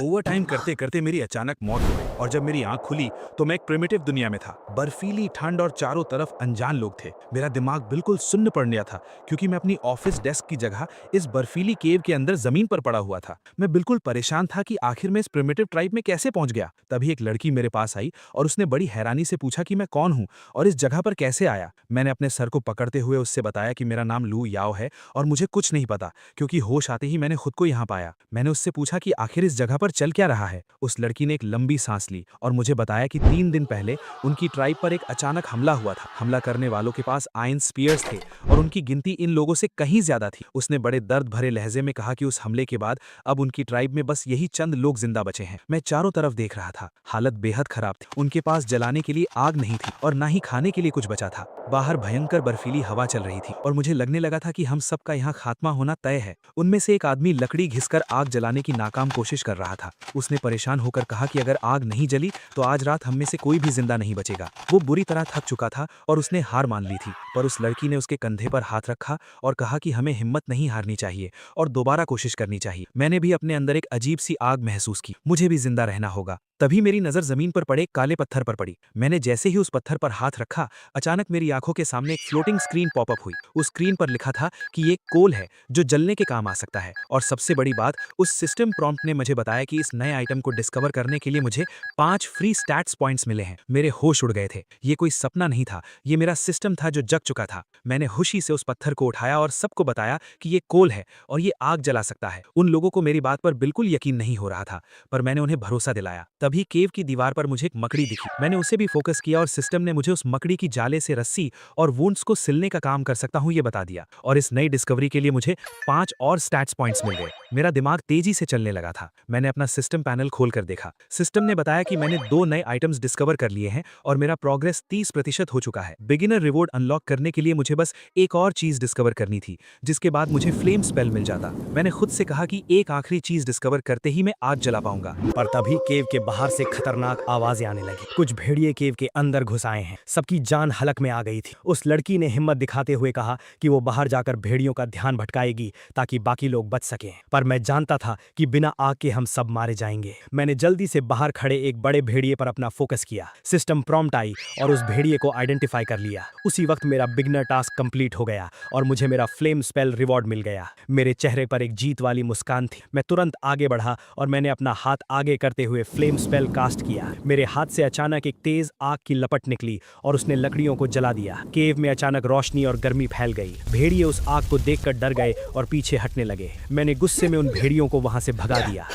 Over time करते करते मेरी अचानक मौत हो गई और जब मेरी आंख खुली तो मैं एक प्रिमिटिव दुनिया में था। बर्फीली ठंड और चारों तरफ अनजान लोग थे। मेरा दिमाग बिल्कुल सुन्न पड़ गया था क्योंकि मैं अपनी ऑफिस डेस्क की जगह इस बर्फीली केव के अंदर जमीन पर पड़ा हुआ था। मैं बिल्कुल परेशान था कि आखिर मैं इस प्रिमिटिव ट्राइब में कैसे पहुंच गया। तभी एक लड़की मेरे पास आई और उसने बड़ी हैरानी से पूछा कि मैं कौन हूँ और इस जगह पर कैसे आया। मैंने अपने सर को पकड़ते हुए उससे बताया कि मेरा नाम लू याओ है और मुझे कुछ नहीं पता, क्योंकि होश आते ही मैंने खुद को यहाँ पाया। मैंने उससे पूछा कि आखिर इस जगह पर चल क्या रहा है। उस लड़की ने एक लंबी सांस ली और मुझे बताया कि 3 दिन पहले उनकी ट्राइब पर एक अचानक हमला हुआ था। हमला करने वालों के पास आयरन स्पीयर्स थे और उनकी गिनती इन लोगों से कहीं ज्यादा थी। उसने बड़े दर्द भरे लहजे में कहा कि उस हमले के बाद अब उनकी ट्राइब में बस यही चंद लोग जिंदा बचे हैं। मैं चारों तरफ देख रहा था। हालत बेहद खराब थी। उनके पास जलाने के लिए आग नहीं थी और ना ही खाने के लिए कुछ बचा था। बाहर भयंकर बर्फीली हवा चल रही थी और मुझे लगने लगा था कि हम सबका यहाँ खात्मा होना तय है। उनमें से एक आदमी लकड़ी घिसकर आग जलाने की नाकाम कोशिश कर रहा था। उसने परेशान होकर कहा कि अगर आग नहीं जली तो आज रात हम में से कोई भी जिंदा नहीं बचेगा। वो बुरी तरह थक चुका था और उसने हार मान ली थी, पर उस लड़की ने उसके कंधे पर हाथ रखा और कहा कि हमें हिम्मत नहीं हारनी चाहिए और दोबारा कोशिश करनी चाहिए। मैंने भी अपने अंदर एक अजीब सी आग महसूस की। मुझे भी जिंदा रहना होगा। तभी मेरी नजर जमीन पर पड़े काले पत्थर पर पड़ी। मैंने जैसे ही उस पत्थर पर हाथ रखा, अचानक मेरी आंखों के सामने एक फ्लोटिंग स्क्रीन पॉपअप हुई। उस स्क्रीन पर लिखा था कि ये कोल है जो जलने के काम आ सकता है। और सबसे बड़ी बात, उस सिस्टम प्रॉम्प्ट ने मुझे बताया कि इस नए आइटम को डिस्कवर करने के लिए मुझे 5 फ्री स्टैट्स पॉइंट्स मिले हैं। मेरे होश उड़ गए थे। ये कोई सपना नहीं था, ये मेरा सिस्टम था जो जग चुका था। मैंने खुशी से उस पत्थर को उठाया और सबको बताया कि ये कोल है और ये आग जला सकता है। उन लोगों को मेरी बात पर बिल्कुल यकीन नहीं हो रहा था, पर मैंने उन्हें भरोसा दिलाया। तभी केव की दीवार पर मुझे एक मकड़ी दिखी। मैंने उसे भी फोकस किया और सिस्टम ने मुझे उस मकड़ी की जाले से रस्सी और वुंड्स को सिलने का काम कर सकता हूं ये बता दिया। और इस नई डिस्कवरी के लिए मुझे 5 और स्टैट्स पॉइंट्स मिल गए। मेरा दिमाग तेजी से चलने लगा था। मैंने अपना सिस्टम पैनल खोलकर देखा। सिस्टम ने बताया कि मैंने 2 नए आइटम्स डिस्कवर कर लिए हैं और मेरा प्रोग्रेस 30% हो चुका है। बिगिनर रिवॉर्ड अनलॉक करने के लिए मुझे बस एक और चीज डिस्कवर करनी थी, जिसके बाद मुझे फ्लेम स्पेल मिल जाता। मैंने खुद से कहा कि एक आखिरी चीज डिस्कवर करते ही मैं आग जला पाऊंगा। पर तभी केव के बाहर से खतरनाक आवाजें आने लगी। कुछ भेड़िए केव के अंदर घुस आए हैं। सबकी जान हलक में आ गई थी। उस लड़की ने हिम्मत दिखाते हुए कहा कि वो बाहर जाकर भेड़ियों का ध्यान भटकाएगी ताकि बाकी लोग बच सकें। पर मैं जानता था कि बिना आग के हम सब मारे जाएंगे। मैंने जल्दी से बाहर खड़े एक बड़े भेड़िए पर अपना फोकस किया। सिस्टम प्रॉम्प्ट आई और उस भेड़िए को आइडेंटिफाई कर लिया। उसी वक्त मेरा बिगनर टास्क कंप्लीट हो गया और मुझे मेरा फ्लेम स्पेल रिवॉर्ड मिल गया। मेरे चेहरे पर एक जीत वाली मुस्कान थी। मैं तुरंत आगे बढ़ा और मैंने अपना हाथ आगे करते हुए फ्लेम स्पेल कास्ट किया। मेरे हाथ से अचानक एक तेज आग की लपट निकली और उसने लकड़ियों को जला दिया। केव में अचानक रोशनी और गर्मी फैल गई। भेड़िए उस आग को देखकर डर गए और पीछे हटने लगे। मैंने गुस्से में उन भेड़ियों को वहां से भगा दिया।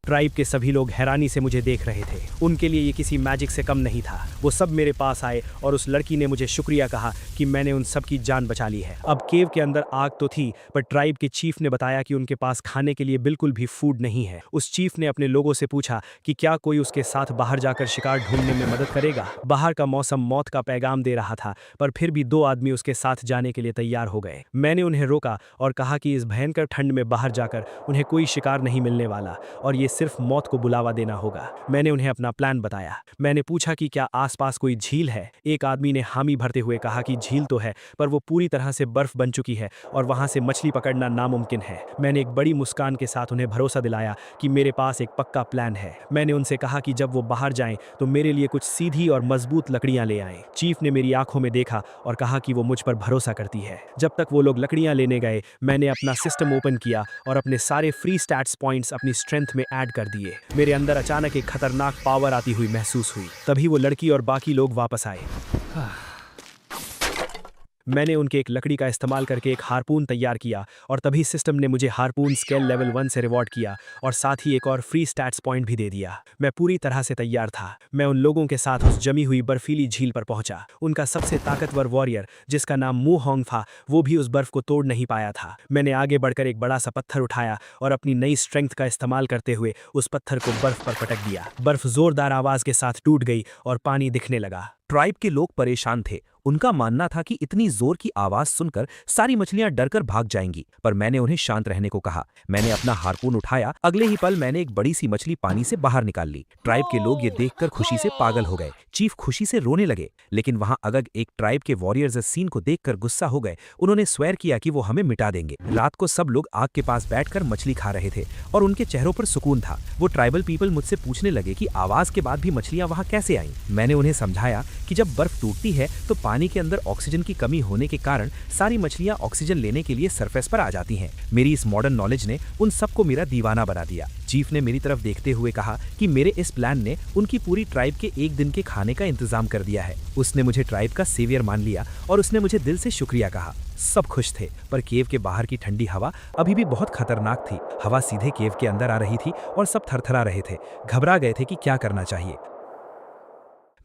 ट्राइब के सभी लोग हैरानी से मुझे देख रहे थे। उनके लिए ये किसी मैजिक से कम नहीं था। वो सब मेरे पास आए और उस लड़की ने मुझे शुक्रिया कहा कि मैंने उन सब की जान बचा ली है। अब केव के अंदर आग तो थी, पर ट्राइब के चीफ ने बताया कि उनके पास खाने के लिए बिल्कुल भी फूड नहीं है। उस चीफ ने अपने लोगों से पूछा कि क्या कोई उसके साथ बाहर जाकर शिकार ढूंढने में मदद करेगा। बाहर का मौसम मौत का पैगाम दे रहा था, पर फिर भी 2 आदमी उसके साथ जाने के लिए तैयार हो गए। मैंने उन्हें रोका और कहा कि इस भयंकर ठंड में बाहर जाकर उन्हें कोई शिकार नहीं मिलने वाला और ये सिर्फ मौत को बुलावा देना होगा। मैंने उन्हें अपना प्लान बताया। मैंने पूछा कि क्या आसपास कोई झील है। एक आदमी ने हामी भरते हुए कहा कि झील तो है, पर वो पूरी तरह से बर्फ बन चुकी है और वहां से मछली पकड़ना नामुमकिन है। मैंने एक बड़ी मुस्कान के साथ उन्हें भरोसा दिलाया कि मेरे पास एक पक्का प्लान है। मैंने उनसे कहा कि जब वो बाहर जाएं तो मेरे लिए कुछ सीधी और मजबूत लकड़ियां ले आएं। चीफ ने मेरी आंखों में देखा और कहा कि वो मुझ पर भरोसा करती है। जब तक वो लोग लकड़ियां लेने गए, मैंने अपना सिस्टम ओपन किया और अपने सारे फ्री स्टैट्स पॉइंट्स अपनी स्ट्रेंथ में ऐड कर दिए। मेरे अंदर अचानक एक खतरनाक पावर आती हुई महसूस हुई। तभी वो लड़की और बाकी लोग वापस आए। मैंने उनके एक लकड़ी का इस्तेमाल करके एक हारपून तैयार किया और तभी सिस्टम ने मुझे हारपून स्केल लेवल 1 से रिवॉर्ड किया और साथ ही एक और फ्री स्टैट्स पॉइंट भी दे दिया। मैं पूरी तरह से तैयार था। मैं उन लोगों के साथ उस जमी हुई बर्फीली झील पर पहुंचा। उनका सबसे ताकतवर वॉरियर, जिसका नाम मू होंग था, वो भी उस बर्फ को तोड़ नहीं पाया था। मैंने आगे बढ़कर एक बड़ा सा पत्थर उठाया और अपनी नई स्ट्रेंथ का इस्तेमाल करते हुए उस पत्थर को बर्फ पर पटक दिया। बर्फ जोरदार आवाज के साथ टूट गई और पानी दिखने लगा। ट्राइब के लोग परेशान थे उनका मानना था कि इतनी जोर की आवाज सुनकर सारी मछलियां डरकर भाग जाएंगी, पर मैंने उन्हें शांत रहने को कहा। मैंने अपना हार्पून उठाया, अगले ही पल मैंने एक बड़ी सी मछली पानी से बाहर निकाल ली। ट्राइब के लोग ये देखकर खुशी से पागल हो गए। चीफ खुशी से रोने लगे, लेकिन वहां अगग एक ट्राइब के वॉरियर्स इस सीन को देखकर गुस्सा हो गए। उन्होंने स्वेर किया कि वो हमें मिटा देंगे। रात को सब लोग आग के पास बैठकर मछली खा रहे थे और उनके चेहरों पर सुकून था। वो ट्राइबल पीपल मुझसे पूछने लगे कि आवाज के बाद भी मछलियां वहां कैसे आईं। मैंने उन्हें समझाया कि जब बर्फ टूटती है तो पानी के अंदर ऑक्सीजन की कमी होने के कारण सारी मछलियां ऑक्सीजन लेने के लिए सरफेस पर आ जाती हैं। मेरी इस मॉडर्न नॉलेज ने उन सबको मेरा दीवाना बना दिया। चीफ ने मेरी तरफ देखते हुए कहा कि मेरे इस प्लान ने उनकी पूरी ट्राइब के एक दिन के खाने का इंतजाम कर दिया है। उसने मुझे ट्राइब का सेवियर मान लिया और उसने मुझे दिल से शुक्रिया कहा। सब खुश थे, पर केव के बाहर की ठंडी हवा अभी भी बहुत खतरनाक थी। हवा सीधे केव के अंदर आ रही थी और सब थरथरा रहे थे, घबरा गए थे कि क्या करना चाहिए।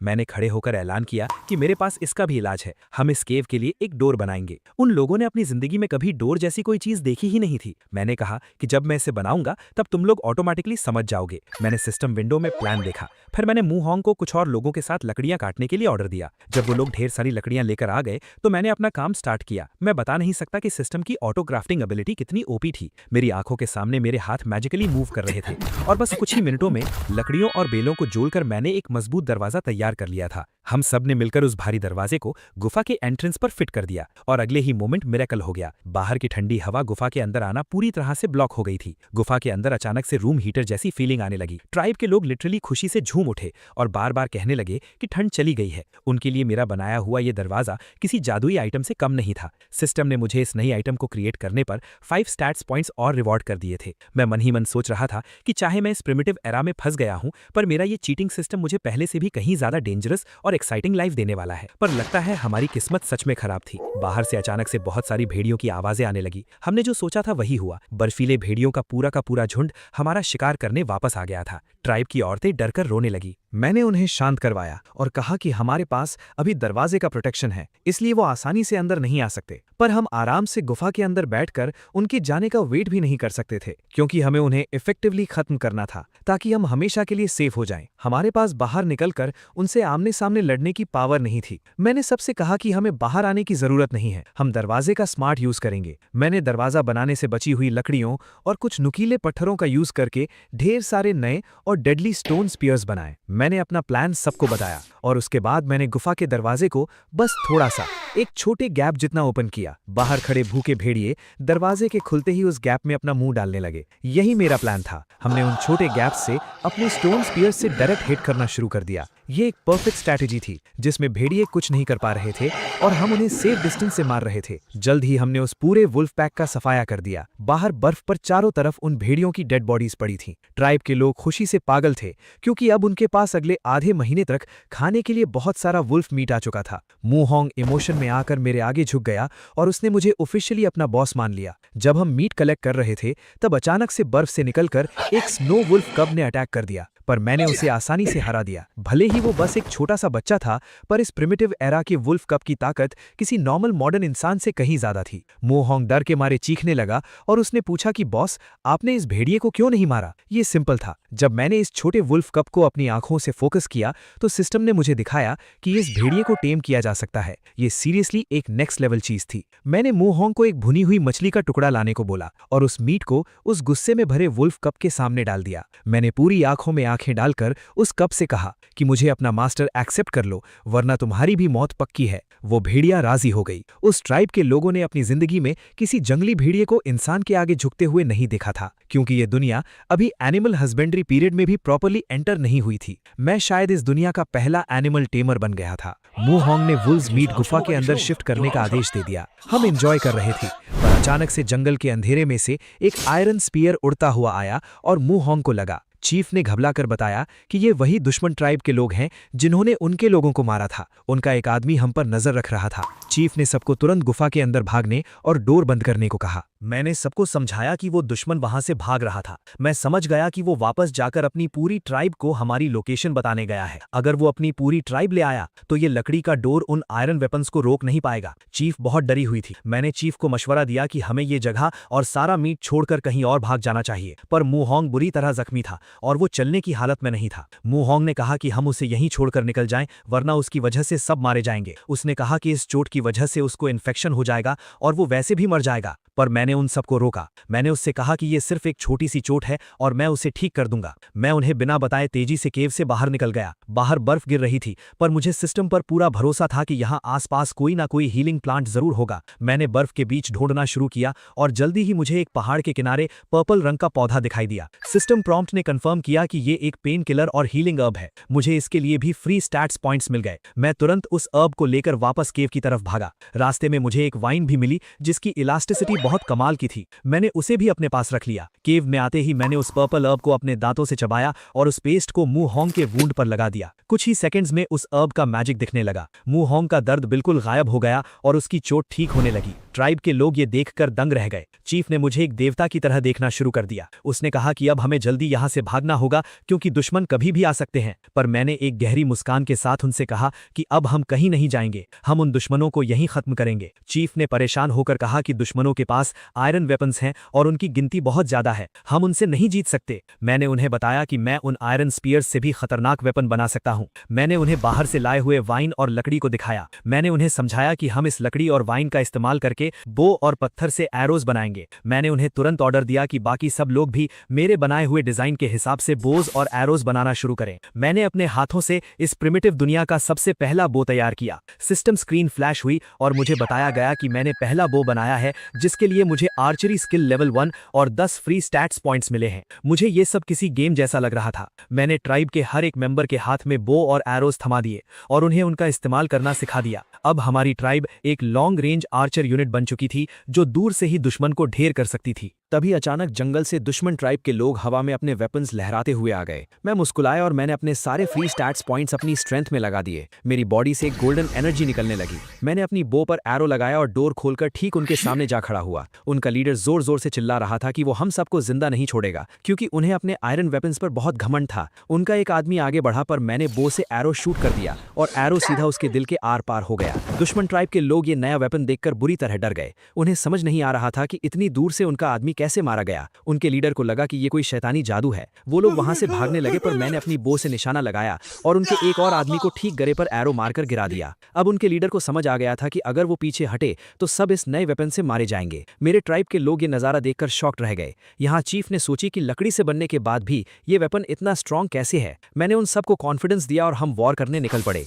मैंने खड़े होकर ऐलान किया कि मेरे पास इसका भी इलाज है। हम इस केव के लिए एक डोर बनाएंगे। उन लोगों ने अपनी जिंदगी में कभी डोर जैसी कोई चीज देखी ही नहीं थी। मैंने कहा कि जब मैं इसे बनाऊंगा तब तुम लोग ऑटोमेटिकली समझ जाओगे। मैंने सिस्टम विंडो में प्लान देखा। फिर मैंने मूहोंग को कुछ और लोगों के साथ लकड़ियां काटने के लिए ऑर्डर दिया। जब वो लोग ढेर सारी लकड़ियां लेकर आ गए तो मैंने अपना काम स्टार्ट किया। मैं बता नहीं सकता कि सिस्टम की ऑटो क्राफ्टिंग एबिलिटी कितनी ओपी थी। मेरी आंखों के सामने मेरे हाथ मैजिकली मूव कर रहे थे और बस कुछ ही मिनटों में लकड़ियों और बेलों को जोड़कर मैंने एक मजबूत दरवाजा तैयार कर लिया था। हम सब ने मिलकर उस भारी दरवाजे को गुफा के एंट्रेंस पर फिट कर दिया और अगले ही मोमेंट मिरेकल हो गया। बाहर की ठंडी हवा गुफा के अंदर आना पूरी तरह से ब्लॉक हो गई थी। गुफा के अंदर अचानक से रूम हीटर जैसी फीलिंग आने लगी। ट्राइब के लोग लिटरली खुशी से झूम उठे और बार बार कहने लगे कि ठंड चली गई है। उनके लिए मेरा बनाया हुआ ये दरवाजा किसी जादुई आइटम से कम नहीं था। सिस्टम ने मुझे इस नई आइटम को क्रिएट करने पर 5 स्टैट्स पॉइंट्स और रिवॉर्ड कर दिए थे। मैं मन ही मन सोच रहा था कि चाहे मैं इस प्रिमिटिव एरा में फंस गया हूं, पर मेरा ये चीटिंग सिस्टम मुझे पहले से भी कहीं ज्यादा डेंजरस और एक्साइटिंग लाइफ देने वाला है। पर लगता है हमारी किस्मत सच में खराब थी। बाहर से अचानक से बहुत सारी भेड़ियों की आवाजें आने लगी। हमने जो सोचा था वही हुआ। बर्फीले भेड़ियों का पूरा झुंड हमारा शिकार करने वापस आ गया था। ट्राइब की औरतें डरकर रोने लगी। मैंने उन्हें शांत करवाया और कहा कि हमारे पास अभी दरवाजे का प्रोटेक्शन है, इसलिए वो आसानी से अंदर नहीं आ सकते। पर हम आराम से गुफा के अंदर बैठकर उनके जाने का वेट भी नहीं कर सकते थे, क्योंकि हमें उन्हें इफेक्टिवली खत्म करना था ताकि हम हमेशा के लिए सेफ हो जाएं। हमारे पास बाहर निकलकर उनसे आमने सामने लड़ने की पावर नहीं थी। मैंने सबसे कहा कि हमें बाहर आने की जरूरत नहीं है, हम दरवाजे का स्मार्ट यूज करेंगे। मैंने दरवाजा बनाने से बची हुई लकड़ियों और कुछ नुकीले पत्थरों का यूज करके ढेर सारे नए और डेडली स्टोन स्पीयर्स बनाए। मैंने अपना प्लान सबको बताया और उसके बाद मैंने गुफा के दरवाजे को बस थोड़ा सा एक छोटे गैप जितना ओपन किया। बाहर खड़े भूखे भेड़िए दरवाजे के खुलते ही उस गैप में अपना मुंह डालने लगे। यही मेरा प्लान था। हमने उन छोटे गैप से अपने स्टोन स्पीयर्स से डायरेक्ट हिट करना शुरू कर दिया। ये एक परफेक्ट स्ट्रैटेजी थी जिसमें भेड़िए कुछ नहीं कर पा रहे थे और हम उन्हें सेफ डिस्टेंस से मार रहे थे। जल्द ही हमने उस पूरे वुल्फ पैक का सफाया कर दिया। बाहर बर्फ पर चारों तरफ उन भेड़ियों की डेड बॉडीज पड़ी थीं। ट्राइब के लोग खुशी से पागल थे, क्योंकि अब उनके पास अगले आधे महीने तक खाने के लिए बहुत सारा वुल्फ मीट आ चुका था। मूहोंग इमोशन में आकर मेरे आगे झुक गया और उसने मुझे ऑफिशियली अपना बॉस मान लिया। जब हम मीट कलेक्ट कर रहे थे तब अचानक से बर्फ से निकलकर एक स्नो वुल्फ कब ने अटैक कर दिया, पर मैंने उसे आसानी से हरा दिया। भले ही वो बस एक छोटा सा बच्चा था, पर इस प्रिमिटिव एरा के वुल्फ कप की ताकत किसी नॉर्मल मॉडर्न इंसान से कहीं ज्यादा थी। मूहोंग डर के मारे चीखने लगा और उसने पूछा कि बॉस, आपने इस भेड़िए को क्यों नहीं मारा? ये सिंपल था। जब मैंने इस छोटे वुल्फ कप को अपनी आंखों से फोकस किया तो सिस्टम ने मुझे दिखाया कि इस भेड़िए को टेम किया जा सकता है। ये सीरियसली एक नेक्स्ट लेवल चीज थी। मैंने मूहोंग को एक भुनी हुई मछली का टुकड़ा लाने को बोला और उस मीट को उस गुस्से में भरे वुल्फ कप के सामने डाल दिया। मैंने पूरी आंखों में आंखें डालकर उस कप से कहा कि मुझे अपना मास्टर एक्सेप्ट कर लो, वरना तुम्हारी भी मौत पक्की है। वो भेड़िया राजी हो गई। उस ट्राइब के लोगों ने अपनी जिंदगी में किसी जंगली भेड़िए को इंसान के आगे झुकते हुए नहीं देखा था, क्योंकि ये दुनिया अभी एनिमल हस्बेंड्री पीरियड में भी प्रॉपर्ली एंटर नहीं हुई थी। मैं शायद इस दुनिया का पहला एनिमल टेमर बन गया था। मूहोंग ने वुल्स मीट गुफा के अंदर शिफ्ट करने का आदेश दे दिया। हम एंजॉय कर रहे थे, पर अचानक से जंगल के अंधेरे में से एक आयरन स्पीयर उड़ता हुआ आया और मूहोंग को लगा। चीफ ने घबराकर बताया कि ये वही दुश्मन ट्राइब के लोग हैं जिन्होंने उनके लोगों को मारा था। उनका एक आदमी हम पर नजर रख रहा था। चीफ ने सबको तुरंत गुफा के अंदर भागने और डोर बंद करने को कहा। मैंने सबको समझाया कि वो दुश्मन वहां से भाग रहा था। मैं समझ गया कि वो वापस जाकर अपनी पूरी ट्राइब को हमारी लोकेशन बताने गया है। अगर वो अपनी पूरी ट्राइब ले आया तो ये लकड़ी का डोर उन आयरन वेपन्स को रोक नहीं पाएगा। चीफ बहुत डरी हुई थी। मैंने चीफ को मशवरा दिया कि हमें ये जगह और सारा मीट छोड़कर कहीं और भाग जाना चाहिए, पर मुहोंग बुरी तरह जख्मी था और वो चलने की हालत में नहीं था। मुहोंग ने कहा कि हम उसे यहीं छोड़कर निकल जाएं, वरना उसकी वजह से सब मारे जाएंगे। उसने कहा कि इस चोट की वजह से उसको इन्फेक्शन हो जाएगा और वो वैसे भी मर जाएगा, पर मैंने उन सबको रोका। मैंने उससे कहा कि ये सिर्फ एक छोटी सी चोट है और मैं उसे ठीक कर दूंगा। मैं उन्हें बिना बताए तेजी से केव से बाहर निकल गया। बाहर बर्फ गिर रही थी, पर मुझे सिस्टम पर पूरा भरोसा था कि यहाँ आसपास कोई ना कोई हीलिंग प्लांट जरूर होगा। मैंने बर्फ के बीच ढूंढना शुरू किया और जल्दी ही मुझे एक पहाड़ के किनारे पर्पल रंग का पौधा दिखाई दिया। सिस्टम प्रॉम्प्ट ने कंफर्म किया कि ये एक पेन किलर और हीलिंग अर्ब है। मुझे इसके लिए भी फ्री स्टैट्स पॉइंट्स मिल गए। मैं तुरंत उस अर्ब को लेकर वापस केव की तरफ भागा। रास्ते में मुझे एक वाइन भी मिली जिसकी इलास्टिसिटी बहुत कमाल की थी। मैंने उसे भी अपने पास रख लिया। केव में आते ही मैंने उस पर्पल अर्ब को अपने दांतों से चबाया और उस पेस्ट को मुहोंग के वूंड पर लगा दिया। कुछ ही सेकंड्स में उस अर्ब का मैजिक दिखने लगा। मुहोंग का दर्द बिल्कुल गायब हो गया और उसकी चोट ठीक होने लगी। ट्राइब के लोग ये देखकर दंग रह गए। चीफ ने मुझे एक देवता की तरह देखना शुरू कर दिया। उसने कहा कि अब हमें जल्दी यहाँ से भागना होगा क्योंकि दुश्मन कभी भी आ सकते हैं। पर मैंने एक गहरी मुस्कान के साथ उनसे कहा कि अब हम कहीं नहीं जाएंगे, हम उन दुश्मनों को यहीं खत्म करेंगे। चीफ ने परेशान होकर कहा कि दुश्मनों के पास आयरन वेपन्स हैं और उनकी गिनती बहुत ज्यादा है, हम उनसे नहीं जीत सकते। मैंने उन्हें बताया कि मैं उन आयरन स्पीयर्स से भी खतरनाक वेपन बना सकता हूं। मैंने उन्हें बाहर से लाए हुए वाइन और लकड़ी को दिखाया। मैंने उन्हें समझाया कि हम इस लकड़ी और वाइन का इस्तेमाल करके बो और पत्थर से एरोज बनाएंगे। मैंने उन्हें तुरंत ऑर्डर दिया कि बाकी सब लोग भी मेरे बनाए हुए डिजाइन के हिसाब से बोज और एरोज बनाना शुरू करें। मैंने अपने हाथों से इस प्रिमिटिव दुनिया का सबसे पहला बो तैयार किया। सिस्टम स्क्रीन फ्लैश हुई और मुझे बताया गया कि मैंने पहला बो बनाया है जिसके लिए मुझे आर्चरी स्किल लेवल 1 और 10 फ्री स्टैट्स पॉइंट्स मिले हैं। मुझे ये सब किसी गेम जैसा लग रहा था। मैंने ट्राइब के हर एक मेंबर के हाथ में बो और एरोज थमा दिए और उन्हें उनका इस्तेमाल करना सिखा दिया। अब हमारी ट्राइब एक लॉन्ग रेंज आर्चर यूनिट बन चुकी थी जो दूर से ही दुश्मन को ढेर कर सकती थी। तभी अचानक जंगल से दुश्मन ट्राइब के लोग हवा में अपने वेपन्स लहराते हुए आ गए। मैं मुस्कुराया और मैंने अपने सारे फ्री स्टैट्स पॉइंट्स अपनी स्ट्रेंथ में लगा दिए। मेरी बॉडी से गोल्डन एनर्जी निकलने लगी। मैंने अपनी बो पर एरो लगाया और डोर खोलकर ठीक उनके सामने जा खड़ा हुआ। उनका लीडर जोर जोर से चिल्ला रहा था कि वो हम सबको जिंदा नहीं छोड़ेगा क्योंकि उन्हें अपने आयरन वेपन्स पर बहुत घमंड था। उनका एक आदमी आगे बढ़ा पर मैंने बो से एरो शूट कर दिया और एरो सीधा उसके दिल के आर पार हो गया। दुश्मन ट्राइब के लोग ये नया वेपन देखकर बुरी तरह डर गए। उन्हें समझ नहीं आ रहा था कि इतनी दूर से उनका आदमी कैसे मारा गया। उनके लीडर को लगा कि ये कोई शैतानी जादू है। वो लोग वहां से भागने लगे पर मैंने अपनी बो से निशाना लगाया और उनके एक और आदमी को ठीक गले पर एरो मारकर गिरा दिया। अब उनके लीडर को समझ आ गया था कि अगर वो पीछे हटे तो सब इस नए वेपन से मारे जाएंगे। मेरे ट्राइब के लोग ये नजारा देखकर शॉक्ड रह गए। यहाँ चीफ ने सोची कि लकड़ी से बनने के बाद भी ये वेपन इतना स्ट्रांग कैसे है। मैंने उन सबको कॉन्फिडेंस दिया और हम वॉर करने निकल पड़े।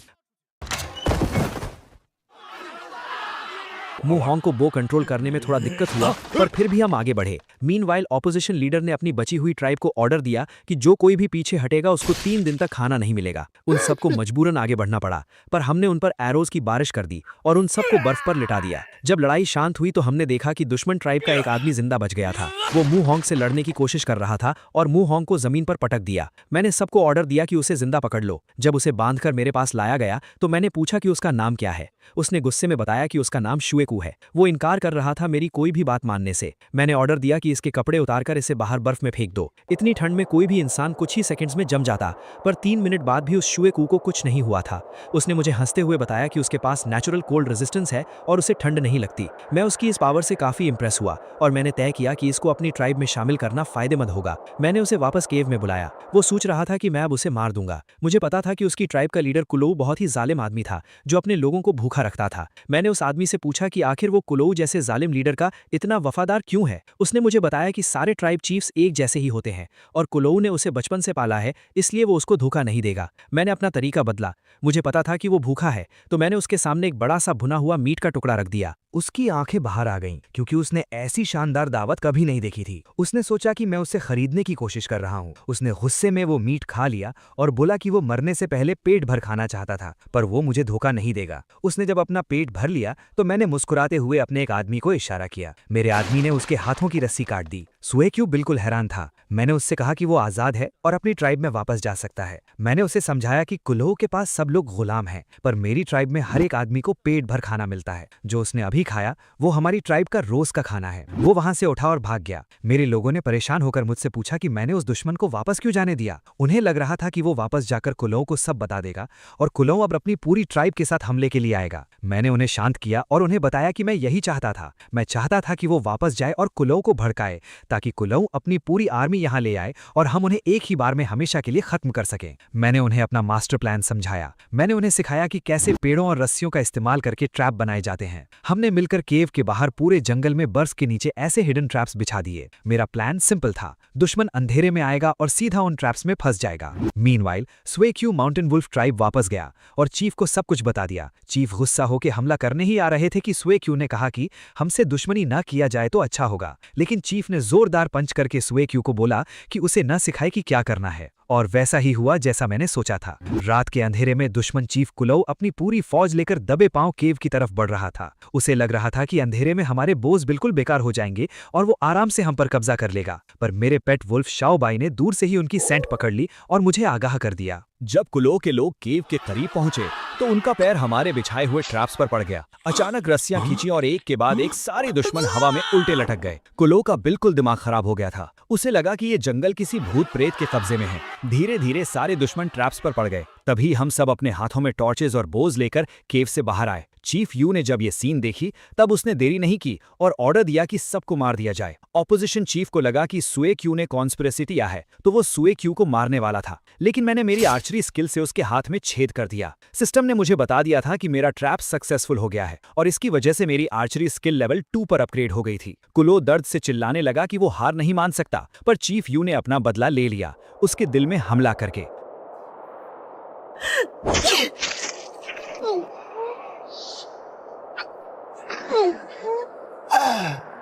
मुहोंग को बो कंट्रोल करने में थोड़ा दिक्कत हुआ पर फिर भी हम आगे बढ़े। मीनवाइल ऑपोजिशन लीडर ने अपनी बची हुई ट्राइब को ऑर्डर दिया कि जो कोई भी पीछे हटेगा उसको 3 दिन तक खाना नहीं मिलेगा। उन सबको मजबूरन आगे बढ़ना पड़ा, पर हमने उन पर एरोज की बारिश कर दी और उन सबको बर्फ पर लिटा दिया। जब लड़ाई शांत हुई तो हमने देखा कि दुश्मन ट्राइब का एक आदमी जिंदा बच गया था। वो मुहोंग से लड़ने की कोशिश कर रहा था और मुहोंग को जमीन पर पटक दिया। मैंने सबको ऑर्डर दिया कि उसे जिंदा पकड़ लो। जब उसे बांधकर मेरे पास लाया गया तो मैंने पूछा कि उसका नाम क्या है। उसने गुस्से में बताया कि उसका नाम शुएकू है। वो इनकार कर रहा था मेरी कोई भी बात मानने से। मैंने ऑर्डर दिया कि इसके कपड़े उतारकर इसे बाहर बर्फ में फेंक दो। इतनी ठंड में कोई भी इंसान कुछ ही सेकंड्स में जम जाता, पर 3 मिनट बाद भी उस शुएकू को कुछ नहीं हुआ था। उसने मुझे हंसते हुए बताया कि उसके पास नेचुरल कोल्ड रेजिस्टेंस है और उसे ठंड नहीं लगती। मैं उसकी इस पावर से काफी इंप्रेस हुआ और मैंने तय किया कि इसको अपनी ट्राइब में शामिल करना फायदेमंद होगा। मैंने उसे वापस केव में बुलाया। वो सोच रहा था कि मैं अब उसे मार दूंगा। मुझे पता था कि उसकी ट्राइब का लीडर कुलोऊ बहुत ही जालिम आदमी था जो अपने लोगों को भूखा रखता था। मैंने उस आदमी से पूछा कि आखिर वो कुलोऊ जैसे जालिम लीडर का इतना वफादार क्यों है। उसने मुझे बताया कि सारे ट्राइब चीफ्स एक जैसे ही होते हैं और कुलोऊ ने उसे बचपन से पाला है, इसलिए वो उसको धोखा नहीं देगा। मैंने अपना तरीका बदला। मुझे पता था कि वो भूखा है तो मैंने उसके सामने एक बड़ा सा भुना हुआ मीट का टुकड़ा रख दिया। उसकी आंखें बाहर आ गईं क्योंकि उसने ऐसी शानदार दावत कभी नहीं देखी थी। उसने सोचा कि मैं उसे खरीदने की कोशिश कर रहा हूँ। उसने गुस्से में वो मीट खा लिया और बोला कि वो मरने से पहले पेट भर खाना चाहता था, पर वो मुझे धोखा नहीं देगा। उसने जब अपना पेट भर लिया तो मैंने मुस्कुराते हुए अपने एक आदमी को इशारा किया। मेरे आदमी ने उसके हाथों की रस्सी काट दी। शुएकू बिल्कुल हैरान था। मैंने उससे कहा कि वो आजाद है और अपनी ट्राइब में वापस जा सकता है। मैंने उसे समझाया कि कुलोऊ के पास सब लोग गुलाम हैं, पर मेरी ट्राइब में हर एक आदमी को पेट भर खाना मिलता है। जो उसने अभी खाया, वो हमारी ट्राइब का रोज का खाना है। वो वहां से उठा और भाग गया। मेरे लोगों ने परेशान होकर मुझसे पूछा कि मैंने उस दुश्मन को वापस क्यों जाने दिया। उन्हें लग रहा था कि वो वापस जाकर कुलों को सब बता देगा और कुलों अब अपनी पूरी ट्राइब के साथ हमले के लिए आएगा। मैंने उन्हें शांत किया और उन्हें बताया कि मैं यही चाहता था। मैं चाहता था कि वो वापस जाए और कुलों को भड़काए, ताकि कुलों अपनी पूरी आर्मी यहाँ ले आए और हम उन्हें एक ही बार में हमेशा के लिए खत्म कर सकें। मैंने उन्हें अपना मास्टर प्लान समझाया। मैंने उन्हें सिखाया कि कैसे पेड़ों और रस्सियों का इस्तेमाल करके ट्रैप बनाए जाते हैं। हमने मिलकर केव के बाहर पूरे जंगल में बर्फ के नीचे ऐसे हिडन ट्रैप्स बिछा दिए। मेरा प्लान सिंपल था, दुश्मन अंधेरे में आएगा और सीधा उन ट्रैप्स में फंस जाएगा। मीनवाइल स्वेक्यू माउंटेन वुल्फ ट्राइब वापस गया और चीफ को सब कुछ बता दिया। चीफ गुस्सा होकर हमला करने ही आ रहे थे कि स्वेक्यू ने कहा कि हमसे दुश्मनी न किया जाए तो अच्छा होगा, लेकिन चीफ ने जोरदार पंच करके स्वेक्यू को बोला कि उसे न सिखाए कि क्या करना है, और वैसा ही हुआ जैसा मैंने सोचा था। रात के अंधेरे में दुश्मन चीफ कुलौ अपनी पूरी फौज लेकर दबे पांव केव की तरफ बढ़ रहा था। उसे लग रहा था कि अंधेरे में हमारे बोझ बिल्कुल बेकार हो जाएंगे और वो आराम से हम पर कब्जा कर लेगा, पर मेरे पेट वुल्फ शाओबाई ने दूर से ही उनकी सेंट पकड़ ली और मुझे आगाह कर दिया। जब कुलो के लोग केव के करीब पहुंचे तो उनका पैर हमारे बिछाए हुए ट्रैप्स पर पड़ गया। अचानक रस्सियां खींची और एक के बाद एक सारे दुश्मन हवा में उल्टे लटक गए। कुलो का बिल्कुल दिमाग खराब हो गया था। उसे लगा कि ये जंगल किसी भूत प्रेत के कब्जे में है। धीरे धीरे सारे दुश्मन ट्रैप्स पर पड़ गए। तभी हम सब अपने हाथों में टॉर्चेज और बोझ लेकर केव से बाहर आए। चीफ यू ने जब ये सीन देखी तब उसने देरी नहीं की और ऑर्डर दिया कि सबको मार दिया जाए। ऑपोजिशन चीफ को लगा कि सुएक्यू ने कॉन्स्पिरेसी किया है तो वो सुएक्यू को मारने वाला था, लेकिन मैंने मेरी आर्चरी स्किल से उसके हाथ में छेद कर दिया। सिस्टम ने मुझे बता दिया था कि मेरा ट्रैप सक्सेसफुल हो गया है और इसकी वजह से मेरी आर्चरी स्किल लेवल 2 पर अपग्रेड हो गई थी। कुलो दर्द से चिल्लाने लगा कि वो हार नहीं मान सकता, पर चीफ यू ने अपना बदला ले लिया, उसके दिल में हमला करके।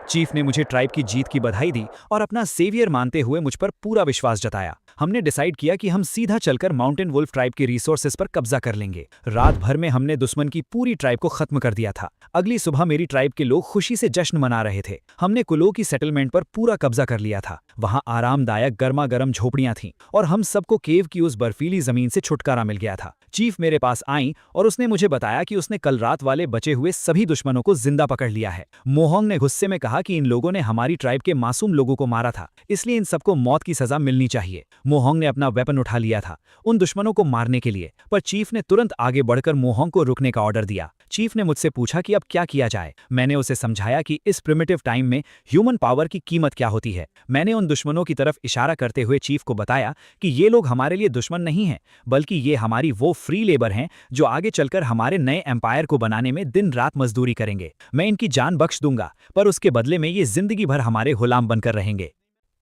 चीफ ने मुझे ट्राइब की जीत की बधाई दी और अपना सेवियर मानते हुए मुझ पर पूरा विश्वास जताया। हमने डिसाइड किया कि हम सीधा चलकर माउंटेन वुल्फ ट्राइब के रिसोर्सेज पर कब्जा कर लेंगे। रात भर में हमने दुश्मन की पूरी ट्राइब को खत्म कर दिया था। अगली सुबह मेरी ट्राइब के लोग खुशी से जश्न मना रहे थे। हमने कुलो की सेटलमेंट पर पूरा कब्जा कर लिया था। वहां आरामदायक गर्मा गर्म झोपड़ियां थीं और हम सबको केव की उस बर्फीली जमीन से छुटकारा मिल गया था। चीफ मेरे पास आई और उसने मुझे बताया कि उसने कल रात वाले बचे हुए सभी दुश्मनों को जिंदा पकड़ लिया है। मोहोंग ने गुस्से में कहा कि इन लोगों ने हमारी ट्राइब के मासूम लोगों को मारा था, इसलिए इन सबको मौत की सजा मिलनी चाहिए। मोहोंग ने अपना वेपन उठा लिया था उन दुश्मनों को मारने के लिए, पर चीफ ने तुरंत आगे बढ़कर मोहोंग को रुकने का ऑर्डर दिया। चीफ ने मुझसे पूछा कि अब क्या किया जाए। मैंने उसे समझाया कि इस प्रिमिटिव टाइम में ह्यूमन पावर की कीमत क्या होती है। मैंने उन दुश्मनों की तरफ इशारा करते हुए चीफ को बताया कि ये लोग हमारे लिए दुश्मन नहीं हैं, बल्कि ये हमारी वो फ्री लेबर हैं जो आगे चलकर हमारे नए एम्पायर को बनाने में दिन रात मजदूरी करेंगे। मैं इनकी जान बख्श दूंगा, पर उसके बदले में ये जिंदगी भर हमारे गुलाम बनकर रहेंगे।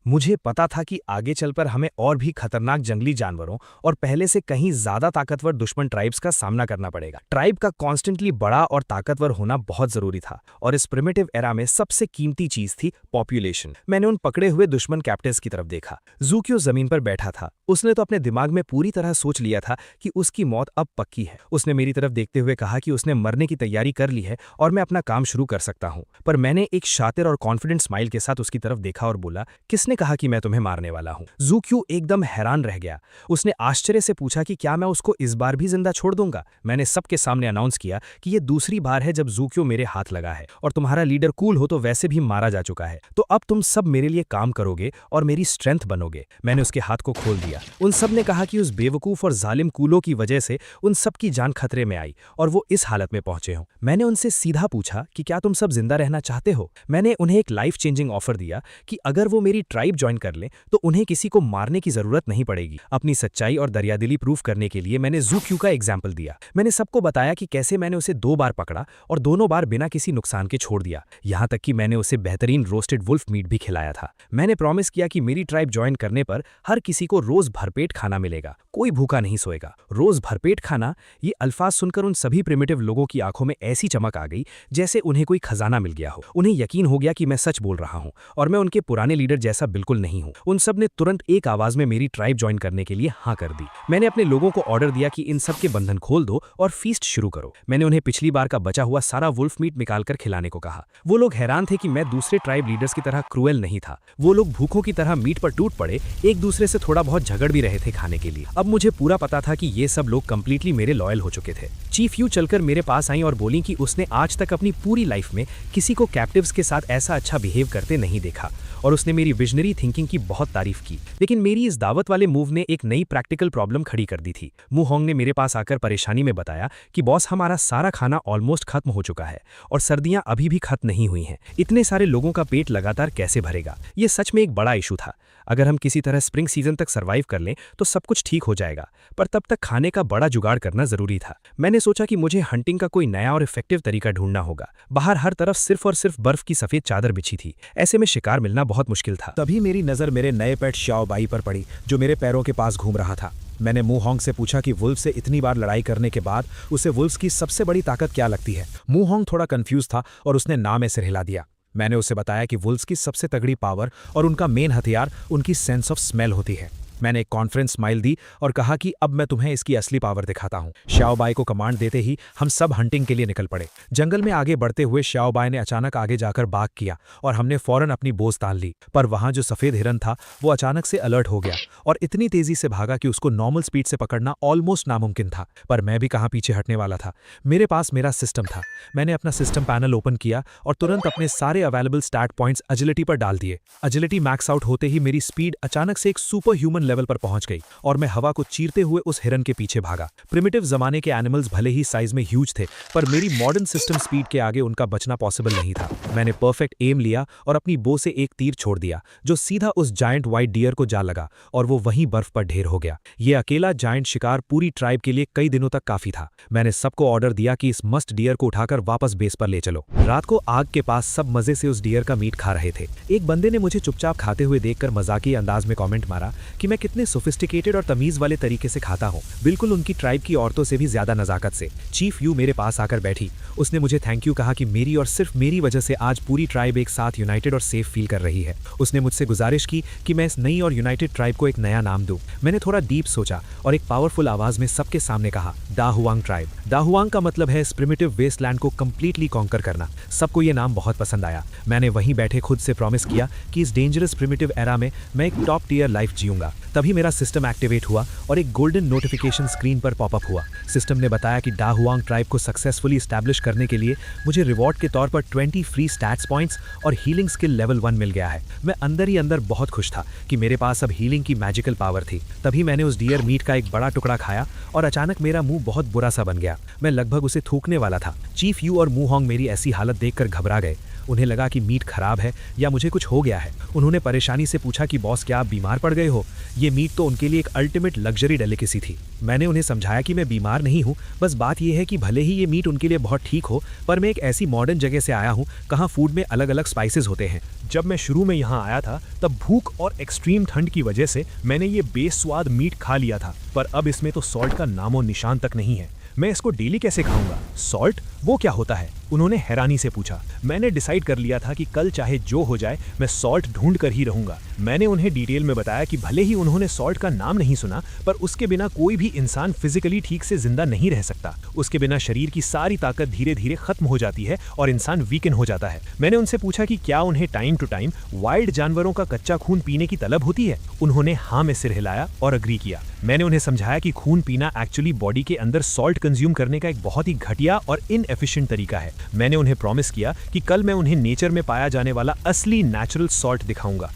मुझे पता था कि आगे चलकर हमें और भी खतरनाक जंगली जानवरों और पहले से कहीं ज्यादा ताकतवर दुश्मन ट्राइब्स का सामना करना पड़ेगा। ट्राइब का कॉन्स्टेंटली बड़ा और ताकतवर होना बहुत जरूरी था, और इस प्रिमिटिव एरा में सबसे कीमती चीज थी पॉपुलेशन। मैंने उन पकड़े हुए दुश्मन कैप्टिव्स की तरफ देखा। ज़ूक्यो जमीन पर बैठा था। उसने तो अपने दिमाग में पूरी तरह सोच लिया था कि उसकी मौत अब पक्की है। उसने मेरी तरफ देखते हुए कहा कि उसने मरने की तैयारी कर ली है और मैं अपना काम शुरू कर सकता हूं। पर मैंने एक शातिर और कॉन्फिडेंट स्माइल के साथ उसकी तरफ देखा और बोला, किसने कहा कि मैं तुम्हें मारने वाला हूं? ज़ूक्यो एकदम हैरान रह गया। उसने आश्चर्य से पूछा कि क्या मैं उसको इस बार भी जिंदा छोड़ दूंगा? मैंने सबके सामने अनाउंस किया कि यह दूसरी बार है जब ज़ूक्यो मेरे हाथ लगा है, और तुम्हारा लीडर कूल हो तो वैसे भी मारा जा चुका है, तो अब तुम सब मेरे लिए काम करोगे और मेरी स्ट्रेंथ बनोगे। मैंने उसके हाथ को खोल दिया। उन सब ने कहा कि उस बेवकूफ और जालिम कूलो की वजह से उन सब की जान खतरे में आई और वो इस हालत में पहुंचे हों। मैंने उनसे सीधा पूछा कि क्या तुम सब जिंदा रहना चाहते हो? मैंने उन्हें एक लाइफ चेंजिंग ऑफर दिया कि अगर वो मेरी ट्राइब ज्वाइन कर लें तो उन्हें किसी को मारने की जरूरत नहीं पड़ेगी। अपनी सच्चाई और दरियादिली प्रूफ करने के लिए मैंने ज़ूक्यो का एग्जाम्पल दिया। मैंने सबको बताया कि कैसे मैंने उसे 2 बार पकड़ा और दोनों बार बिना किसी नुकसान के छोड़ दिया। यहां तक कि मैंने उसे बेहतरीन रोस्टेड वुल्फ मीट भी खिलाया था। मैंने प्रॉमिस किया कि मेरी ट्राइब ज्वाइन करने पर हर किसी को रोज भरपेट खाना मिलेगा, कोई भूखा नहीं सोएगा। रोज भरपेट खाना, ये अल्फाज सुनकर उन सभी प्रिमिटिव लोगों की आंखों में ऐसी चमक आ गई जैसे उन्हें कोई खजाना मिल गया हो। उन्हें यकीन हो गया कि मैं सच बोल रहा हूं और मैं उनके पुराने लीडर जैसा बिल्कुल नहीं हूँ। उन सब ने तुरंत एक आवाज में मेरी ट्राइब ज्वाइन करने के लिए हाँ कर दी। मैंने अपने लोगों को ऑर्डर दिया कि इन सब के बंधन खोल दो और फीस्ट शुरू करो। मैंने उन्हें पिछली बार का बचा हुआ सारा वुल्फ मीट निकालकर खिलाने को कहा। वो लोग हैरान थे कि मैं दूसरे ट्राइब लीडर्स की तरह क्रूएल नहीं था। वो लोग भूखों की तरह मीट पर टूट पड़े, एक दूसरे से थोड़ा बहुत झगड़ भी रहे थे खाने के लिए। अब मुझे पूरा पता था कि ये सब लोग कंप्लीटली मेरे लॉयल हो चुके थे। चीफ यू चलकर मेरे पास आई और बोली कि उसने आज तक अपनी पूरी लाइफ में किसी को कैप्टिव्स के साथ ऐसा अच्छा बिहेव करते नहीं देखा और उसने मेरी विजनरी थिंकिंग की बहुत तारीफ की। लेकिन मेरी इस दावत वाले मूव ने एक नई प्रैक्टिकल प्रॉब्लम खड़ी कर दी थी। मू होंग ने मेरे पास आकर परेशानी में बताया कि बॉस, हमारा सारा खाना ऑलमोस्ट खत्म हो चुका है और सर्दियां अभी भी खत्म नहीं हुई हैं। इतने सारे लोगों का पेट लगातार कैसे भरेगा? ये सच में एक बड़ा इशू था। अगर हम किसी तरह स्प्रिंग सीजन तक सर्वाइव कर लें तो सब कुछ ठीक हो जाएगा, पर तब तक खाने का बड़ा जुगाड़ करना जरूरी था। मैंने सोचा कि मुझे हंटिंग का कोई नया और इफेक्टिव तरीका ढूंढना होगा। बाहर हर तरफ सिर्फ और सिर्फ बर्फ की सफेद चादर बिछी थी। ऐसे में शिकार मिलना बहुत मुश्किल था। तभी मेरी नज़र मेरे नए पेट श्याओ बाई पर पड़ी, जो मेरे पैरों के पास घूम रहा था। मैंने मू होंग से पूछा कि वुल्फ से इतनी बार लड़ाई करने के बाद उसे वुल्फ्स की सबसे बड़ी ताकत क्या लगती है। मू होंग थोड़ा कंफ्यूज था और उसने ना में सिर हिला दिया। मैंने उसे बताया कि वुल्फ्स की सबसे तगड़ी पावर और उनका मेन हथियार उनकी सेंस ऑफ स्मेल होती है। मैंने एक कॉन्फ्रेंस स्माइल दी और कहा कि अब मैं तुम्हें इसकी असली पावर दिखाता हूं। श्याओ बाई को कमांड देते ही हम सब हंटिंग के लिए निकल पड़े। जंगल में आगे बढ़ते हुए श्याओ बाई ने अचानक आगे जाकर बाग किया और हमने फौरन अपनी बोझ तान ली। पर वहां जो सफेद हिरन था वो अचानक से अलर्ट हो गया और इतनी तेजी से भागा कि उसको नॉर्मल स्पीड से पकड़ना ऑलमोस्ट नामुमकिन था। पर मैं भी कहाँ पीछे हटने वाला था। मेरे पास मेरा सिस्टम था। मैंने अपना सिस्टम पैनल ओपन किया और तुरंत अपने सारे अवेलेबल स्टैट पॉइंट्स एजिलिटी पर डाल दिए। एजिलिटी मैक्स आउट होते ही मेरी स्पीड अचानक से एक सुपर ह्यूमन लेवल पर पहुंच गई और मैं हवा को चीरते हुए उस हिरन के पीछे भागा। प्रिमिटिव जमाने के एनिमल्स भले ही साइज में ह्यूज थे, पर मेरी मॉडर्न सिस्टम स्पीड के आगे उनका बचना पॉसिबल नहीं था। मैंने परफेक्ट एम लिया और अपनी बो से एक तीर छोड़ दिया जो सीधा उस जायंट व्हाइट डियर को जा लगा और वो वहीं बर्फ पर ढेर हो गया। ये अकेला जायंट शिकार पूरी ट्राइब के लिए कई दिनों तक काफी था। मैंने सबको ऑर्डर दिया कि इस मस्ट डियर को उठाकर वापस बेस पर ले चलो। रात को आग के पास सब मजे से उस डियर का मीट खा रहे थे। एक बंदे ने मुझे चुपचाप खाते हुए देखकर मजाकी अंदाज में कमेंट मारा कि मैं कितने सोफिस्टिकेटेड और तमीज वाले तरीके से खाता हूँ, बिल्कुल उनकी ट्राइब की औरतों से भी ज्यादा नजाकत से। चीफ यू मेरे पास आकर बैठी। उसने मुझे थैंक यू कहा कि मेरी और सिर्फ मेरी वजह से आज पूरी ट्राइब एक साथ यूनाइटेड और सेफ फील कर रही है। उसने मुझसे गुजारिश की कि मैं इस नई और यूनाइटेड ट्राइब को एक नया नाम दूं। मैंने थोड़ा डीप सोचा और एक पावरफुल आवाज में सबके सामने कहा, दा हुआंग ट्राइब। दा हुआंग का मतलब है इस प्रिमिटिव वेस्टलैंड को कंप्लीटली कॉन्कर करना। सबको ये नाम बहुत पसंद आया। मैंने वहीं बैठे खुद से प्रॉमिस किया कि इस डेंजरस प्रिमिटिव एरा में मैं एक टॉप टियर लाइफ जीऊंगा। तभी मेरा सिस्टम एक्टिवेट हुआ और एक गोल्डन नोटिफिकेशन स्क्रीन पर पॉपअप हुआ। सिस्टम ने बताया कि दा हुआंग ट्राइब को सक्सेसफुली एस्टैब्लिश करने के लिए मुझे रिवॉर्ड के तौर पर 20 फ्री स्टैट्स पॉइंट्स और हीलिंग स्किल लेवल 1 मिल गया है। मैं अंदर ही अंदर बहुत खुश था कि मेरे पास अब हीलिंग की मैजिकल पावर थी। तभी मैंने उस डियर मीट का एक बड़ा टुकड़ा खाया और अचानक मेरा मुंह बहुत बुरा सा बन गया। मैं लगभग उसे थूकने वाला था। चीफ यू और मू होंग मेरी ऐसी हालत देखकर घबरा गए। उन्हें लगा कि मीट खराब है या मुझे कुछ हो गया है। उन्होंने परेशानी से पूछा कि बॉस, क्या आप बीमार पड़ गए हो? ये मीट तो उनके लिए एक अल्टीमेट लग्जरी डेलिकेसी थी। मैंने उन्हें समझाया कि मैं बीमार नहीं हूँ, बस बात यह है कि भले ही ये मीट उनके लिए बहुत ठीक हो, पर मैं एक ऐसी मॉडर्न जगह से आया हूँ कहाँ फूड में अलग अलग स्पाइसेस होते हैं। जब मैं शुरू में यहाँ आया था तब भूख और एक्सट्रीम ठंड की वजह से मैंने ये बेस्वाद मीट खा लिया था, पर अब इसमें तो सॉल्ट का नामो निशान तक नहीं है। मैं इसको डेली कैसे खाऊंगा? सॉल्ट, वो क्या होता है? उन्होंने हैरानी से पूछा। मैंने डिसाइड कर लिया था कि कल चाहे जो हो जाए मैं सॉल्ट ढूंढ कर ही रहूंगा। मैंने उन्हें डिटेल में बताया कि भले ही उन्होंने सॉल्ट का नाम नहीं सुना, पर उसके बिना कोई भी इंसान फिजिकली ठीक से जिंदा नहीं रह सकता। उसके बिना शरीर की सारी ताकत धीरे धीरे खत्म हो जाती है और इंसान वीकन हो जाता है। मैंने उनसे पूछा कि क्या उन्हें टाइम टू टाइम वाइल्ड जानवरों का कच्चा खून पीने की तलब होती है? उन्होंने हाँ में सिर हिलाया और अग्री किया। मैंने उन्हें समझाया कि खून पीना एक्चुअली बॉडी के अंदर सॉल्ट कंज्यूम करने का एक बहुत ही घटिया और इनएफिशिएंट तरीका है। मैंने उन्हें प्रॉमिस किया कि कल मैं उन्हें नेचर में पाया जाने वाला असली नेचुरल सॉल्ट दिखाऊंगा।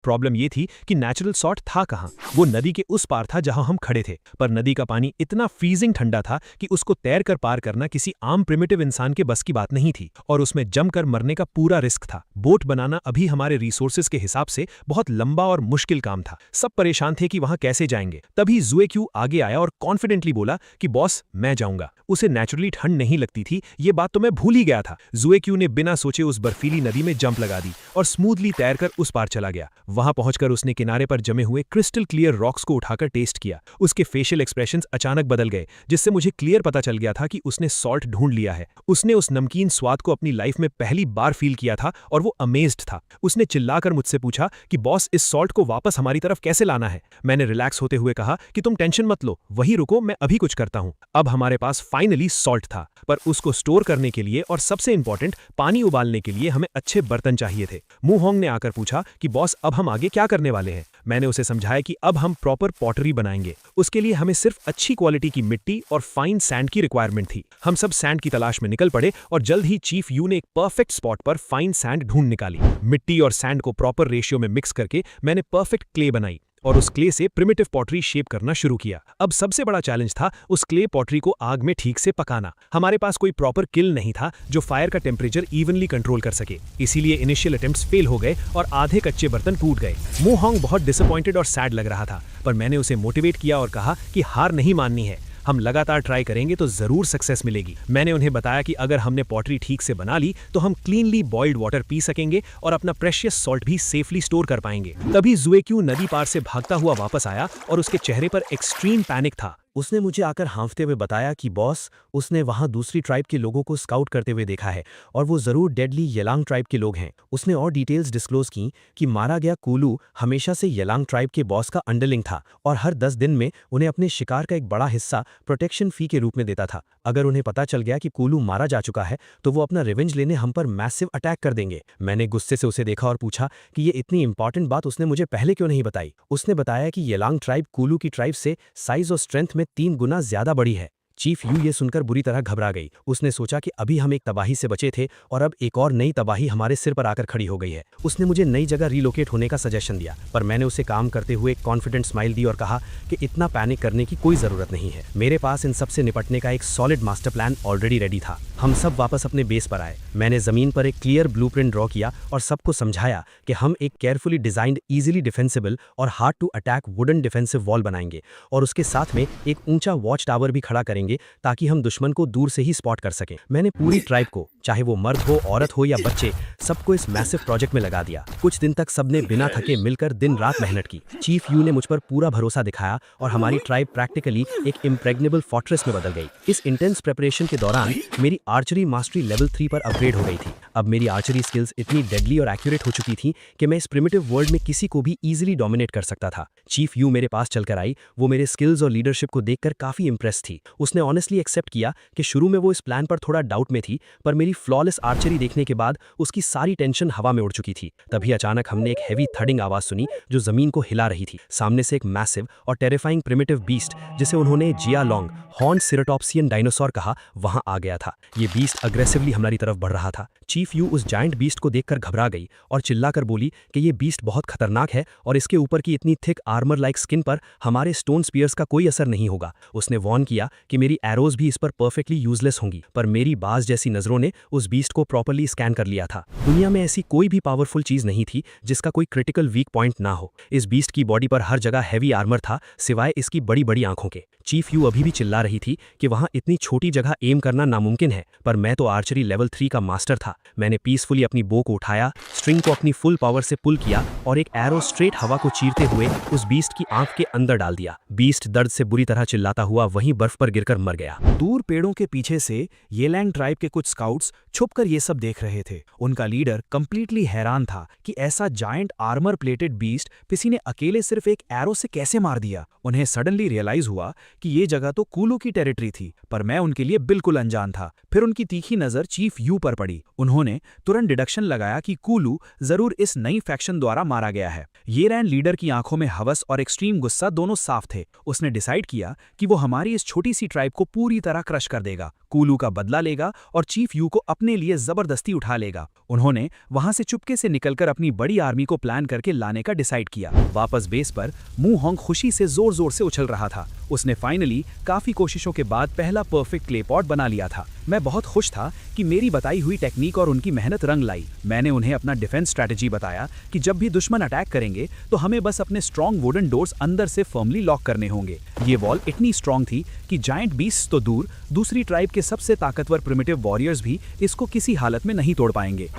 प्रॉब्लम ये थी कि नेचुरल सॉल्ट था कहाँ? वो नदी के उस पार था जहां हम खड़े थे, पर नदी का पानी इतना फ्रीजिंग ठंडा था कि उसको तैर कर पार करना किसी आम प्रिमिटिव इंसान के बस की बात नहीं थी और उसमें जमकर मरने का पूरा रिस्क था। बोट बनाना अभी हमारे रिसोर्सेज के हिसाब से बहुत लंबा और मुश्किल काम था। सब परेशान थे कि वहां कैसे जाएंगे। तभी ज़ुएक्यू आगे आया और कॉन्फिडेंटली बोला कि बॉस, मैं जाऊंगा। उसे नेचुरली ठंड नहीं लगती थी, ये बात तो मैं भूल ही गया था। ज़ुएक्यू ने बिना सोचे उस बर्फीली नदी में जंप लगा दी और स्मूथली तैरकर उस पार चला गया। वहां पहुंचकर उसने किनारे पर जमे हुए क्रिस्टल क्लियर रॉक्स को उठाकर टेस्ट किया। उसके फेशियल एक्सप्रेशंस अचानक बदल गए, जिससे मुझे क्लियर पता चल गया था कि उसने सॉल्ट ढूंढ लिया है। उसने उस नमकीन स्वाद को अपनी लाइफ में पहली बार फील किया था और वो अमेज्ड था। उसने चिल्लाकर मुझसे पूछा कि बॉस, इस सॉल्ट को वापस हमारी तरफ कैसे लाना है। मैंने रिलैक्स होते हुए कहा कि तुम टेंशन मत लो, वही रुको, मैं अभी कुछ करता हूं। अब हमारे पास फाइनली सॉल्ट था, पर उसको स्टोर करने के लिए और सबसे इंपॉर्टेंट पानी उबालने के लिए हमें अच्छे बर्तन चाहिए थे। मू होंग ने आकर पूछा कि बॉस, अब हम आगे क्या करने वाले हैं। मैंने उसे समझाया कि अब हम प्रॉपर पॉटरी बनाएंगे। उसके लिए हमें सिर्फ अच्छी क्वालिटी की मिट्टी और फाइन सैंड की रिक्वायरमेंट थी। हम सब सैंड की तलाश में निकल पड़े और जल्द ही चीफ यू ने एक परफेक्ट स्पॉट पर फाइन सैंड ढूंढ निकाली। मिट्टी और सैंड को प्रॉपर रेशियो में मिक्स करके मैंने परफेक्ट क्ले बनाई और उस क्ले से प्रिमिटिव पॉटरी शेप करना शुरू किया। अब सबसे बड़ा चैलेंज था उस क्ले पॉटरी को आग में ठीक से पकाना। हमारे पास कोई प्रॉपर किल नहीं था जो फायर का टेम्परेचर इवनली कंट्रोल कर सके, इसीलिए इनिशियल अटेम्प्ट्स फेल हो गए और आधे कच्चे बर्तन टूट गए। मू होंग बहुत डिसअपॉइंटेड और सैड लग रहा था, पर मैंने उसे मोटिवेट किया और कहा कि हार नहीं माननी है, हम लगातार ट्राई करेंगे तो जरूर सक्सेस मिलेगी। मैंने उन्हें बताया कि अगर हमने पॉटरी ठीक से बना ली तो हम क्लीनली बॉइल्ड वाटर पी सकेंगे और अपना प्रेशियस सॉल्ट भी सेफली स्टोर कर पाएंगे। तभी जुएक्यू नदी पार से भागता हुआ वापस आया और उसके चेहरे पर एक्सट्रीम पैनिक था। उसने मुझे आकर हाँफते हुए बताया कि बॉस, उसने वहां दूसरी ट्राइब के लोगों को स्काउट करते हुए देखा है और वो जरूर डेडली येलांग ट्राइब के लोग हैं। उसने और डिटेल्स डिस्क्लोज की कि मारा गया कूलू हमेशा से येलांग ट्राइब के बॉस का अंडरलिंग था और हर 10 दिन में उन्हें अपने शिकार का एक बड़ा हिस्सा प्रोटेक्शन फी के रूप में देता था। अगर उन्हें पता चल गया कि कूलू मारा जा चुका है तो वो अपना रिवेंज लेने हम पर मैसिव अटैक कर देंगे। मैंने गुस्से से उसे देखा और पूछा कि ये इतनी इंपॉर्टेंट बात उसने मुझे पहले क्यों नहीं बताई। उसने बताया कि येलांग ट्राइब कूलू की ट्राइब से साइज और स्ट्रेंथ में 3 गुना ज्यादा बड़ी है। चीफ यू ये सुनकर बुरी तरह घबरा गई। उसने सोचा कि अभी हम एक तबाही से बचे थे और अब एक और नई तबाही हमारे सिर पर आकर खड़ी हो गई है। उसने मुझे नई जगह रिलोकेट होने का सजेशन दिया, पर मैंने उसे काम करते हुए एक कॉन्फिडेंट स्माइल दी और कहा कि इतना पैनिक करने की कोई जरूरत नहीं है। मेरे पास इन सब से निपटने का एक solid master plan already ready था। हम सब वापस अपने बेस पर आए। मैंने जमीन पर एक क्लियर ब्लूप्रिंट ड्रॉ किया और सबको समझाया कि हम एक केयरफुली डिजाइंड इजीली डिफेंसिबल और hard to attack wooden defensive wall बनाएंगे और उसके साथ में एक ऊंचा वॉच टावर भी खड़ा करेंगे ताकि हम दुश्मन को दूर से ही स्पॉट कर सकें। मैंने पूरी ट्राइब को, चाहे वो मर्द हो, औरत हो या बच्चे, सबको इस मैसिव प्रोजेक्ट में लगा दिया। कुछ दिन तक सबने बिना थके मिलकर दिन रात मेहनत की। चीफ यू ने मुझ पर पूरा भरोसा दिखाया और हमारी ट्राइब प्रैक्टिकली एक इम्प्रेग्नेबल फोर्ट्रेस में बदल गई। इस इंटेंस प्रिपरेशन के दौरान मेरी आर्चरी मास्टरी लेवल 3 पर अपग्रेड हो गई थी। अब मेरी आर्चरी स्किल्स इतनी डेडली और एक्यूरेट हो चुकी थी कि मैं इस प्रिमिटिव वर्ल्ड में किसी को भी इजीली डोमिनेट कर सकता था। चीफ यू मेरे पास चलकर आई। वो मेरे स्किल्स और लीडरशिप को देखकर काफी इंप्रेस थी। उसने ऑनेस्टली एक्सेप्ट किया कि शुरू में वो इस प्लान पर थोड़ा डाउट में थी, पर मेरी फ्लॉलेस आर्चरी देखने के बाद उसकी सारी टेंशन हवा में उड़ चुकी थी। तभी अचानक हमने एक हेवी थडिंग आवाज सुनी जो जमीन को हिला रही थी। सामने से एक मैसिव और टेरिफाइंग प्रिमिटिव बीस्ट, जिसे उन्होंने जिया लॉन्ग हॉर्न सिरोटॉप्सियन डायनासोर कहा, वहां आ गया था। ये बीस्ट अग्रेसिवली हमारी तरफ बढ़ रहा था। चीफ यू उस जायंट बीस्ट को देखकर घबरा गई और चिल्लाकर बोली कि ये बीस्ट बहुत खतरनाक है और इसके ऊपर की इतनी थिक आर्मर लाइक स्किन पर हमारे स्टोन स्पीयर्स का कोई असर नहीं होगा। उसने वॉर्न किया कि मेरी एरोज भी इस पर परफेक्टली यूजलेस होंगी, पर मेरी बाज जैसी नजरों ने उस बीस्ट को प्रॉपर्ली स्कैन कर लिया था। दुनिया में ऐसी कोई भी पावरफुल चीज नहीं थी जिसका कोई क्रिटिकल वीक पॉइंट ना हो। इस बीस्ट की बॉडी पर हर जगह हैवी आर्मर था, सिवाय इसकी बड़ी बड़ी आंखों के। चीफ यू अभी भी चिल्ला रही थी कि वहां इतनी छोटी जगह एम करना नामुमकिन है, पर मैं तो आर्चरी लेवल 3 का मास्टर था। मैंने पीसफुली अपनी बो को उठाया, स्ट्रिंग को अपनी फुल पावर से पुल किया और एक एरो स्ट्रेट हवा को चीरते हुए उस बीस्ट की आंख के अंदर डाल दिया। बीस्ट दर्द से बुरी तरह चिल्लाता हुआ वहीं बर्फ पर गिरकर मर गया। दूर पेड़ों के पीछे से येलैंग ट्राइब के कुछ स्काउट्स छुपकर ये सब देख रहे थे। उनका लीडर कंप्लीटली हैरान था कि ऐसा जायंट आर्मर प्लेटेड बीस्ट किसी ने अकेले सिर्फ एक एरो से कैसे मार दिया। उन्हें सडनली रियलाइज हुआ कि ये जगह तो कूलू की टेरिटरी थी, पर मैं उनके लिए बिल्कुल अनजान था। फिर उनकी तीखी नजर चीफ यू पर पड़ी। उन्होंने तुरंत डिडक्शन लगाया कि कूलू जरूर इस नई फैक्शन द्वारा मारा गया है। येलैंग लीडर की आंखों में हवस और एक्सट्रीम गुस्सा दोनों साफ थे। उसने डिसाइड किया कि वो हमारी इस छोटी सी ट्राइब को पूरी तरह क्रश कर देगा, कूलू का बदला लेगा और चीफ यू को अपने लिए जबरदस्ती उठा लेगा। उन्होंने वहां से चुपके से निकलकर अपनी बड़ी आर्मी को प्लान करके लाने का डिसाइड किया। वापस बेस पर मू होंग खुशी से जोर जोर से उछल रहा था। उसने फाइनली काफी कोशिशों के बाद पहला परफेक्ट क्ले पॉट बना लिया था। मैं बहुत खुश था कि मेरी बताई हुई टेक्निक और उनकी मेहनत रंग लाई। मैंने उन्हें अपना डिफेंस स्ट्रैटेजी बताया कि जब भी दुश्मन अटैक करेंगे तो हमें बस अपने स्ट्रॉन्ग वुडन डोर्स अंदर से फर्मली लॉक करने होंगे। ये वॉल इतनी स्ट्रॉन्ग थी कि जायंट बीस्ट तो दूर, दूसरी ट्राइब के सबसे ताकतवर प्रिमिटिव वॉरियर्स भी इसको किसी हालत में नहीं तोड़ पाएंगे।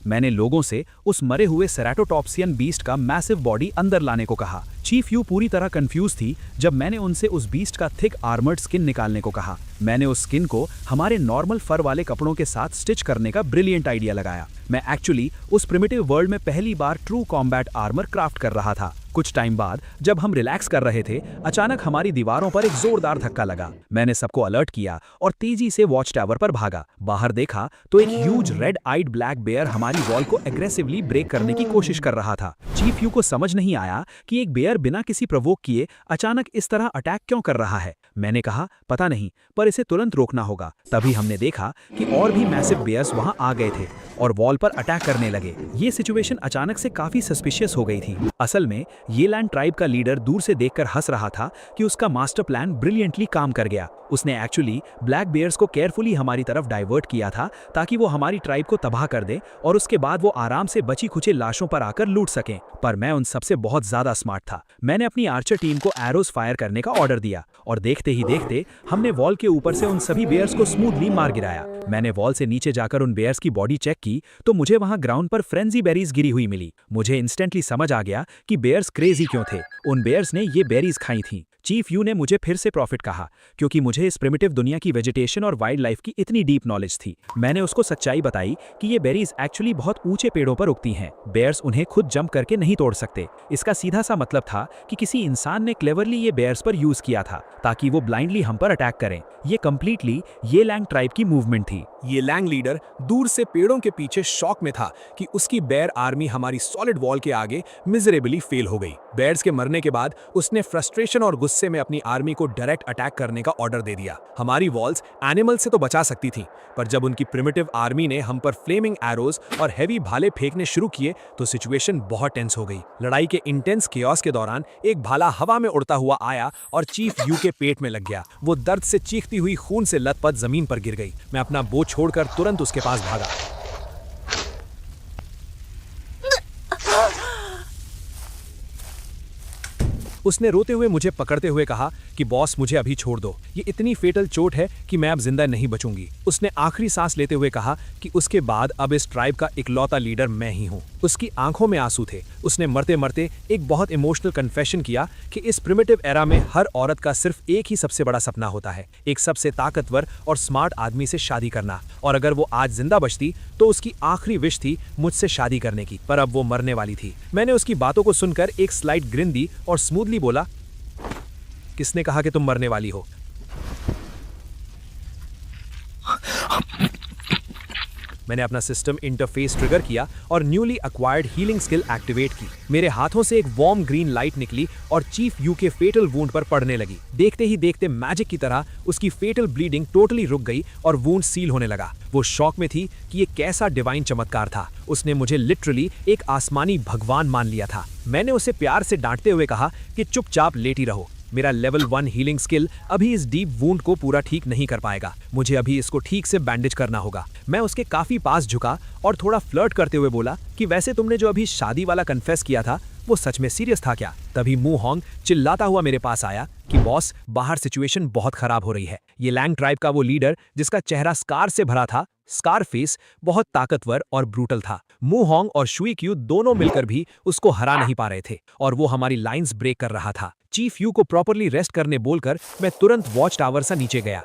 मैंने लोगों से उस मरे हुए सेराटोटॉप्सियन बीस्ट का मैसिव बॉडी अंदर लाने को कहा। चीफ यू पूरी तरह कंफ्यूज थी जब मैंने उनसे उस बीस्ट का थिक आर्मर्ड स्किन निकालने को कहा। मैंने उस स्किन को हमारे नॉर्मल फर वाले कपड़ों के साथ स्टिच करने का ब्रिलियंट आइडिया लगाया। मैं एक्चुअली उस प्रिमिटिव वर्ल्ड में पहली बार ट्रू कॉम्बैट आर्मर क्राफ्ट कर रहा था। कुछ टाइम बाद जब हम रिलैक्स कर रहे थे, अचानक हमारी दीवारों पर एक जोरदार धक्का लगा। मैंने सबको अलर्ट किया और तेजी से वॉच टावर पर भागा। बाहर देखा तो एक huge red eyed black bear हमारी वॉल को एग्रेसिवली ब्रेक करने की कोशिश कर रहा था। चीफ यू को समझ नहीं आया कि एक बेयर बिना किसी प्रवोक किए अचानक इस तरह अटैक क्यों कर रहा है। मैंने कहा पता नहीं, पर इसे तुरंत रोकना होगा। तभी हमने देखा कि और भी मैसिव बेयर्स वहां आ गए थे और वॉल पर अटैक करने लगे। ये सिचुएशन अचानक से काफी सस्पिशियस हो गई थी। असल में ये लैंड ट्राइब का लीडर दूर से देखकर हंस रहा था कि उसका मास्टर प्लान ब्रिलियंटली काम कर गया। उसने एक्चुअली ब्लैक बेयर्स को केयरफुली हमारी तरफ डाइवर्ट किया था ताकि वो हमारी ट्राइब को तबाह कर दे और उसके बाद वो आराम से बची खुची लाशों पर आकर लूट सकें। पर मैं उन सबसे बहुत ज्यादा स्मार्ट था। मैंने अपनी आर्चर टीम को एरोज फायर करने का ऑर्डर दिया और देखते ही देखते हमने वॉल के ऊपर से उन सभी बेयर्स को स्मूथली मार गिराया। मैंने वॉल से नीचे जाकर उन बेयर्स की बॉडी चेक की तो मुझे वहां ग्राउंड पर फ्रेंजी बेरीज गिरी हुई मिली। मुझे इंस्टेंटली समझ आ गया कि बेयर्स क्रेजी क्यों थे। उन बेयर्स ने ये बेरीज खाई थी। चीफ यू ने मुझे फिर से प्रॉफिट कहा क्योंकि मुझे इस प्रिमिटिव दुनिया की वेजिटेशन और वाइल्ड लाइफ की इतनी डीप नॉलेज थी। मैंने उसको सच्चाई बताई कि ये बेरीज एक्चुअली बहुत ऊंचे पेड़ों पर उगती हैं। बेयर्स उन्हें खुद जंप करके नहीं तोड़ सकते। इसका सीधा सा मतलब था कि किसी इंसान ने क्लेवरली ये बेयर्स पर यूज किया था ताकि वो ब्लाइंडली हम पर अटैक करें। ये कंप्लीटली ये लैंग ट्राइब की मूवमेंट थी। ये लैंग लीडर दूर से पेड़ों के पीछे शॉक में था कि उसकी बेयर आर्मी हमारी सॉलिड वॉल के आगे मिजरेबली फेल हो गई। बेयर्स के मरने के बाद उसने फ्रस्ट्रेशन और गुस्से में अपनी आर्मी को डायरेक्ट अटैक करने का ऑर्डर दे दिया। हमारी वॉल्स एनिमल से तो बचा सकती थी, पर जब उनकी प्रिमिटिव आर्मी ने हम पर फ्लेमिंग एरोज और हैवी भाले फेंकने शुरू किए तो सिचुएशन बहुत टेंस हो गई। लड़ाई के इंटेंस केओस के दौरान एक भाला हवा में उड़ता हुआ आया और चीफ यू के पेट में लग गया। वो दर्द से चीखती हुई खून से लथपथ जमीन पर गिर गई। मैं अपना बो छोड़कर तुरंत उसके पास भागा। उसने रोते हुए मुझे पकड़ते हुए कहा कि बॉस मुझे अभी छोड़ दो, ये इतनी फेटल चोट है कि मैं अब जिंदा नहीं बचूंगी। उसने आखिरी सांस लेते हुए कहा कि उसके बाद अब इस ट्राइब का इकलौता लीडर मैं ही हूँ। उसकी आंखों में आंसू थे। उसने मरते मरते एक बहुत इमोशनल कन्फेशन किया कि इस प्रिमिटिव एरा में हर औरत का सिर्फ एक ही सबसे बड़ा सपना होता है, एक सबसे ताकतवर और स्मार्ट आदमी से शादी करना। और अगर वो आज जिंदा बचती तो उसकी आखिरी विश थी मुझसे शादी करने की, पर अब वो मरने वाली थी। मैंने उसकी बातों को सुनकर एक स्लाइट ग्रिन दी और स्मूथली बोला, किसने कहा कि तुम मरने वाली हो? मैंने अपना सिस्टम इंटरफेस ट्रिगर किया और newly acquired healing skill activate की। मेरे हाथों से एक वार्म ग्रीन लाइट निकली और चीफ यू के फेटल वुंड पर पड़ने लगी। देखते ही देखते मैजिक की तरह उसकी फेटल ब्लीडिंग टोटली रुक गई और वुंड सील होने लगा। वो शॉक में थी कि ये कैसा डिवाइन चमत्कार था। उसने मुझे लिटरली एक आसमानी भगवान मान लिया था। मैंने उसे प्यार से डांटते हुए कहा कि चुपचाप लेटी रहो। मेरा लेवल 1 हीलिंग स्किल अभी इस डीप वुंड को पूरा ठीक नहीं कर पाएगा। मुझे अभी इसको ठीक से बैंडेज करना होगा। मैं उसके काफी पास झुका और थोड़ा फ्लर्ट करते हुए बोला कि वैसे तुमने जो अभी शादी वाला कन्फेस किया था वो सच में सीरियस था क्या? तभी मू होंग चिल्लाता हुआ मेरे पास आया कि बॉस, बाहर सिचुएशन बहुत खराब हो रही है। ये लैंग ट्राइब का वो लीडर जिसका चेहरा स्कार से भरा था, स्कार फेस, बहुत ताकतवर और ब्रूटल था। मू होंग और शुई क्यू दोनों मिलकर भी उसको हरा नहीं पा रहे थे और वो हमारी लाइंस ब्रेक कर रहा था। चीफ यू को प्रॉपरली रेस्ट करने बोलकर मैं तुरंत वॉच टावर से नीचे गया।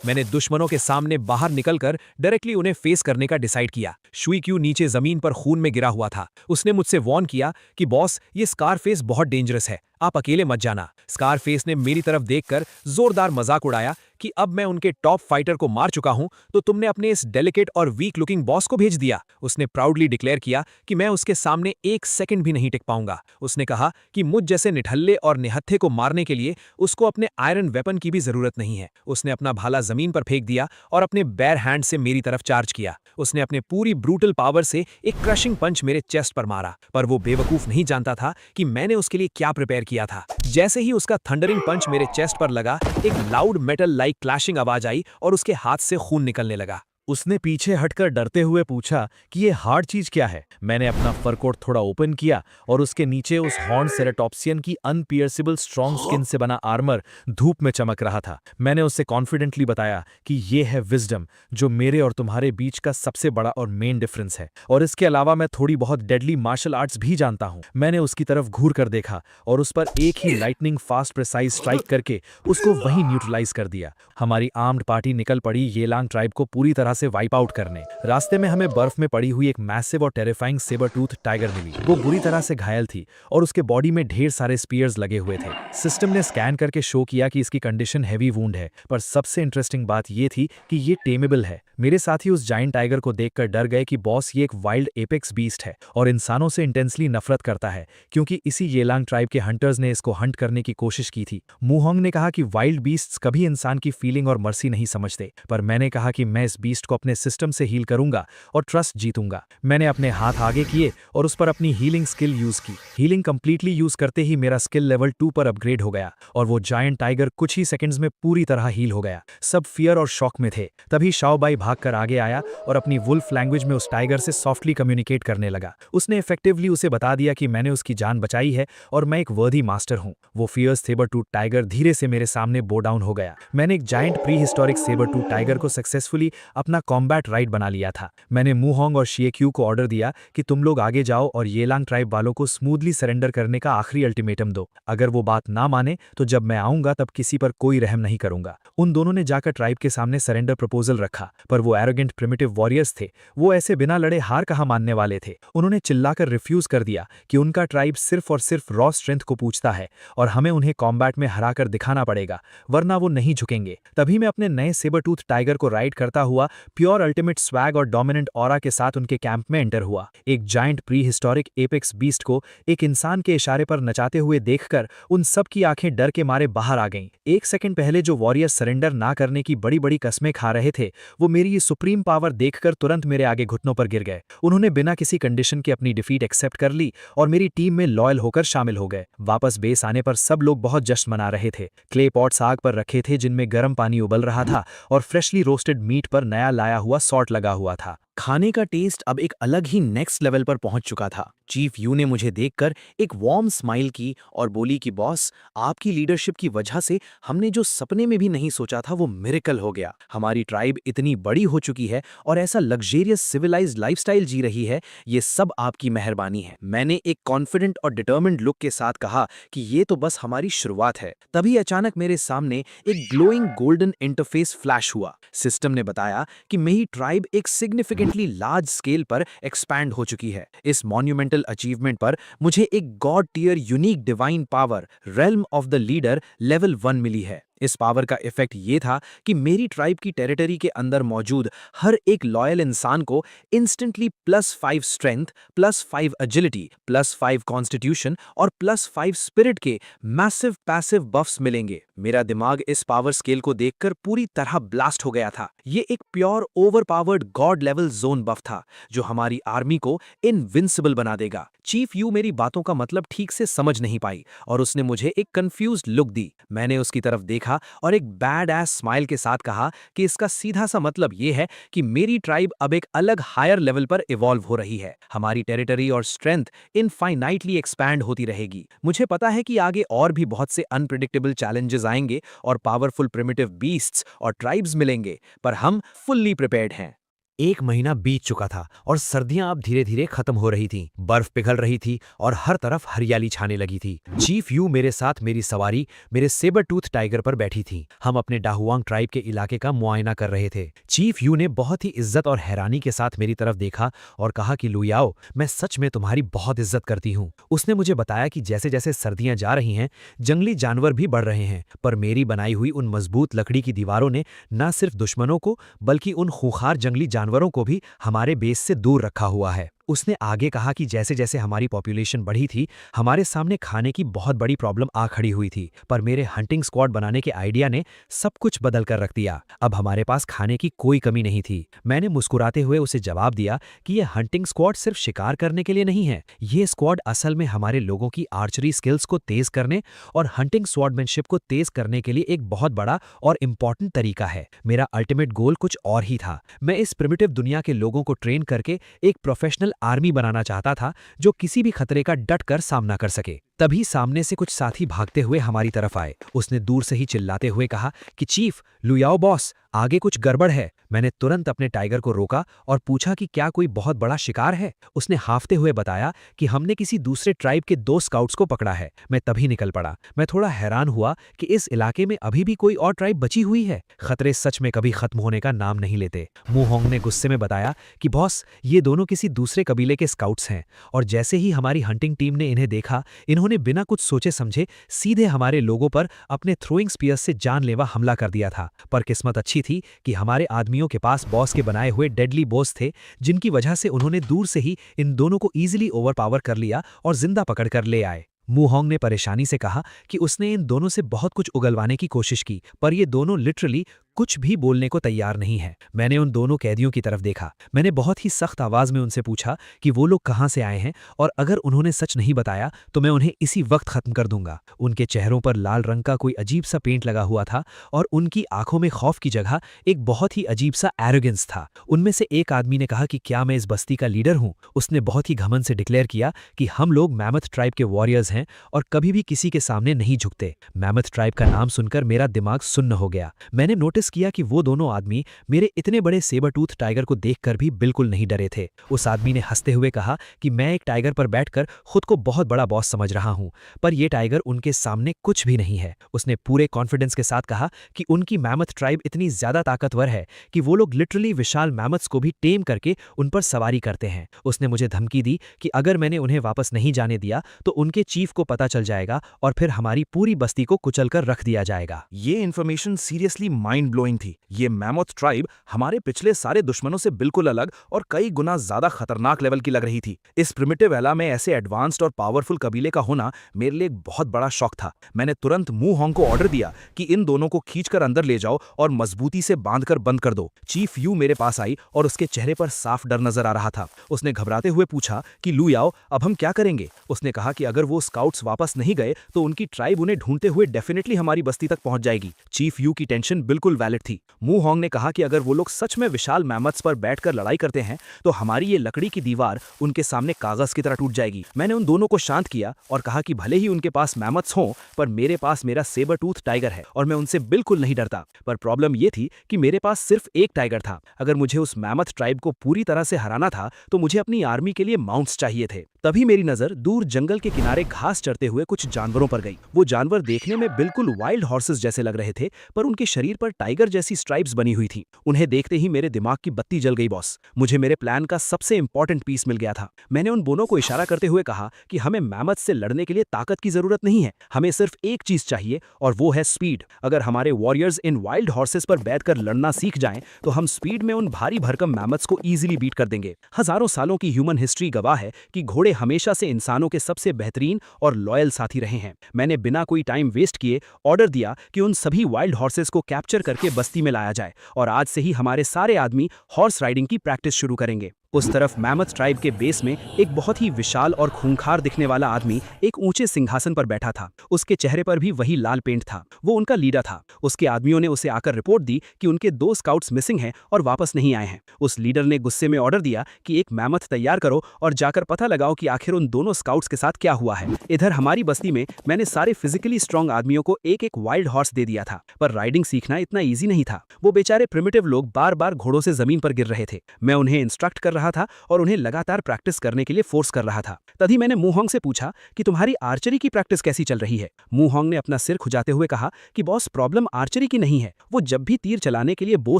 मैंने दुश्मनों के सामने बाहर निकलकर डायरेक्टली उन्हें फेस करने का डिसाइड किया। शुई क्यू नीचे जमीन पर खून में गिरा हुआ था। उसने मुझसे वॉर्न किया कि बॉस, ये स्कारफेस बहुत डेंजरस है, आप अकेले मत जाना। स्कारफेस ने मेरी तरफ देखकर जोरदार मजाक उड़ाया कि अब मैं उनके टॉप फाइटर को मार चुका हूं, तो तुमने अपने इस डेलिकेट और वीक लुकिंग बॉस को भेज दिया। उसने प्राउडली डिक्लेयर किया कि मैं उसके सामने एक सेकंड भी नहीं टिक पाऊंगा। उसने कहा कि मुझ जैसे निठल्ले और निहत्थे को मारने के लिए उसको अपने आयरन वेपन की भी जरूरत नहीं है। उसने अपना भाला जमीन पर फेंक दिया और अपने बेयर हैंड से मेरी तरफ चार्ज किया। उसने अपने पूरी ब्रूटल पावर से एक क्रशिंग पंच मेरे चेस्ट पर मारा, पर वो बेवकूफ नहीं जानता था कि मैंने उसके लिए क्या प्रिपेयर किया था। जैसे ही उसका थंडरिंग पंच मेरे चेस्ट पर लगा, एक लाउड मेटल लाइक क्लैशिंग आवाज आई और उसके हाथ से खून निकलने लगा। उसने पीछे हटकर डरते हुए पूछा कि ये हार्ड चीज क्या है। मैंने अपना फर कोट थोड़ा ओपन किया और उसके नीचे उस हॉर्न सेरेटॉप्सियन की अनपियर्सिबल स्ट्रॉन्ग स्किन से बना आर्मर धूप में चमक रहा था। मैंने उससे कॉन्फिडेंटली बताया कि ये है विजडम, जो मेरे और तुम्हारे बीच का सबसे बड़ा और मेन डिफरेंस है, और इसके अलावा मैं थोड़ी बहुत डेडली मार्शल आर्ट्स भी जानता हूं। मैंने उसकी तरफ घूर कर देखा और उस पर एक ही लाइटनिंग फास्ट प्रिसाइज स्ट्राइक करके उसको वहीं न्यूट्रलाइज कर दिया। हमारी आर्म्ड पार्टी निकल पड़ी येलांग ट्राइब को पूरी तरह से वाइप आउट करने। रास्ते में हमें बर्फ में पड़ी हुई एक मैसिव और टेरिफाइंग सेबर टूथ टाइगर मिली। वो बुरी तरह से घायल थी और उसके बॉडी में ढेर सारे स्पीयर्स लगे हुए थे। सिस्टम ने स्कैन करके शो किया कि इसकी कंडीशन हैवी वुंड है, पर सबसे इंटरेस्टिंग बात ये थी कि ये टेमेबल है। मेरे साथी उस जायंट टाइगर को देखकर डर गए कि बॉस ये एक वाइल्ड एपेक्स बीस्ट है और इंसानों से इंटेंसली नफरत करता है, क्योंकि इसी येलांग ट्राइब के हंटर्स ने इसको हंट करने की कोशिश की थी। मुहोंग ने कहा कि वाइल्ड बीस्ट्स कभी इंसान की फीलिंग और मर्सी नहीं समझते, पर मैंने कहा कि मैं इस बीस्ट को अपने सिस्टम से हील करूंगा और ट्रस्ट जीतूंगा। मैंने अपने हाथ आगे किए और उस पर अपनी हीलिंग स्किल यूज की। हीलिंग कंप्लीटली यूज करते ही मेरा स्किल लेवल 2 पर अपग्रेड हो गया और वो जायंट टाइगर कुछ ही सेकंड्स में पूरी तरह हील हो गया। सब फियर और शॉक में थे। तभी शाओबाई भागकर आगे आया और अपनी वुल्फ लैंग्वेज में उस टाइगर से सॉफ्टली कम्युनिकेट करने लगा। उसने इफेक्टिवली उसे बता दिया कि मैंने उसकी जान बचाई है और मैं एक वर्दी मास्टर हूं। वो फियर्स सेबर टूथ टाइगर धीरे से मेरे सामने बो डाउन हो गया। मैंने एक giant prehistoric sabre tooth tiger को सक्सेसफुली अपना कॉम्बैट राइड बना लिया था। मैंने मुहोंग और शिएक्यू को ऑर्डर दिया कि तुम लोग आगे जाओ और येलांग ट्राइब वालों को स्मूथली सरेंडर करने का आखिरी अल्टीमेटम दो। अगर वो बात ना माने तो जब मैं आऊंगा तब किसी पर कोई रहम नहीं करूंगा। उन दोनों ने जाकर ट्राइब के सामने सरेंडर प्रपोजल रखा, पर वो एरोगेंट प्रिमिटिव वॉरियर्स थे। वो ऐसे बिना लड़े हार कहाँ मानने वाले थे। उन्होंने चिल्लाकर रिफ्यूज कर दिया कि उनका ट्राइब सिर्फ और सिर्फ रॉ स्ट्रेंथ को पूछता है और हमें उन्हें कॉम्बैट में हराकर दिखाना पड़ेगा, वरना वो नहीं झुकेंगे। तभी मैं अपने नए सेबर टूथ टाइगर को राइड करता हुआ प्योर अल्टीमेट स्वैग और डोमिनेंट ऑरा के साथ उनके कैंप में एंटर हुआ। एक giant pre historic apex beast को एक इंसान के इशारे पर नचाते हुए देखकर उन सब की आंखें डर के मारे बाहर आ गईं। एक सेकंड पहले जो वॉरियर सरेंडर ना करने की बड़ी बड़ी कस्में खा रहे थे, वो मेरी ये सुप्रीम पावर देखकर तुरंत मेरे आगे घुटनों पर गिर गए। उन्होंने बिना किसी कंडीशन के अपनी डिफीट एक्सेप्ट कर ली और मेरी टीम में लॉयल होकर शामिल हो गए। वापस बेस आने पर सब लोग बहुत जश्न मना रहे थे। क्ले पॉट्स आग पर रखे थे जिनमें गर्म पानी उबल रहा था और फ्रेशली रोस्टेड मीट पर नया लाया हुआ सॉल्ट लगा हुआ था। खाने का टेस्ट अब एक अलग ही नेक्स्ट लेवल पर पहुंच चुका था। चीफ यू ने मुझे देखकर एक वार्म स्माइल की और बोली कि बॉस, आपकी लीडरशिप की वजह से हमने जो सपने में भी नहीं सोचा था वो मिरेकल हो गया। हमारी ट्राइब इतनी बड़ी हो चुकी है और ऐसा लग्जेरियस सिविलाइज्ड लाइफस्टाइल जी रही है, ये सब आपकी मेहरबानी है। मैंने एक कॉन्फिडेंट और डिटर्मिन्ड लुक के साथ कहा कि ये तो बस हमारी शुरुआत है। तभी अचानक मेरे सामने एक ग्लोइंग गोल्डन इंटरफेस फ्लैश हुआ। सिस्टम ने बताया कि मेरी ट्राइब एक सिग्निफिकेंटली लार्ज स्केल पर एक्सपैंड हो चुकी है। इस मॉन्यूमेंटल अचीवमेंट पर मुझे एक god tier unique divine power realm of the leader level 1 मिली है। इस पावर का इफेक्ट ये था कि मेरी ट्राइब की टेरिटरी के अंदर मौजूद हर एक लॉयल इंसान को इंस्टेंटली +5 स्ट्रेंथ, +5 एजिलिटी, +5 कॉन्स्टिट्यूशन और +5 स्पिरिट के मैसिव पैसिव बफ्स मिलेंगे। मेरा दिमाग इस पावर स्केल को देखकर पूरी तरह ब्लास्ट हो गया था। ये एक pure overpowered god level zone buff था जो हमारी आर्मी को इनविंसिबल बना देगा। चीफ यू मेरी बातों का मतलब ठीक से समझ नहीं पाई और उसने मुझे एक कंफ्यूज्ड लुक दी। मैंने उसकी तरफ देखा और एक बैड एस स्माइल के साथ कहा कि इसका सीधा सा मतलब यह है कि मेरी ट्राइब अब एक अलग हायर लेवल पर इवॉल्व हो रही है। हमारी टेरिटरी और स्ट्रेंथ इनफाइनाइटली एक्सपैंड होती रहेगी। मुझे पता है कि आगे और भी बहुत से अनप्रिडिक्टेबल चैलेंजेस आएंगे और पावरफुल प्रिमिटिव बीस्ट्स और ट्राइब्स मिलेंगे, पर हम फुल्ली प्रिपेयर्ड हैं। 1 महीना बीत चुका था और सर्दियां अब धीरे धीरे खत्म हो रही थीं। बर्फ पिघल रही थी और हर तरफ हरियाली छाने लगी थी। चीफ यू मेरे साथ मेरी सवारी मेरे सेबर टूथ टाइगर पर बैठी थी। हम अपने डाहुआंग ट्राइब के इलाके का मुआयना कर रहे थे। चीफ यू ने बहुत ही इज्जत और हैरानी के साथ मेरी तरफ देखा और कहा कि लुयाओ, मैं सच में तुम्हारी बहुत इज्जत करती हूँ। उसने मुझे बताया कि जैसे जैसे सर्दियां जा रही हैं, जंगली जानवर भी बढ़ रहे हैं, पर मेरी बनाई हुई उन मजबूत लकड़ी की दीवारों ने न सिर्फ दुश्मनों को बल्कि उन खूंखार जंगली जानवरों को भी हमारे बेस से दूर रखा हुआ है। उसने आगे कहा कि जैसे जैसे हमारी पॉपुलेशन बढ़ी थी, हमारे सामने खाने की बहुत बड़ी प्रॉब्लम आ खड़ी हुई थी, पर मेरे हंटिंग स्क्वाड बनाने के आइडिया ने सब कुछ बदल कर रख दिया। अब हमारे पास खाने की कोई कमी नहीं थी। मैंने मुस्कुराते हुए उसे जवाब दिया कि यह हंटिंग स्क्वाड सिर्फ शिकार करने के लिए नहीं है। ये स्क्वाड असल में हमारे लोगों की आर्चरी स्किल्स को तेज करने और हंटिंग स्वॉर्डमैनशिप को तेज करने के लिए एक बहुत बड़ा और इम्पॉर्टेंट तरीका है। मेरा अल्टीमेट गोल कुछ और ही था। मैं इस प्रिमिटिव दुनिया के लोगों को ट्रेन करके एक प्रोफेशनल आर्मी बनाना चाहता था जो किसी भी खतरे का डट कर सामना कर सके। तभी सामने से कुछ साथी भागते हुए हमारी तरफ आए। उसने दूर से ही चिल्लाते हुए कहा कि चीफ, लुयाओ बॉस, आगे कुछ गड़बड़ है। मैंने तुरंत अपने टाइगर को रोका और पूछा कि क्या कोई बहुत बड़ा शिकार है। उसने हांफते हुए बताया कि हमने किसी दूसरे ट्राइब के 2 स्काउट्स को पकड़ा है। मैं तभी निकल पड़ा। मैं थोड़ा हैरान हुआ कि इस इलाके में अभी भी कोई और ट्राइब बची हुई है। खतरे सच में कभी खत्म होने का नाम नहीं लेते। मुहोंग ने गुस्से में बताया कि बॉस, ये दोनों किसी दूसरे कबीले के स्काउट्स हैं और जैसे ही हमारी हंटिंग टीम ने इन्हें देखा, इन्होंने बिना कुछ सोचे समझे सीधे हमारे लोगों पर अपने थ्रोइंग स्पीयर्स से जानलेवा हमला कर दिया था। पर किस्मत अच्छी थी कि हमारे आदमियों के पास बॉस के बनाए हुए डेडली बोस थे, जिनकी वजह से उन्होंने दूर से ही इन दोनों को ईजिली ओवरपावर कर लिया और जिंदा पकड़कर ले आए। मुहोंग ने परेशानी से कहा कि उसने इन दोनों से बहुत कुछ उगलवाने की कोशिश की, पर ये दोनों लिटरली कुछ भी बोलने को तैयार नहीं है। मैंने उन दोनों कैदियों की तरफ देखा। मैंने बहुत ही सख्त आवाज में उनसे पूछा कि वो लोग कहां से आए हैं और अगर उन्होंने सच नहीं बताया तो मैं उन्हें इसी वक्त खत्म कर दूंगा। उनके चेहरों पर लाल रंग का कोई अजीब सा पेंट लगा हुआ था और उनकी आंखों में खौफ की जगह एक बहुत ही अजीब सा एरोगेंस था। उनमें से एक आदमी ने कहा कि क्या मैं इस बस्ती का लीडर हूं। उसने बहुत ही घमंड से डिक्लेयर किया कि हम लोग मैमथ ट्राइब के वॉरियर्स हैं और कभी भी किसी के सामने नहीं झुकते। मैमथ ट्राइब का नाम सुनकर मेरा दिमाग सुन्न हो गया। मैंने नोटिस किया कि वो दोनों आदमी मेरे इतने बड़े सेबर टूथ टाइगर को देखकर भी बिल्कुल नहीं डरे थे। उस आदमी ने हंसते हुए कहा कि मैं एक टाइगर पर बैठकर खुद को बहुत बड़ा बॉस समझ रहा हूं, पर यह टाइगर उनके सामने कुछ भी नहीं है। उसने पूरे कॉन्फिडेंस के साथ कहा कि उनकी मैमथ ट्राइब इतनी ज्यादा ताकतवर है कि वो लोग लिटरली विशाल मैमथ्स को भी टेम करके उन पर सवारी करते हैं। उसने मुझे धमकी दी कि अगर मैंने उन्हें वापस नहीं जाने दिया तो उनके चीफ को पता चल जाएगा और फिर हमारी पूरी बस्ती को कुचलकर रख दिया जाएगा। ये इन्फॉर्मेशन सीरियसली माइंड ब्लोइंग थी। ये मैमथ ट्राइब हमारे पिछले सारे दुश्मनों से बिल्कुल अलग और कई गुना ज्यादा खतरनाक लेवल की लग रही थी। इस प्रिमिटिव एला में ऐसे एडवांस्ड और पावरफुल कबीले का होना मेरे लिए एक बहुत बड़ा शौक था। मैंने तुरंत मुहोंग को ऑर्डर दिया कि इन दोनों को खींचकर अंदर ले जाओ और मजबूती से बांधकर बंद कर दो। चीफ यू मेरे पास आई और उसके चेहरे पर साफ डर नजर आ रहा था। उसने घबराते हुए पूछा कि लुयाओ, अब हम क्या करेंगे। उसने कहा कि अगर वो स्काउट्स वापस नहीं गए तो उनकी ट्राइब उन्हें ढूंढते हुए डेफिनेटली हमारी बस्ती तक पहुंच जाएगी। चीफ यू की टेंशन बिल्कुल वैलिड थी। मुहोंग ने कहा कि अगर वो लोग सच में विशाल मैमथ्स पर बैठकर लड़ाई करते हैं तो हमारी ये लकड़ी की दीवार उनके सामने कागज की तरह टूट जाएगी। मैंने उन दोनों को शांत किया और कहा कि भले ही उनके पास मैमथ्स हों, पर मेरे पास मेरा सेबर टूथ टाइगर है और मैं उनसे बिल्कुल नहीं डरता। पर प्रॉब्लम ये थी कि मेरे पास सिर्फ एक टाइगर था। अगर मुझे उस मैमथ ट्राइब को पूरी तरह से हराना था तो मुझे अपनी आर्मी के लिए माउंट्स चाहिए थे। तभी मेरी नजर दूर जंगल के किनारे घास चरते हुए कुछ जानवरों पर गई। वो जानवर देखने में बिल्कुल वाइल्ड हॉर्सेस जैसे लग रहे थे, पर उनके शरीर पर टाइगर जैसी स्ट्राइप्स बनी हुई थी। उन्हें देखते ही मेरे दिमाग की बत्ती जल गई बॉस। मुझे मेरे प्लान का सबसे इंपॉर्टेंट पीस मिल गया था। मैंने उन दोनों को इशारा करते हुए कहा कि हमें मैमथ से लड़ने के लिए ताकत की जरूरत नहीं है, हमें सिर्फ एक चीज चाहिए और वो है स्पीड। अगर हमारे वॉरियर्स इन वाइल्ड हॉर्सेस पर बैठकर लड़ना सीख जाएं तो हम स्पीड में उन भारी भरकम मैमथ्स को इजीली बीट कर देंगे। हजारों सालों की ह्यूमन हिस्ट्री गवाह है कि घोड़े हमेशा से इंसानों के सबसे बेहतरीन और लॉयल साथी रहे हैं। मैंने बिना कोई टाइम वेस्ट किए ऑर्डर दिया कि उन सभी वाइल्ड हॉर्सेस को कैप्चर करके बस्ती में लाया जाए और आज से ही हमारे सारे आदमी हॉर्स राइडिंग की प्रैक्टिस शुरू करेंगे। उस तरफ मैमथ ट्राइब के बेस में एक बहुत ही विशाल और खूंखार दिखने वाला आदमी एक ऊंचे सिंहासन पर बैठा था। उसके चेहरे पर भी वही लाल पेंट था। वो उनका लीडर था। उसके आदमियों ने उसे आकर रिपोर्ट दी कि उनके 2 स्काउट्स मिसिंग हैं और वापस नहीं आए हैं। उस लीडर ने गुस्से में ऑर्डर दिया कि एक मैमथ तैयार करो और जाकर पता लगाओ कि आखिर उन दोनों स्काउट्स के साथ क्या हुआ है। इधर हमारी बस्ती में मैंने सारे फिजिकली स्ट्रांग आदमियों को एक एक वाइल्ड हॉर्स दे दिया था, पर राइडिंग सीखना इतना ईजी नहीं था। वो बेचारे प्रिमिटिव लोग बार बार घोड़ों से जमीन पर गिर रहे थे। मैं उन्हें इंस्ट्रक्ट कर रहा था और उन्हें लगातार प्रैक्टिस करने के लिए फोर्स कर रहा था। तभी मैंने मूहोंग से पूछा कि तुम्हारी आर्चरी की प्रैक्टिस कैसी चल रही है। मूहोंग ने अपना सिर खुजाते हुए कहा कि बॉस, प्रॉब्लम आर्चरी की नहीं है। वो जब भी तीर चलाने के लिए बो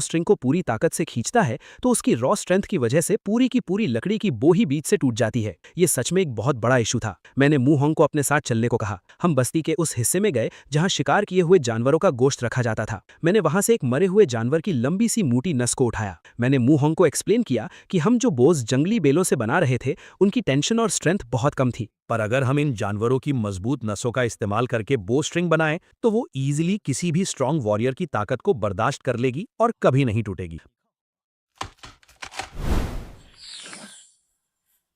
स्ट्रिंग को पूरी ताकत से खींचता है तो उसकी रॉ स्ट्रेंथ की वजह से पूरी की पूरी लकड़ी की बो ही बीच से टूट जाती है। ये सच में एक बहुत बड़ा इशू था। मैंने मूहोंग को अपने साथ चलने को कहा। हम बस्ती के उस हिस्से में गए जहां शिकार किए हुए जानवरों का गोश्त रखा जाता था। मैंने वहां से एक मरे हुए जानवर की लंबी सी मोटी नस को उठाया। मैंने मूहोंग को एक्सप्लेन किया कि हम जो बोझ जंगली बेलों से बना रहे थे उनकी टेंशन और स्ट्रेंथ बहुत कम थी, पर अगर हम इन जानवरों की मजबूत नसों का इस्तेमाल करके बो स्ट्रिंग बनाएं तो वो इजीली किसी भी स्ट्रांग वॉरियर की ताकत को बर्दाश्त कर लेगी और कभी नहीं टूटेगी।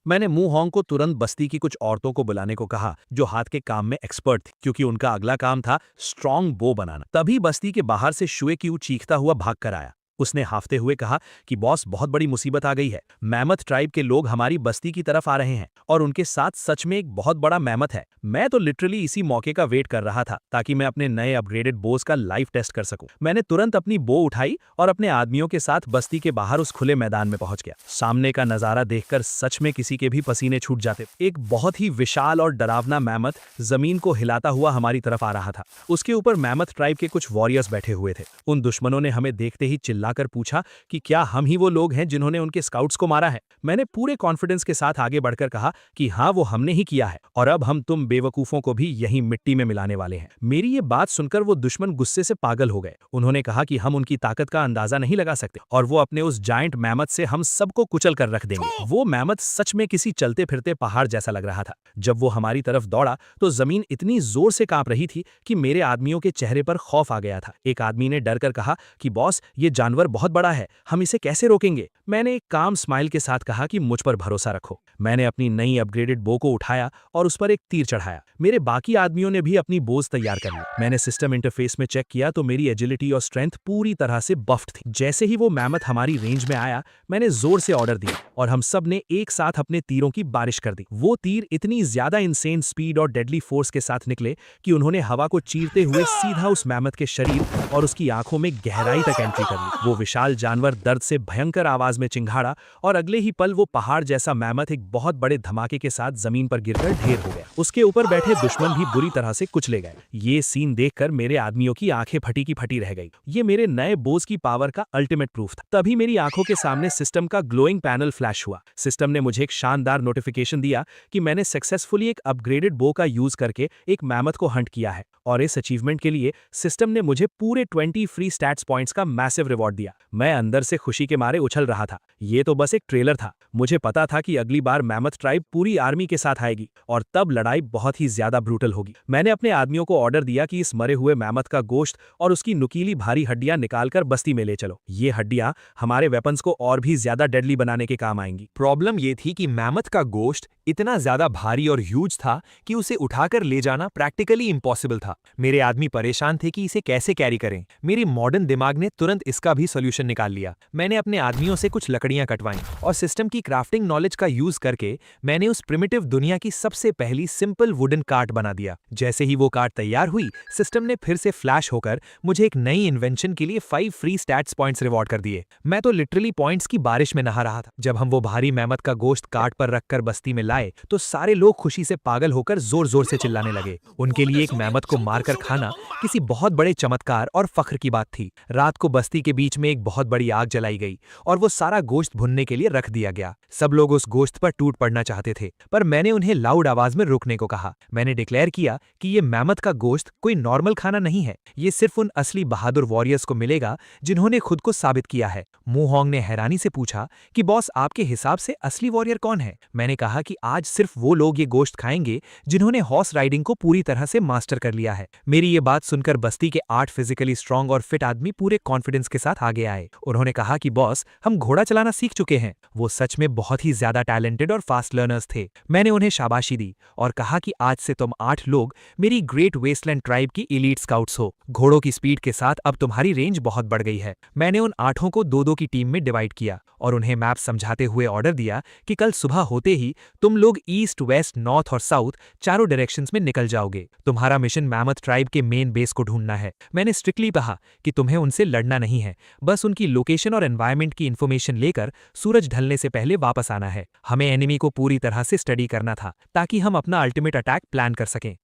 मैंने मूहोंग को तुरंत बस्ती की कुछ औरतों को बुलाने को कहा जो हाथ के काम में एक्सपर्ट थी, क्योंकि उनका अगला काम था स्ट्रांग बो बनाना। तभी बस्ती के बाहर से शुए क्यू चीखता हुआ भाग कर आया। उसने हाफते हुए कहा कि बॉस, बहुत बड़ी मुसीबत आ गई है। मैमथ ट्राइब के लोग हमारी बस्ती की तरफ आ रहे हैं और उनके साथ सच में एक बहुत बड़ा मैमथ है। मैं तो लिटरली इसी मौके का वेट कर रहा था ताकि मैं अपने नए अपग्रेडेड बोस का लाइव टेस्ट कर सकूं। मैंने तुरंत अपनी बो उठाई और अपने आदमियों के साथ बस्ती के बाहर उस खुले मैदान में पहुंच गया। सामने का नजारा देखकर सच में किसी के भी पसीने छूट जाते। एक बहुत ही विशाल और डरावना मैमथ जमीन को हिलाता हुआ हमारी तरफ आ रहा था। उसके ऊपर मैमथ ट्राइब के कुछ वॉरियर्स बैठे हुए थे। उन दुश्मनों ने हमें देखते ही चिल्लाकर पूछा कि क्या हम ही वो लोग हैं जिन्होंने उनके स्काउट्स को मारा है। मैंने पूरे कॉन्फिडेंस के साथ आगे बढ़कर कहा कि हाँ, वो हमने ही किया है और अब हम तुम बेवकूफों को भी यही मिट्टी में मिलाने वाले हैं। मेरी ये बात सुनकर वो दुश्मन गुस्से से पागल हो गए। उन्होंने कहा कि हम उनकी ताकत का अंदाजा नहीं लगा सकते और वो अपने उस जायंट मैमथ से हम सबको कुचल कर रख देंगे। वो मैमथ सच में किसी चलते फिरते पहाड़ जैसा लग रहा था। जब वो हमारी तरफ दौड़ा तो जमीन इतनी जोर से कांप रही थी कि मेरे आदमियों के चेहरे पर खौफ आ गया था। एक आदमी ने डर कर कहा कि बॉस, ये जानवर बहुत बड़ा है, हम इसे कैसे रोकेंगे। मैंने एक काम स्माइल के साथ कहा कि मुझ पर भरोसा रखो। मैंने अपनी नई अपग्रेडेड बो को उठाया और उस पर एक तीर चढ़ाया। मेरे बाकी आदमियों ने भी अपनी बोझ तैयार कर ली। मैंने सिस्टम इंटरफेस में चेक किया तो मेरी एजिलिटी और स्ट्रेंथ पूरी तरह से बफ्ड थी। जैसे ही वो मैमथ हमारी रेंज में आया, मैंने जोर से ऑर्डर दिया और हम सब ने एक साथ अपने तीरों की बारिश कर दी। वो तीर इतनी ज्यादा इंसेन स्पीड और डेडली फोर्स के साथ निकले कि उन्होंने हवा को चीरते हुए सीधा उस मैमथ के शरीर और उसकी आंखों में गहराई तक एंट्री कर ली। वो विशाल जानवर दर्द से भयंकर आवाज में चिंघाड़ा और अगले ही पल वो पहाड़ जैसा मैमथ एक बहुत बड़े धमाके के साथ जमीन पर गिरकर ढेर हो गया। उसके ऊपर बैठे दुश्मन भी बुरी तरह से कुचले गए। ये सीन देखकर मेरे आदमियों की आंखें फटी की फटी रह गई। ये मेरे नए बोझ की पावर का अल्टीमेट प्रूफ था। तभी मेरी आंखों के सामने सिस्टम का ग्लोइंग पैनल फ्लैश हुआ। सिस्टम ने मुझे एक शानदार नोटिफिकेशन दिया कि मैंने सक्सेसफुली एक अपग्रेडेड बो का यूज करके एक मैमथ को हंट किया है और इस अचीवमेंट के लिए सिस्टम ने मुझे पूरे 20 फ्री स्टैट्स पॉइंट्स का मैसिव रिवॉर्ड दिया। मैं अंदर से खुशी के मारे उछल रहा था। ये तो बस एक ट्रेलर था। मुझे पता था कि अगली बार मैमथ ट्राइब पूरी आर्मी के साथ आएगी और तब लड़ाई बहुत ही ज्यादा ब्रूटल होगी। मैंने अपने आदमियों को ऑर्डर दिया कि इस मरे हुए मैमथ का गोश्त और उसकी नुकीली भारी हड्डियां निकालकर बस्ती में ले चलो। ये हड्डियां हमारे वेपन्स को और भी ज्यादा डेडली बनाने के काम आएंगी। प्रॉब्लम ये थी कि मैमथ का गोश्त इतना ज्यादा भारी और ह्यूज था कि उसे उठाकर ले जाना प्रैक्टिकली इम्पॉसिबल था। मेरे आदमी परेशान थे कि इसे कैसे कैरी करें। मेरे मॉडर्न दिमाग ने तुरंत इसका भी सॉल्यूशन निकाल लिया। मैंने अपने आदमियों से कुछ लकड़ियां कटवाईं और सिस्टम की क्राफ्टिंग नॉलेज का यूज करके मैंने उस प्रिमिटिव दुनिया की सबसे पहली सिंपल वुडन कार्ट बना दिया। जैसे ही वो कार्ट तैयार हुई, सिस्टम ने फिर से फ्लैश होकर मुझे एक नई इन्वेंशन के लिए 5 फ्री स्टैट्स पॉइंट्स रिवॉर्ड कर दिए। मैं तो लिटरली पॉइंट्स की बारिश में नहा रहा था। जब हम वो भारी मैमथ का गोश्त कार्ट पर रखकर बस्ती में लाए तो सारे लोग खुशी से पागल होकर जोर जोर से चिल्लाने लगे। उनके लिए एक मैमथ को मारकर खाना किसी बहुत बड़े चमत्कार और फख्र की बात थी। रात को बस्ती के बीच में एक बहुत बड़ी आग जलाई गई और वो सारा गोश्त भुनने के लिए रख दिया गया। सब लोग उस गोश्त पर टूट पड़ना चाहते थे, पर मैंने उन्हें लाउड आवाज में रुकने को कहा। मैंने डिक्लेयर किया कि ये मैमथ का गोश्त कोई नॉर्मल खाना नहीं है। ये सिर्फ उन असली बहादुर वॉरियर्स को मिलेगा जिन्होंने खुद को साबित किया है। मूहोंग ने हैरानी से पूछा कि बॉस, आपके हिसाब से असली वॉरियर कौन है? मैंने कहा कि आज सिर्फ वो लोग ये गोश्त खाएंगे जिन्होंने हॉर्स राइडिंग को पूरी तरह से मास्टर कर लिया है। मेरी ये बात सुनकर बस्ती के 8 फिजिकली स्ट्रांग और फिट आदमी पूरे कॉन्फिडेंस के साथ आगे आए। उन्होंने कहा कि बॉस, हम घोड़ा चलाना सीख चुके हैं। वो सच में बहुत ही ज्यादा टैलेंटेड और फास्ट लर्नर्स थे। मैंने उन्हें शाबाशी दी और कहा कि आज से तुम 8 लोग मेरी ग्रेट वेस्टलैंड ट्राइब की एलीट स्काउट्स हो। घोड़ों की स्पीड के साथ अब तुम्हारी रेंज बहुत बढ़ गई है। मैंने उन 8 को 2-2 की टीम में डिवाइड किया और उन्हें मैप समझाते हुए ऑर्डर दिया कि कल सुबह होते ही तुम लोग ईस्ट, वेस्ट, नॉर्थ और साउथ चारों डायरेक्शंस में निकल जाओगे। तुम्हारा मिशन मैमथ ट्राइब के मेन बेस को ढूंढना है। मैंने स्ट्रिक्टली कहा कि तुम्हें उनसे लड़ना नहीं है, बस उनकी लोकेशन और एनवायरनमेंट की इन्फॉर्मेशन लेकर सूरज ढलने से पहले वापस आना है। हमें एनिमी को पूरी तरह से स्टडी करना था ताकि हम अपना अल्टीमेट अटैक प्लान कर सकें।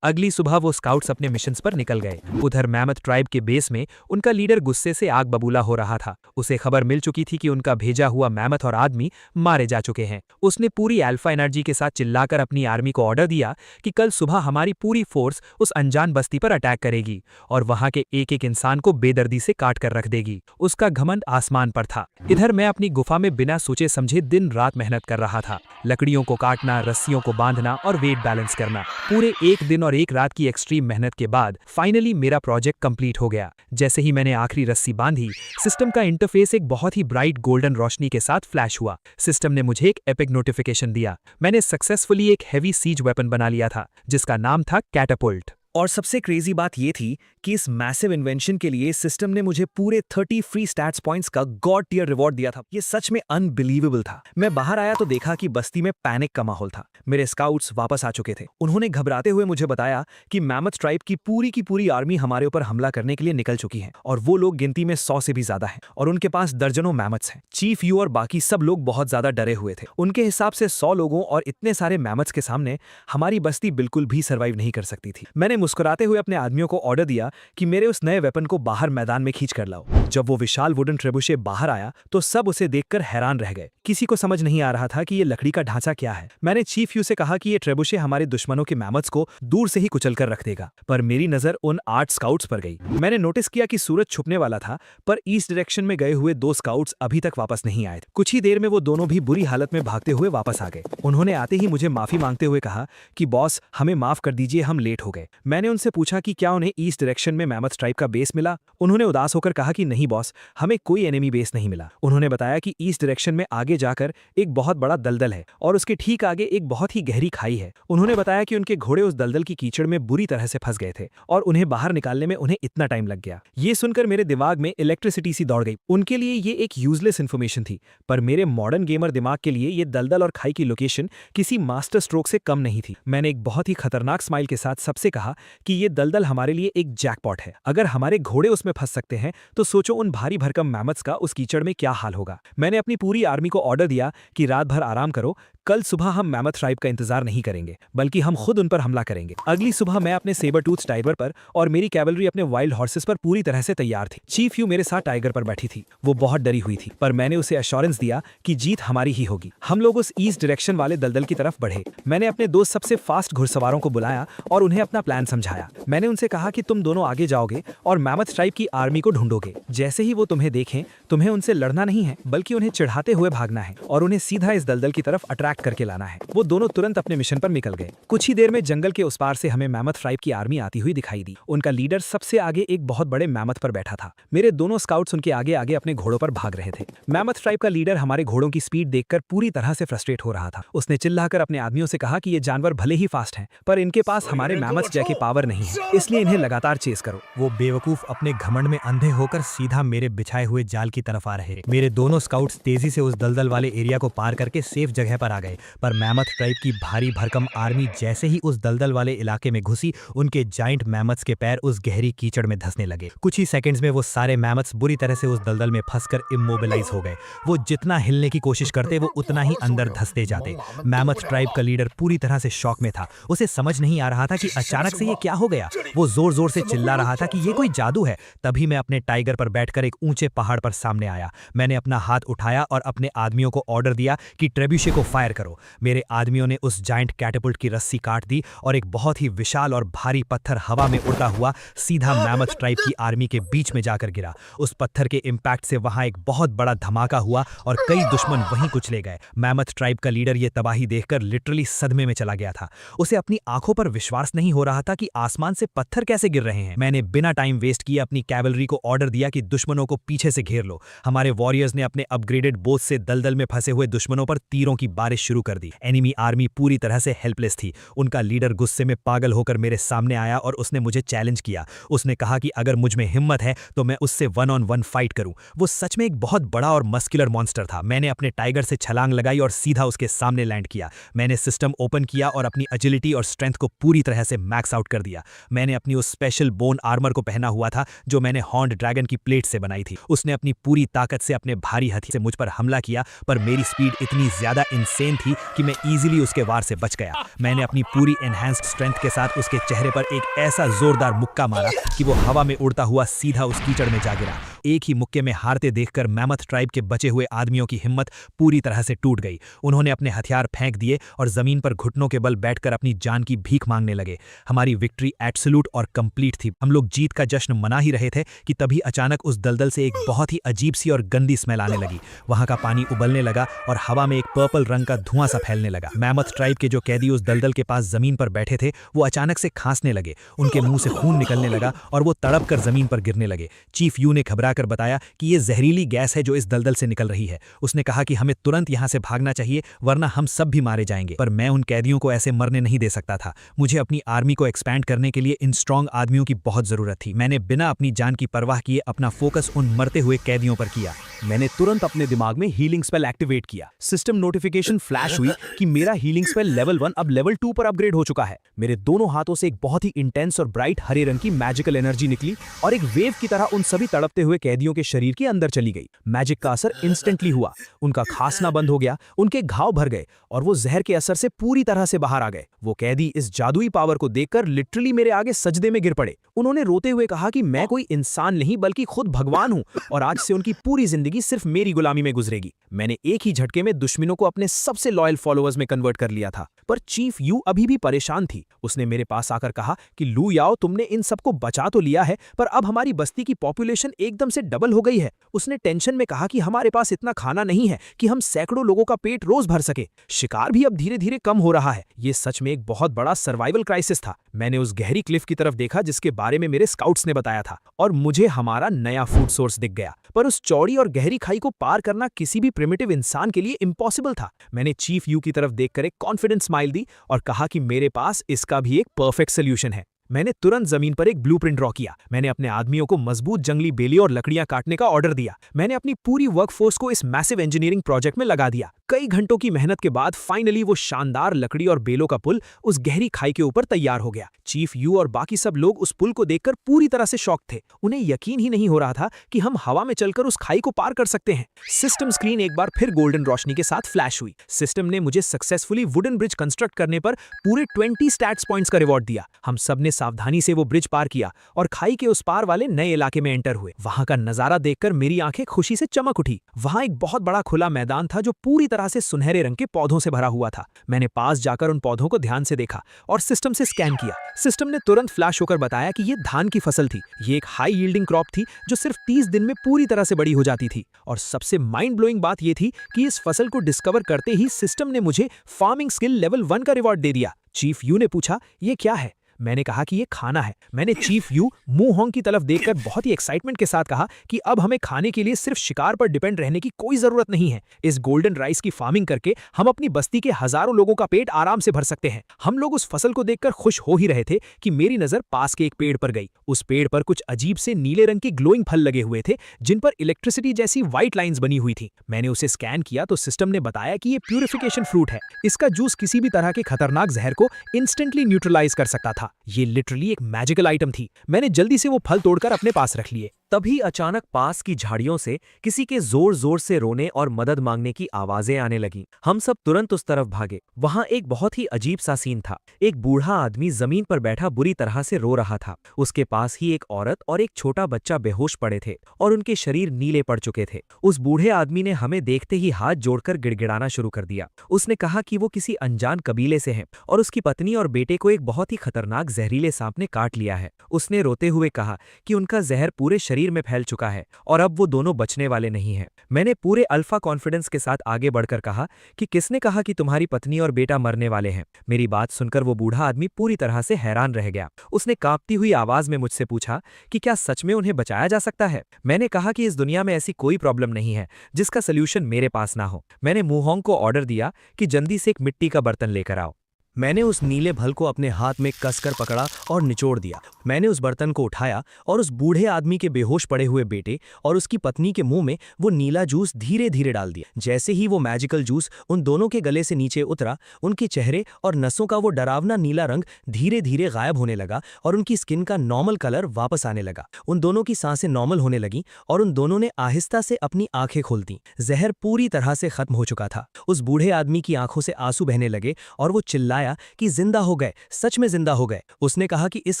अगली सुबह वो स्काउट्स अपने मिशंस पर निकल गए। उधर मैमथ ट्राइब के बेस में उनका लीडर गुस्से से आग बबूला हो रहा था। उसे खबर मिल चुकी थी कि उनका भेजा हुआ मैमथ और आदमी मारे जा चुके हैं। उसने पूरी अल्फा एनर्जी के साथ चिल्लाकर अपनी आर्मी को ऑर्डर दिया कि कल सुबह हमारी पूरी फोर्स उस अनजान बस्ती पर अटैक करेगी और वहां के एक एक इंसान को बेदर्दी से काट कर रख देगी। उसका घमंड आसमान पर था। इधर मैं अपनी गुफा में बिना सोचे समझे दिन रात मेहनत कर रहा था। लकड़ियों को काटना, रस्सियों को बांधना और वेट बैलेंस करना। पूरे एक दिन और एक रात की एक्सट्रीम मेहनत के बाद फाइनली मेरा प्रोजेक्ट कंप्लीट हो गया। जैसे ही मैंने आखिरी रस्सी बांधी, सिस्टम का इंटरफेस एक बहुत ही ब्राइट गोल्डन रोशनी के साथ फ्लैश हुआ। सिस्टम ने मुझे एक एपिक नोटिफिकेशन दिया। मैंने सक्सेसफुली एक हेवी सीज वेपन बना लिया था जिसका नाम था कैटापुल्ट। और सबसे क्रेजी बात ये थी कि इस मैसिव इन्वेंशन के लिए सिस्टम ने मुझे पूरे 30 फ्री स्टैट्स पॉइंट्स का गॉड टियर रिवॉर्ड दिया था। ये सच में अनबिलीवेबल था। मैं बाहर आया तो देखा कि बस्ती में पैनिक का माहौल था। मेरे स्काउट्स वापस आ चुके थे। उन्होंने घबराते हुए मुझे बताया कि मैमथ ट्राइब की पूरी आर्मी हमारे ऊपर हमला करने के लिए निकल चुकी है और वो लोग गिनती में 100 से भी ज्यादा हैं और उनके पास दर्जनों मैमथ्स हैं। चीफ यू और बाकी सब लोग बहुत ज्यादा डरे हुए थे। उनके हिसाब से 100 लोगों और इतने सारे मैमथ्स के सामने हमारी बस्ती बिल्कुल भी सर्वाइव नहीं कर सकती थी। मैंने मुस्कुराते हुए अपने आदमियों को ऑर्डर दिया कि मेरे उस नए वेपन को बाहर मैदान में खींच कर लाओ। जब वो विशाल वुडन ट्रेबुशे बाहर आया तो सब उसे देखकर हैरान रह गए। किसी को समझ नहीं आ रहा था कि ये लकड़ी का ढांचा क्या है। मैंने चीफ यू से कहा कि ये ट्रेबुशे हमारे दुश्मनों के मैमथ्स को दूर से ही कुचल कर रख देगा, पर मेरी नजर उन 8 स्काउट्स पर गई। मैंने नोटिस किया कि सूरज छुपने वाला था, पर ईस्ट डायरेक्शन में गए हुए 2 स्काउट्स अभी तक वापस नहीं आए थे। कुछ ही देर में वो दोनों भी बुरी हालत में भागते हुए वापस आ गए। उन्होंने आते ही मुझे माफी मांगते हुए कहा कि बॉस, हमें माफ कर दीजिए, हम लेट हो गए। मैंने उनसे पूछा कि क्या उन्हें ईस्ट डायरेक्शन में मैमथ ट्राइब का बेस मिला। उन्होंने उदास होकर कहा कि नहीं बॉस, हमें कोई एनिमी बेस नहीं मिला। उन्होंने बताया कि ईस्ट डायरेक्शन में आगे जाकर एक बहुत बड़ा दलदल है और उसके ठीक आगे एक बहुत ही गहरी खाई है। उन्होंने बताया कि उनके घोड़े उस दलदल की कीचड़ में बुरी तरह से फंस गए थे और उन्हें बाहर निकालने में उन्हें इतना टाइम लग गया। ये सुनकर मेरे दिमाग में इलेक्ट्रिसिटी सी दौड़ गई। उनके लिए ये एक यूजलेस इन्फॉर्मेशन थी, पर मेरे मॉडर्न गेमर दिमाग के लिए ये दलदल और खाई की लोकेशन किसी मास्टर स्ट्रोक से कम नहीं थी। मैंने एक बहुत ही खतरनाक स्माइल के साथ सबसे कहा कि ये दलदल हमारे लिए एक जैकपॉट है। अगर हमारे घोड़े उसमें फंस सकते हैं तो सोचो उन भारी भरकम मैमथ्स का उस कीचड़ में क्या हाल होगा। मैंने अपनी पूरी आर्मी को ऑर्डर दिया कि रात भर आराम करो, कल सुबह हम मैमथ ट्राइब का इंतजार नहीं करेंगे, बल्कि हम खुद उन पर हमला करेंगे। अगली सुबह मैं अपने सेबर टूथ टाइगर पर और मेरी कैवलरी अपने वाइल्ड हॉर्सेस पर पूरी तरह से तैयार थी। चीफ यू मेरे साथ टाइगर पर बैठी थी। वो बहुत डरी हुई थी, पर मैंने उसे एश्योरेंस दिया कि जीत हमारी ही होगी। हम लोग उस ईस्ट डायरेक्शन वाले दलदल की तरफ बढ़े। मैंने अपने 2 सबसे फास्ट घुड़सवारों को बुलाया और उन्हें अपना प्लान समझाया। मैंने उनसे कहा कि तुम दोनों आगे जाओगे और मैमथ ट्राइब की आर्मी को ढूंढोगे। जैसे ही वो तुम्हें देखें, तुम्हें उनसे लड़ना नहीं है, बल्कि उन्हें चिढ़ाते हुए भागना है और उन्हें सीधा इस दलदल की तरफ अट्रैक्ट करके लाना है। वो दोनों तुरंत अपने मिशन पर निकल गए। कुछ ही देर में जंगल के उस पार से हमें मैमथ ट्राइब की आर्मी आती हुई दिखाई दी। उनका लीडर सबसे आगे एक बहुत बड़े मैमथ पर बैठा था। मेरे दोनों स्काउट्स उनके आगे आगे अपने घोड़ों पर भाग रहे थे। मैमथ ट्राइब का लीडर हमारे घोड़ों की स्पीड देखकर पूरी तरह से फ्रस्ट्रेट हो रहा था। उसने चिल्लाकर अपने आदमियों से कहा कि ये जानवर भले ही फास्ट हैं, पर इनके पास हमारे मैमथ जैसे पावर नहीं है, इसलिए इन्हें लगातार चेस करो। वो बेवकूफ अपने घमंड में अंधे होकर सीधा मेरे बिछाए हुए जाल की तरफ आ रहे। मेरे दोनों स्काउट्स तेजी से उस दलदल वाले एरिया को पार करके सेफ जगह पर आ गए, पर मैमथ ट्राइब की भारी भरकम आर्मी जैसे ही उस दलदल वाले इलाके में घुसी, उनके जाइंट मैमथ्स के पैर उस गहरी कीचड़ में धंसने लगे। कुछ ही सेकंड्स में वो सारे मैमथ्स बुरी तरह से उस दलदल में फंसकर इमोबिलाइज हो गए। वो जितना हिलने की कोशिश करते, वो उतना ही अंदर धंसते जाते। मैमथ ट्राइब का लीडर पूरी तरह से शॉक में था। उसे समझ नहीं आ रहा था कि अचानक से ये क्या हो गया। वो जोर जोर से चिल्ला रहा था कि ये कोई जादू है। तभी मैं अपने टाइगर पर बैठकर एक ऊंचे पहाड़ पर सामने आया। मैंने अपना हाथ उठाया और अपने आदमियों को ऑर्डर दिया कि ट्रेब्यूशे को फायर फायर करो। मेरे आदमियों ने उस जायंट कैटेपुल्ट की रस्सी काट दी और एक बहुत ही विशाल और भारी पत्थर हवा में उड़ता हुआ सीधा मैमथ ट्राइब की आर्मी के बीच में जाकर गिरा। उस पत्थर के इम्पैक्ट से वहां एक बहुत बड़ा धमाका हुआ और कई दुश्मन वहीं कुचले गए। मैमथ ट्राइब का लीडर ये तबाही देखकर लिटरली सदमे में चला गया था। उसे अपनी आंखों पर विश्वास नहीं हो रहा था कि आसमान से पत्थर कैसे गिर रहे हैं। मैंने बिना टाइम वेस्ट किए अपनी कैवलरी को ऑर्डर दिया कि दुश्मनों को पीछे से घेर लो। हमारे वॉरियर्स ने अपने अपग्रेडेड बोट से दलदल में फंसे हुए दुश्मनों पर तीरों की बारिश शुरू कर दी। एनिमी आर्मी पूरी तरह से हेल्पलेस थी। उनका लीडर गुस्से में पागल होकर मेरे सामने आया और उसने मुझे चैलेंज किया। उसने कहा कि अगर मुझ में हिम्मत है तो मैं उससे 1-on-1 फाइट करूं। वो सच में एक बहुत बड़ा और मस्कुलर मॉन्स्टर था। मैंने अपने टाइगर से छलांग लगाई और सीधा उसके सामने लैंड किया। मैंने सिस्टम ओपन किया और अपनी एजिलिटी और स्ट्रेंथ को पूरी तरह से मैक्स आउट कर दिया। मैंने अपनी उस स्पेशल बोन आर्मर को पहना हुआ था जो मैंने हॉर्न्ड ड्रैगन की प्लेट से बनाई थी। उसने अपनी पूरी ताकत से अपने भारी हथियार से मुझ पर हमला किया, पर मेरी स्पीड इतनी ज्यादा इंसेन थी कि मैं इजीली उसके वार से बच गया। मैंने अपनी पूरी एनहांस्ड स्ट्रेंथ के साथ उसके चेहरे पर एक ऐसा जोरदार मुक्का मारा कि वो हवा में उड़ता हुआ सीधा उस कीचड़ में जा गिरा। एक ही मुक्के में हारते देखकर मैमथ ट्राइब के बचे हुए आदमियों की हिम्मत पूरी तरह से टूट गई। उन्होंने अपने हथियार फेंक दिए और जमीन पर घुटनों के बल बैठकर अपनी जान की भीख मांगने लगे। हमारी विक्ट्री एब्सोल्यूट और कंप्लीट थी। हम लोग जीत का जश्न मना ही रहे थे कि तभी अचानक उस दलदल से एक बहुत ही अजीब सी और गंदी स्मेल आने लगी। वहां का पानी उबलने लगा और हवा में एक पर्पल रंग का धुआं सा फैलने लगा। मैमथ ट्राइब के जो कैदी उस दलदल के पास जमीन पर बैठे थे वो अचानक से खांसने लगे। उनके मुंह से खून निकलने लगा और वो तड़प कर जमीन पर गिरने लगे। चीफ यू ने घबराकर बताया कि ये जहरीली गैस है जो इस दलदल से निकल रही है। उसने कहा कि हमें तुरंत यहां से भागना चाहिए वरना हम सब भी मारे जाएंगे। पर मैं उन कैदियों को ऐसे मरने नहीं दे सकता था। मुझे अपनी आर्मी को एक्सपैंड करने के लिए इन स्ट्रांग आदमियों की बहुत जरूरत थी। मैंने बिना अपनी जान की परवाह किए अपना फोकस उन मरते हुए कैदियों पर किया। मैंने तुरंत अपने दिमाग में हीलिंग स्पेल एक्टिवेट किया। सिस्टम नोटिफिकेशन फ्लैश हुई कि मेरा हीलिंग स्पेल लेवल 1 अब लेवल 2 पर अपग्रेड हो चुका है। मेरे दोनों हाथों से एक बहुत ही इंटेंस और ब्राइट हरे रंग की मैजिकल एनर्जी निकली और एक वेव की तरह उन सभी तड़पते हुए कैदियों के शरीर के अंदर चली गई। मैजिक का असर इंस्टेंटली हुआ। उनका खांसना बंद हो गया, उनके घाव भर गए और वो जहर के असर से पूरी तरह से बाहर आ गए। वो कैदी इस जादुई पावर को देखकर लिटरली मेरे आगे सजदे में गिर पड़े। उन्होंने रोते हुए कहा कि मैं कोई इंसान नहीं बल्कि खुद भगवान हूं और आज से उनकी पूरी जिंदगी सिर्फ मेरी गुलामी में गुजरेगी। मैंने एक ही झटके में दुश्मनों को अपने सबसे लॉयल फॉलोअर्स में कन्वर्ट कर लिया था। पर चीफ यू अभी भी परेशान थी। उसने मेरे पास आकर कहा कि लू याओ, तुमने इन सबको बचा तो लिया है पर अब हमारी बस्ती की पॉपुलेशन एकदम से डबल हो गई है। उसने टेंशन में कहा कि हमारे पास इतना खाना नहीं है कि हम सैकड़ों लोगों का पेट रोज भर सके। शिकार भी अब धीरे धीरे कम हो रहा है। ये सच में एक बहुत बड़ा सर्वाइवल क्राइसिस था। मैंने उस गहरी क्लिफ की तरफ देखा जिसके बारे में मेरे स्काउट्स ने बताया था और मुझे हमारा नया फूड सोर्स दिख गया। पर उस चौड़ी और गहरी खाई को पार करना किसी भी प्रिमिटिव इंसान के लिए इम्पॉसिबल था। मैंने चीफ यू की तरफ देखकर एक कॉन्फिडेंट स्माइल दी और कहा कि मेरे पास इसका भी एक परफेक्ट सोल्यूशन है। मैंने तुरंत जमीन पर एक ब्लूप्रिंट ड्रॉ किया। मैंने अपने आदमियों को मजबूत जंगली बेलियों और लकड़ियां काटने का ऑर्डर दिया। मैंने अपनी पूरी वर्कफोर्स को इस मैसिव इंजीनियरिंग प्रोजेक्ट में लगा दिया। कई घंटों की मेहनत के बाद फाइनली वो शानदार लकड़ी और बेलों का पुल उस गहरी खाई के ऊपर तैयार हो गया। चीफ यू और बाकी सब लोग उस पुल को देखकर पूरी तरह से शॉक थे। उन्हें यकीन ही नहीं हो रहा था कि हम हवा में चलकर उस खाई को पार कर सकते हैं। सिस्टम स्क्रीन एक बार फिर गोल्डन रोशनी के साथ फ्लैश हुई। सिस्टम ने मुझे सक्सेसफुली वुडन ब्रिज कंस्ट्रक्ट करने पर पूरे 20 स्टैट्स पॉइंट्स का रिवॉर्ड दिया। हम सब ने सावधानी से वो ब्रिज पार किया और खाई के उस पार वाले नए इलाके में एंटर हुए। वहां का नजारा देखकर मेरी आंखें खुशी से चमक उठी। वहां एक बहुत बड़ा खुला मैदान था जो पूरी तरह से सुनहरे रंग के पौधों से भरा हुआ था। मैंने पास जाकर उन पौधों को ध्यान से देखा और सिस्टम से स्कैन किया। सिस्टम ने तुरंत फ्लैश होकर बताया कि ये धान की फसल थी। ये एक हाई यील्डिंग क्रॉप थी जो सिर्फ 30 दिन में पूरी तरह से बड़ी हो जाती थी। और सबसे माइंड ब्लोइंग बात यह थी कि इस फसल को डिस्कवर करते ही सिस्टम ने मुझे फार्मिंग स्किल लेवल 1 का रिवॉर्ड दे दिया। चीफ यू ने पूछा, ये क्या है? मैंने कहा कि ये खाना है। मैंने चीफ यू मूहोंग की तरफ देखकर बहुत ही एक्साइटमेंट के साथ कहा कि अब हमें खाने के लिए सिर्फ शिकार पर डिपेंड रहने की कोई जरूरत नहीं है। इस गोल्डन राइस की फार्मिंग करके हम अपनी बस्ती के हजारों लोगों का पेट आराम से भर सकते हैं। हम लोग उस फसल को देखकर खुश हो ही रहे थे कि मेरी नजर पास के एक पेड़ पर गई। उस पेड़ पर कुछ अजीब से नीले रंग के ग्लोइंग फल लगे हुए थे जिन पर इलेक्ट्रिसिटी जैसी व्हाइट लाइंस बनी हुई थी। मैंने उसे स्कैन किया तो सिस्टम ने बताया कि ये प्यूरिफिकेशन फ्रूट है। इसका जूस किसी भी तरह के खतरनाक जहर को इंस्टेंटली न्यूट्रलाइज कर सकता था। ये लिटरली एक मैजिकल आइटम थी। मैंने जल्दी से वो फल तोड़कर अपने पास रख लिए। तभी अचानक पास की झाड़ियों से किसी के जोर जोर से रोने और मदद मांगने की आवाजें आने लगीं। हम सब तुरंत उस तरफ भागे। वहां एक बहुत ही अजीब सा सीन था। एक बूढ़ा आदमी जमीन पर बैठा बुरी तरह से रो रहा था। उसके पास ही एक औरत और एक छोटा बच्चा बेहोश पड़े थे और उनके शरीर नीले पड़ चुके थे। उस बूढ़े आदमी ने हमें देखते ही हाथ जोड़कर गिड़गिड़ाना शुरू कर दिया। उसने कहा कि वो किसी अनजान कबीले से हैं और उसकी पत्नी और बेटे को एक बहुत ही खतरनाक जहरीले सांप ने काट लिया है। उसने रोते हुए कहा कि उनका जहर पूरे शरीर में फैल चुका है और अब वो दोनों बचने वाले नहीं हैं। मैंने पूरे अल्फा कॉन्फिडेंस के साथ आगे बढ़कर कहा कि किसने कहा कि तुम्हारी पत्नी और बेटा मरने वाले हैं। मेरी बात सुनकर वो बूढ़ा आदमी पूरी तरह से हैरान रह गया। उसने कांपती हुई आवाज में मुझसे पूछा कि क्या सच में उन्हें बचाया जा सकता है। मैंने कहा कि इस दुनिया में ऐसी कोई प्रॉब्लम नहीं है जिसका सोल्यूशन मेरे पास ना हो। मैंने मुहोंग को ऑर्डर दिया कि जल्दी से एक मिट्टी का बर्तन लेकर आओ। मैंने उस नीले भल को अपने हाथ में कसकर पकड़ा और निचोड़ दिया। मैंने उस बर्तन को उठाया और उस बूढ़े आदमी के बेहोश पड़े हुए बेटे और उसकी पत्नी के मुंह में वो नीला जूस धीरे धीरे डाल दिया। जैसे ही वो मैजिकल जूस उन दोनों के गले से नीचे उतरा, उनके चेहरे और नसों का वो डरावना नीला रंग धीरे धीरे गायब होने लगा और उनकी स्किन का नॉर्मल कलर वापस आने लगा। उन दोनों की सांसें नॉर्मल होने लगीं और उन दोनों ने आहिस्ता से अपनी आंखें खोल दी। जहर पूरी तरह से खत्म हो चुका था। उस बूढ़े आदमी की आंखों से आंसू बहने लगे और वो चिल्लाया कि जिंदा हो गए, सच में जिंदा हो गए। उसने कहा कि इस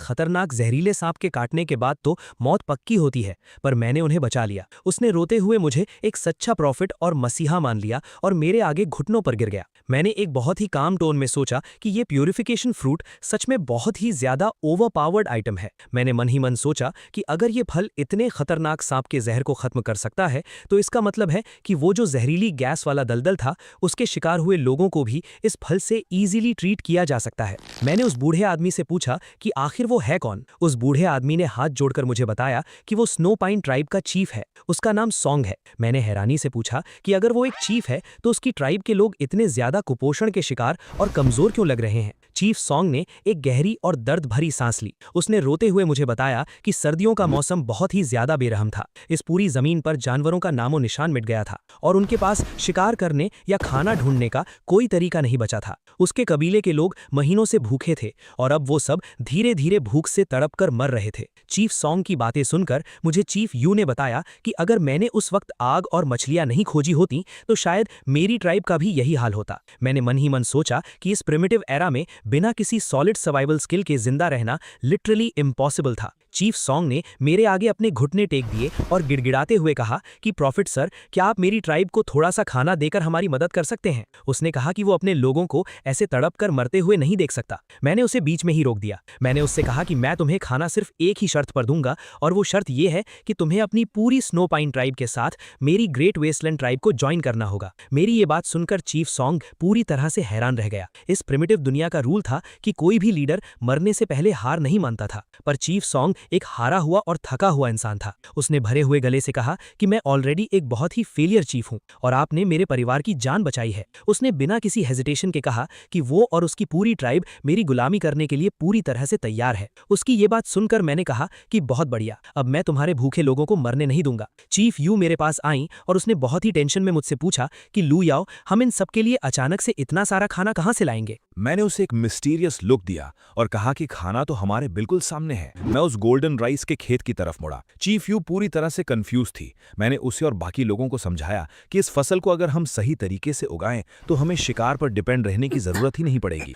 खतरनाक जहरीले सांप के काटने के बाद तो मौत पक्की होती है, पर मैंने उन्हें बचा लिया। उसने रोते हुए मुझे एक सच्चा प्रॉफिट और मसीहा मान लिया और मेरे आगे घुटनों पर गिर गया। मैंने एक बहुत ही काम टोन में सोचा कि ये प्यूरिफिकेशन फ्रूट सच में बहुत ही ज्यादा ओवरपावर्ड आइटम है। मैंने मन ही मन सोचा कि अगर ये फल इतने खतरनाक सांप के जहर को खत्म कर सकता है तो इसका मतलब है कि वो जो जहरीली गैस वाला दलदल था, उसके शिकार हुए लोगों को भी इस फल से ईजिली ट्रीट किया जा सकता है। मैंने उस बूढ़े आदमी से पूछा कि आखिर वो है कौन। उस बूढ़े आदमी ने हाथ जोड़कर मुझे बताया कि वो स्नो पाइन ट्राइब का चीफ है। उसका नाम सॉन्ग है। मैंने हैरानी से पूछा कि अगर वो एक चीफ है तो उसकी ट्राइब के लोग इतने ज्यादा कुपोषण के शिकार और कमजोर क्यों लग रहे हैं। चीफ सॉन्ग ने एक गहरी और दर्द भरी सांस ली। उसने रोते हुए मुझे बताया कि सर्दियों का मौसम बहुत ही ज्यादा बेरहम था। इस पूरी जमीन पर जानवरों का नामो निशान मिट गया था और उनके पास शिकार करने या खाना ढूंढने का कोई तरीका नहीं बचा था। उसके कबीले के लोग महीनों से भूखे थे और अब वो सब धीरे धीरे भूख से तड़प कर मर रहे थे। चीफ सॉन्ग की बातें सुनकर मुझे चीफ यू ने बताया कि अगर मैंने उस वक्त आग और मछलियां नहीं खोजी होती तो शायद मेरी ट्राइब का भी यही हाल होता। मैंने मन ही मन सोचा कि इस प्रिमिटिव एरा में बिना किसी सॉलिड सर्वाइवल स्किल के जिंदा रहना लिटरली इम्पॉसिबल था। चीफ सॉन्ग ने मेरे आगे अपने घुटने टेक दिए और गिड़गिड़ाते हुए कहा कि प्रॉफिट सर, क्या आप मेरी ट्राइब को थोड़ा सा खाना देकर हमारी मदद कर सकते हैं। उसने कहा कि वो अपने लोगों को ऐसे तड़प कर मरते हुए नहीं देख सकता। मैंने उसे बीच में ही रोक दिया। मैंने उससे कहा कि मैं तुम्हें खाना सिर्फ एक ही शर्त पर दूंगा और वो शर्त यह है कि तुम्हें अपनी पूरी स्नो पाइन ट्राइब के साथ मेरी ग्रेट वेस्टलैंड ट्राइब को ज्वाइन करना होगा। मेरी ये बात सुनकर चीफ सॉन्ग पूरी तरह से हैरान रह गया। इस प्रिमिटिव दुनिया का रूल था कि कोई भी लीडर मरने से पहले हार नहीं मानता था, पर चीफ सॉन्ग एक हारा हुआ और थका हुआ इंसान था। उसने भरे हुए गले से कहा कि मैं ऑलरेडी एक बहुत ही फेलियर चीफ हूं और आपने मेरे परिवार की जान बचाई है। उसने बिना किसी हेजिटेशन के कहा कि वो और उसकी पूरी ट्राइब मेरी गुलामी करने के लिए पूरी तरह से तैयार है। उसकी ये बात सुनकर मैंने कहा कि बहुत बढ़िया, अब मैं तुम्हारे भूखे लोगों को मरने नहीं दूंगा। चीफ यू मेरे पास आई और उसने बहुत ही टेंशन में मुझसे पूछा कि लू याओ, हम इन सबके लिए अचानक से इतना सारा खाना कहां से लाएंगे। मैंने उसे एक मिस्टीरियस लुक दिया और कहा कि खाना तो हमारे बिल्कुल सामने है। मैं उस गोल्डन राइस के खेत की तरफ मुड़ा। चीफ यू पूरी तरह से कंफ्यूज थी। मैंने उसे और बाकी लोगों को समझाया कि इस फसल को अगर हम सही तरीके से उगाएं तो हमें शिकार पर डिपेंड रहने की जरूरत ही नहीं पड़ेगी।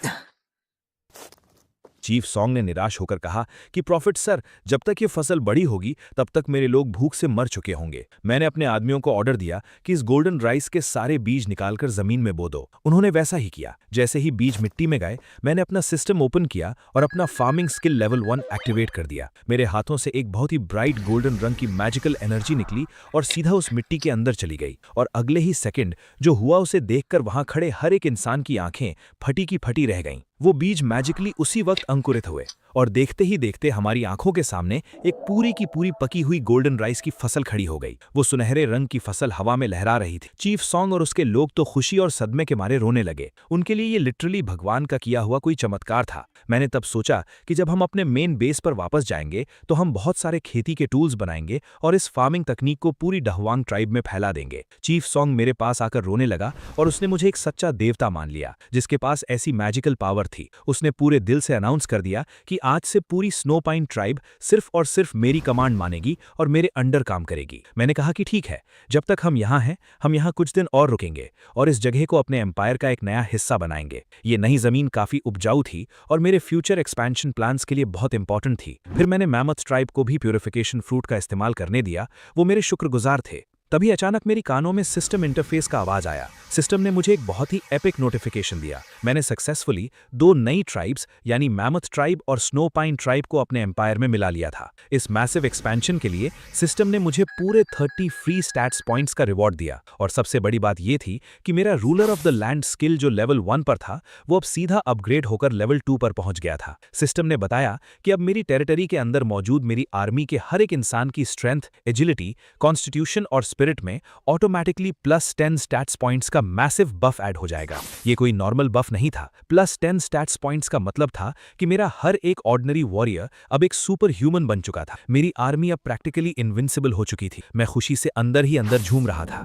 चीफ सॉन्ग ने निराश होकर कहा कि प्रॉफिट सर, जब तक ये फसल बड़ी होगी तब तक मेरे लोग भूख से मर चुके होंगे। मैंने अपने आदमियों को ऑर्डर दिया कि इस गोल्डन राइस के सारे बीज निकालकर जमीन में बो दो। उन्होंने वैसा ही किया। जैसे ही बीज मिट्टी में गए, मैंने अपना सिस्टम ओपन किया और अपना फार्मिंग स्किल लेवल 1 एक्टिवेट कर दिया। मेरे हाथों से एक बहुत ही ब्राइट गोल्डन रंग की मैजिकल एनर्जी निकली और सीधा उस मिट्टी के अंदर चली गई और अगले ही सेकंड जो हुआ उसे देखकर वहां खड़े हर एक इंसान की आंखें फटी की फटी रह गईं। वो बीज मैजिकली उसी वक्त अंकुरित हुए और देखते ही देखते हमारी आंखों के सामने एक पूरी की पूरी पकी हुई गोल्डन राइस की फसल खड़ी हो गई। वो सुनहरे रंग की फसल हवा में लहरा रही थी। चीफ सॉन्ग और उसके लोग तो खुशी और सदमे के मारे रोने लगे। उनके लिए ये लिटरली भगवान का किया हुआ कोई चमत्कार था। मैंने तब सोचा कि जब हम अपने मेन बेस पर वापस जाएंगे तो हम बहुत सारे खेती के टूल्स बनाएंगे और इस फार्मिंग तकनीक को पूरी डहवांग ट्राइब में फैला देंगे। चीफ सॉन्ग मेरे पास आकर रोने लगा और उसने मुझे एक सच्चा देवता मान लिया जिसके पास ऐसी मैजिकल पावर थी। उसने पूरे दिल से अनाउंस कर दिया कि आज से पूरी स्नो पाइन ट्राइब सिर्फ और सिर्फ मेरी कमांड मानेगी और मेरे अंडर काम करेगी। मैंने कहा कि ठीक है, जब तक हम यहाँ हैं हम यहाँ कुछ दिन और रुकेंगे और इस जगह को अपने एम्पायर का एक नया हिस्सा बनाएंगे। ये नई जमीन काफी उपजाऊ थी और मेरे फ्यूचर एक्सपेंशन प्लान्स के लिए बहुत इंपॉर्टेंट थी। फिर मैंने मैमथ ट्राइब को भी प्यूरिफिकेशन फ्रूट का इस्तेमाल करने दिया। वो मेरे शुक्रगुजार थे। तभी अचानक मेरी कानों में सिस्टम इंटरफेस का आवाज आया। सिस्टम ने मुझे एक बहुत ही एपिक नोटिफिकेशन दिया। मैंने सक्सेसफुली 2 नई ट्राइब्स यानी मैमथ ट्राइब और स्नो पाइन ट्राइब को अपने एम्पायर में मिला लिया था। इस मैसिव एक्सपेंशन के लिए सिस्टम ने मुझे पूरे 30 फ्री स्टैट्स पॉइंट्स का रिवॉर्ड दिया और सबसे बड़ी बात यह थी कि मेरा ruler of the land skill जो लेवल 1 पर था वो अब सीधा अपग्रेड होकर लेवल 2 पर पहुंच गया था। सिस्टम ने बताया कि अब मेरी टेरिटरी के अंदर मौजूद मेरी आर्मी के हर एक इंसान की स्ट्रेंथ, एजिलिटी, कॉन्स्टिट्यूशन और स्पिरिट में ऑटोमेटिकली +10 स्टैट्स पॉइंट्स का मैसिव बफ ऐड हो जाएगा। ये कोई नॉर्मल बफ नहीं था। +10 स्टैट्स पॉइंट्स का मतलब था कि मेरा हर एक ऑर्डिनरी वॉरियर अब एक सुपर ह्यूमन बन चुका था। मेरी आर्मी अब प्रैक्टिकली इनविंसिबल हो चुकी थी। मैं खुशी से अंदर ही अंदर झूम रहा था।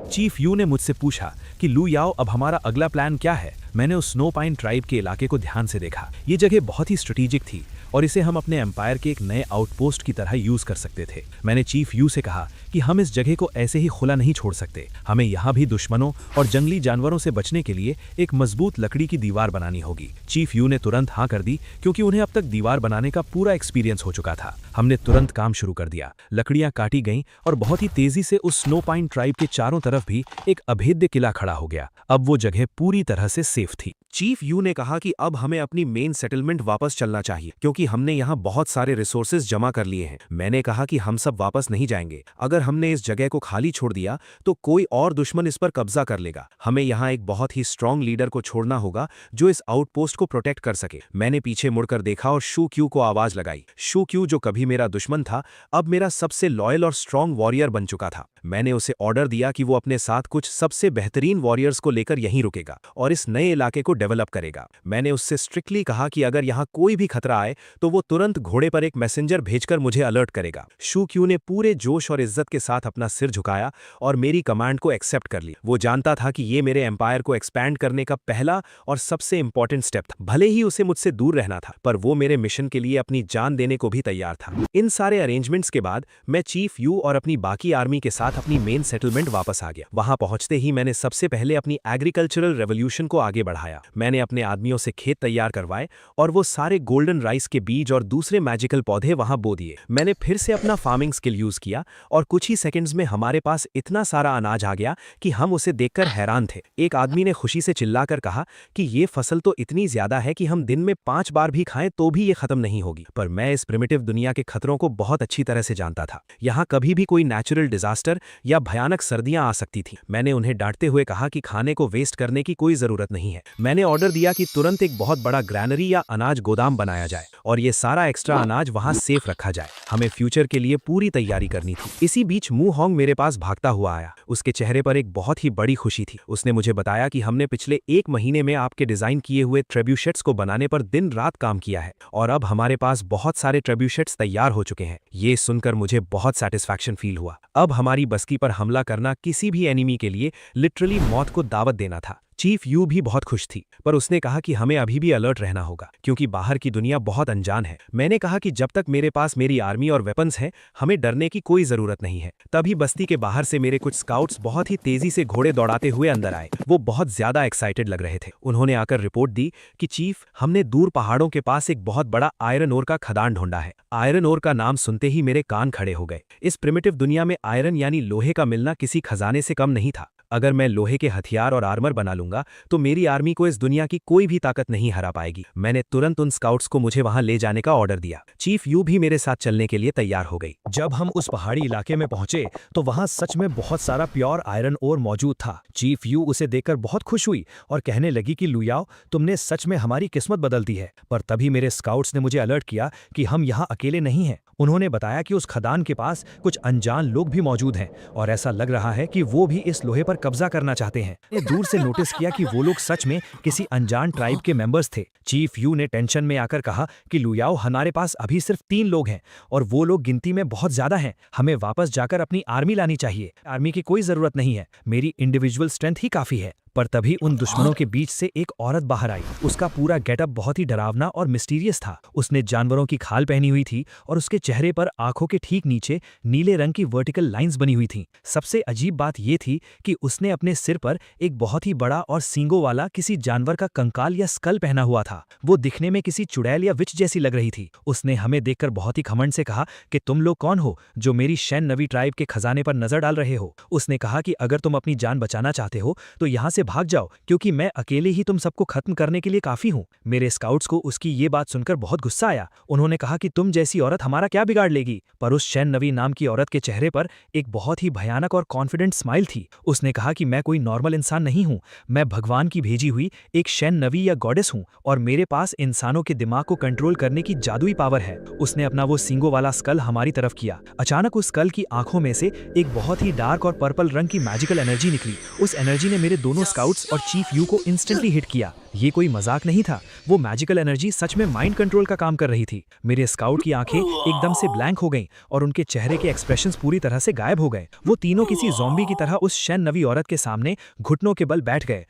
चीफ यू ने मुझसे पूछा कि लू याओ अब हमारा अगला प्लान क्या है। मैंने उस स्नो पाइन ट्राइब के इलाके को ध्यान से देखा। ये जगह बहुत ही स्ट्रेटेजिक थी और इसे हम अपने एम्पायर के एक नए आउटपोस्ट की तरह यूज कर सकते थे। मैंने चीफ यू से कहा कि हम इस जगह को ऐसे ही खुला नहीं छोड़ सकते। हमें यहाँ भी दुश्मनों और जंगली जानवरों से बचने के लिए एक मजबूत लकड़ी की दीवार बनानी होगी। चीफ यू ने तुरंत हाँ कर दी क्योंकि उन्हें अब तक दीवार बनाने का पूरा एक्सपीरियंस हो चुका था। हमने तुरंत काम शुरू कर दिया। लकड़ियां काटी गईं और बहुत ही तेजी से उस स्नो पाइन ट्राइब के चारों तरफ भी एक अभेद्य किला खड़ा हो गया। अब वो जगह पूरी तरह से सेफ थी। चीफ यू ने कहा कि अब हमें अपनी मेन सेटलमेंट वापस चलना चाहिए क्योंकि हमने यहाँ बहुत सारे रिसोर्सेज जमा कर लिए हैं। मैंने कहा कि हम सब वापस नहीं जाएंगे। अगर हमने इस जगह को खाली छोड़ दिया तो कोई और दुश्मन इस पर कब्जा कर लेगा। हमें यहाँ एक बहुत ही स्ट्रांग लीडर को छोड़ना होगा जो इस आउटपोस्ट को प्रोटेक्ट कर सके। मैंने पीछे मुड़कर देखा और शू क्यू को आवाज लगाई। शू क्यू जो कभी मेरा दुश्मन था अब मेरा सबसे लॉयल और स्ट्रांग वॉरियर बन चुका था। मैंने उसे ऑर्डर दिया कि वो अपने साथ कुछ सबसे बेहतरीन वॉरियर्स को लेकर यहीं रुकेगा और इस नए इलाके को डेवलप करेगा। मैंने उससे स्ट्रिक्टली कहा कि अगर यहाँ कोई भी खतरा आए तो वो तुरंत घोड़े पर एक मैसेंजर भेजकर मुझे अलर्ट करेगा। शू क्यू ने पूरे जोश और इज्जत के साथ अपना सिर झुकाया और मेरी कमांड को एक्सेप्ट कर ली। वो जानता था कि ये मेरे एम्पायर को एक्सपैंड करने का पहला और सबसे इंपॉर्टेंट स्टेप था। भले ही उसे मुझसे दूर रहना था पर वो मेरे मिशन के लिए अपनी जान देने को भी तैयार था। इन सारे अरेंजमेंट्स के बाद मैं चीफ यू और अपनी बाकी आर्मी के साथ अपनी मेन सेटलमेंट वापस आ गया। वहां पहुंचते ही मैंने सबसे पहले अपनी एग्रीकल्चरल रेवोल्यूशन को आगे बढ़ाया। मैंने अपने आदमियों से खेत तैयार करवाए और वो सारे गोल्डन राइस के बीज और दूसरे मैजिकल पौधे वहां बो दिए। मैंने फिर से अपना फार्मिंग स्किल यूज किया और कुछ ही सेकंड्स में हमारे पास इतना सारा अनाज आ गया कि हम उसे देखकर हैरान थे। एक आदमी ने खुशी से चिल्लाकर कहा कि ये फसल तो इतनी ज्यादा है कि हम दिन में 5 बार भी खाएं तो भी ये खत्म नहीं होगी। पर मैं इस प्रिमिटिव दुनिया के खतरों को बहुत अच्छी तरह से जानता था। यहाँ कभी भी कोई नेचुरल डिजास्टर या भयानक सर्दियां आ सकती थी। मैंने उन्हें डांटते हुए कहा कि खाने को वेस्ट करने की कोई जरूरत नहीं है। मैंने ऑर्डर दिया कि तुरंत एक बहुत बड़ा ग्रैनरी या अनाज गोदाम बनाया जाए और ये सारा एक्स्ट्रा अनाज वहां सेफ रखा जाए। हमें फ्यूचर के लिए पूरी तैयारी करनी थी। इसी बीच मू होंग मेरे पास भागता हुआ आया। उसके चेहरे पर एक बहुत ही बड़ी खुशी थी। उसने मुझे बताया कि हमने पिछले 1 महीने में आपके डिजाइन किए हुए ट्रेब्यूशेट्स को बनाने पर दिन रात काम किया है और अब हमारे पास बहुत सारे ट्रेब्यूशेट्स तैयार हो चुके हैं। ये सुनकर मुझे बहुत सेटिस्फैक्शन फील हुआ। अब हमारी बस्ती पर हमला करना किसी भी एनिमी के लिए लिटरली मौत को दावत देना था। चीफ यू भी बहुत खुश थी पर उसने कहा कि हमें अभी भी अलर्ट रहना होगा क्योंकि बाहर की दुनिया बहुत अनजान है। मैंने कहा कि जब तक मेरे पास मेरी आर्मी और वेपन्स हैं हमें डरने की कोई जरूरत नहीं है। तभी बस्ती के बाहर से मेरे कुछ स्काउट्स बहुत ही तेजी से घोड़े दौड़ाते हुए अंदर आए। वो बहुत ज्यादा एक्साइटेड लग रहे थे। उन्होंने आकर रिपोर्ट दी कि चीफ, हमने दूर पहाड़ों के पास एक बहुत बड़ा आयरन ओर का खदान ढूंढा है। आयरन ओर का नाम सुनते ही मेरे कान खड़े हो गए। इस प्रिमिटिव दुनिया में आयरन यानी लोहे का मिलना किसी खजाने से कम नहीं था। अगर मैं लोहे के हथियार और आर्मर बना लूंगा तो मेरी आर्मी को इस दुनिया की कोई भी ताकत नहीं हरा पाएगी। मैंने तुरंत उन स्काउट्स को मुझे वहां ले जाने का ऑर्डर दिया। चीफ यू भी मेरे साथ चलने के लिए तैयार हो गई। जब हम उस पहाड़ी इलाके में पहुंचे तो वहां सच में बहुत सारा प्योर आयरन ओर मौजूद था। चीफ यू उसे देखकर बहुत खुश हुई और कहने लगी कि लुयाओ, तुमने सच में हमारी किस्मत बदल दी है। पर तभी मेरे स्काउट्स ने मुझे अलर्ट किया कि हम यहाँ अकेले नहीं हैं। उन्होंने बताया कि उस खदान के पास कुछ अनजान लोग भी मौजूद हैं और ऐसा लग रहा है कि वो भी इस लोहे पर कब्जा करना चाहते हैं। मैंने दूर से नोटिस किया कि वो लोग सच में किसी अनजान ट्राइब के मेंबर्स थे। चीफ यू ने टेंशन में आकर कहा कि लुयाओ, हमारे पास अभी सिर्फ 3 लोग हैं और वो लोग गिनती में बहुत ज्यादा हैं। हमें वापस जाकर अपनी आर्मी लानी चाहिए। आर्मी की कोई जरूरत नहीं है, मेरी इंडिविजुअल स्ट्रेंथ ही काफी है। पर तभी उन दुश्मनों के बीच से एक औरत बाहर आई। उसका पूरा गेटअप बहुत ही डरावना और मिस्टीरियस था। उसने जानवरों की खाल पहनी हुई थी और उसके चेहरे पर आंखों के ठीक नीचे नीले रंग की वर्टिकल लाइंस बनी हुई थीं। सबसे अजीब बात यह थी कि उसने अपने सिर पर एक बहुत ही बड़ा और सींगों वाला किसी जानवर का कंकाल या स्कल पहना हुआ था। वो दिखने में किसी चुड़ैल या विच जैसी लग रही थी। उसने हमें देखकर बहुत ही घमंड से कहा कि तुम लोग कौन हो जो मेरी शैन नवी ट्राइब के खजाने पर नजर डाल रहे हो। उसने कहा कि अगर तुम अपनी जान बचाना चाहते हो तो यहाँ से भाग जाओ, क्योंकि मैं अकेले ही तुम सबको खत्म करने के लिए काफी हूँ। मेरे स्काउट्स को उसकी ये बात सुनकर बहुत गुस्सा आया। उन्होंने कहा कि तुम जैसी औरत हमारा क्या बिगाड़ लेगी। पर उस शैन नवी नाम की औरत के चेहरे पर एक बहुत ही भयानक और कॉन्फिडेंट स्माइल थी। उसने कहा कि मैं कोई नॉर्मल इंसान नहीं हूँ, मैं भगवान की भेजी हुई एक शैन नवी या गॉडेस हूँ और मेरे पास इंसानों के दिमाग को कंट्रोल करने की जादुई पावर है। उसने अपना वो सींगों वाला स्कल हमारी तरफ किया। अचानक उस स्कल की आंखों में से एक बहुत ही डार्क और पर्पल रंग की मैजिकल एनर्जी निकली। उस एनर्जी ने मेरे दोनों स्काउट्स और चीफ यू को इंस्टेंटली हिट किया। ये कोई मजाक नहीं था, वो मैजिकल एनर्जी सच में माइंड कंट्रोल का काम कर रही थी। मेरे स्काउट की आंखें एकदम से ब्लैंक हो गईं और उनके चेहरे के एक्सप्रेशंस पूरी तरह से गायब हो गए। वो तीनों किसी ज़ॉम्बी की तरह उस शैन नवी औरत के सामने घुटनों के बल बैठ गए।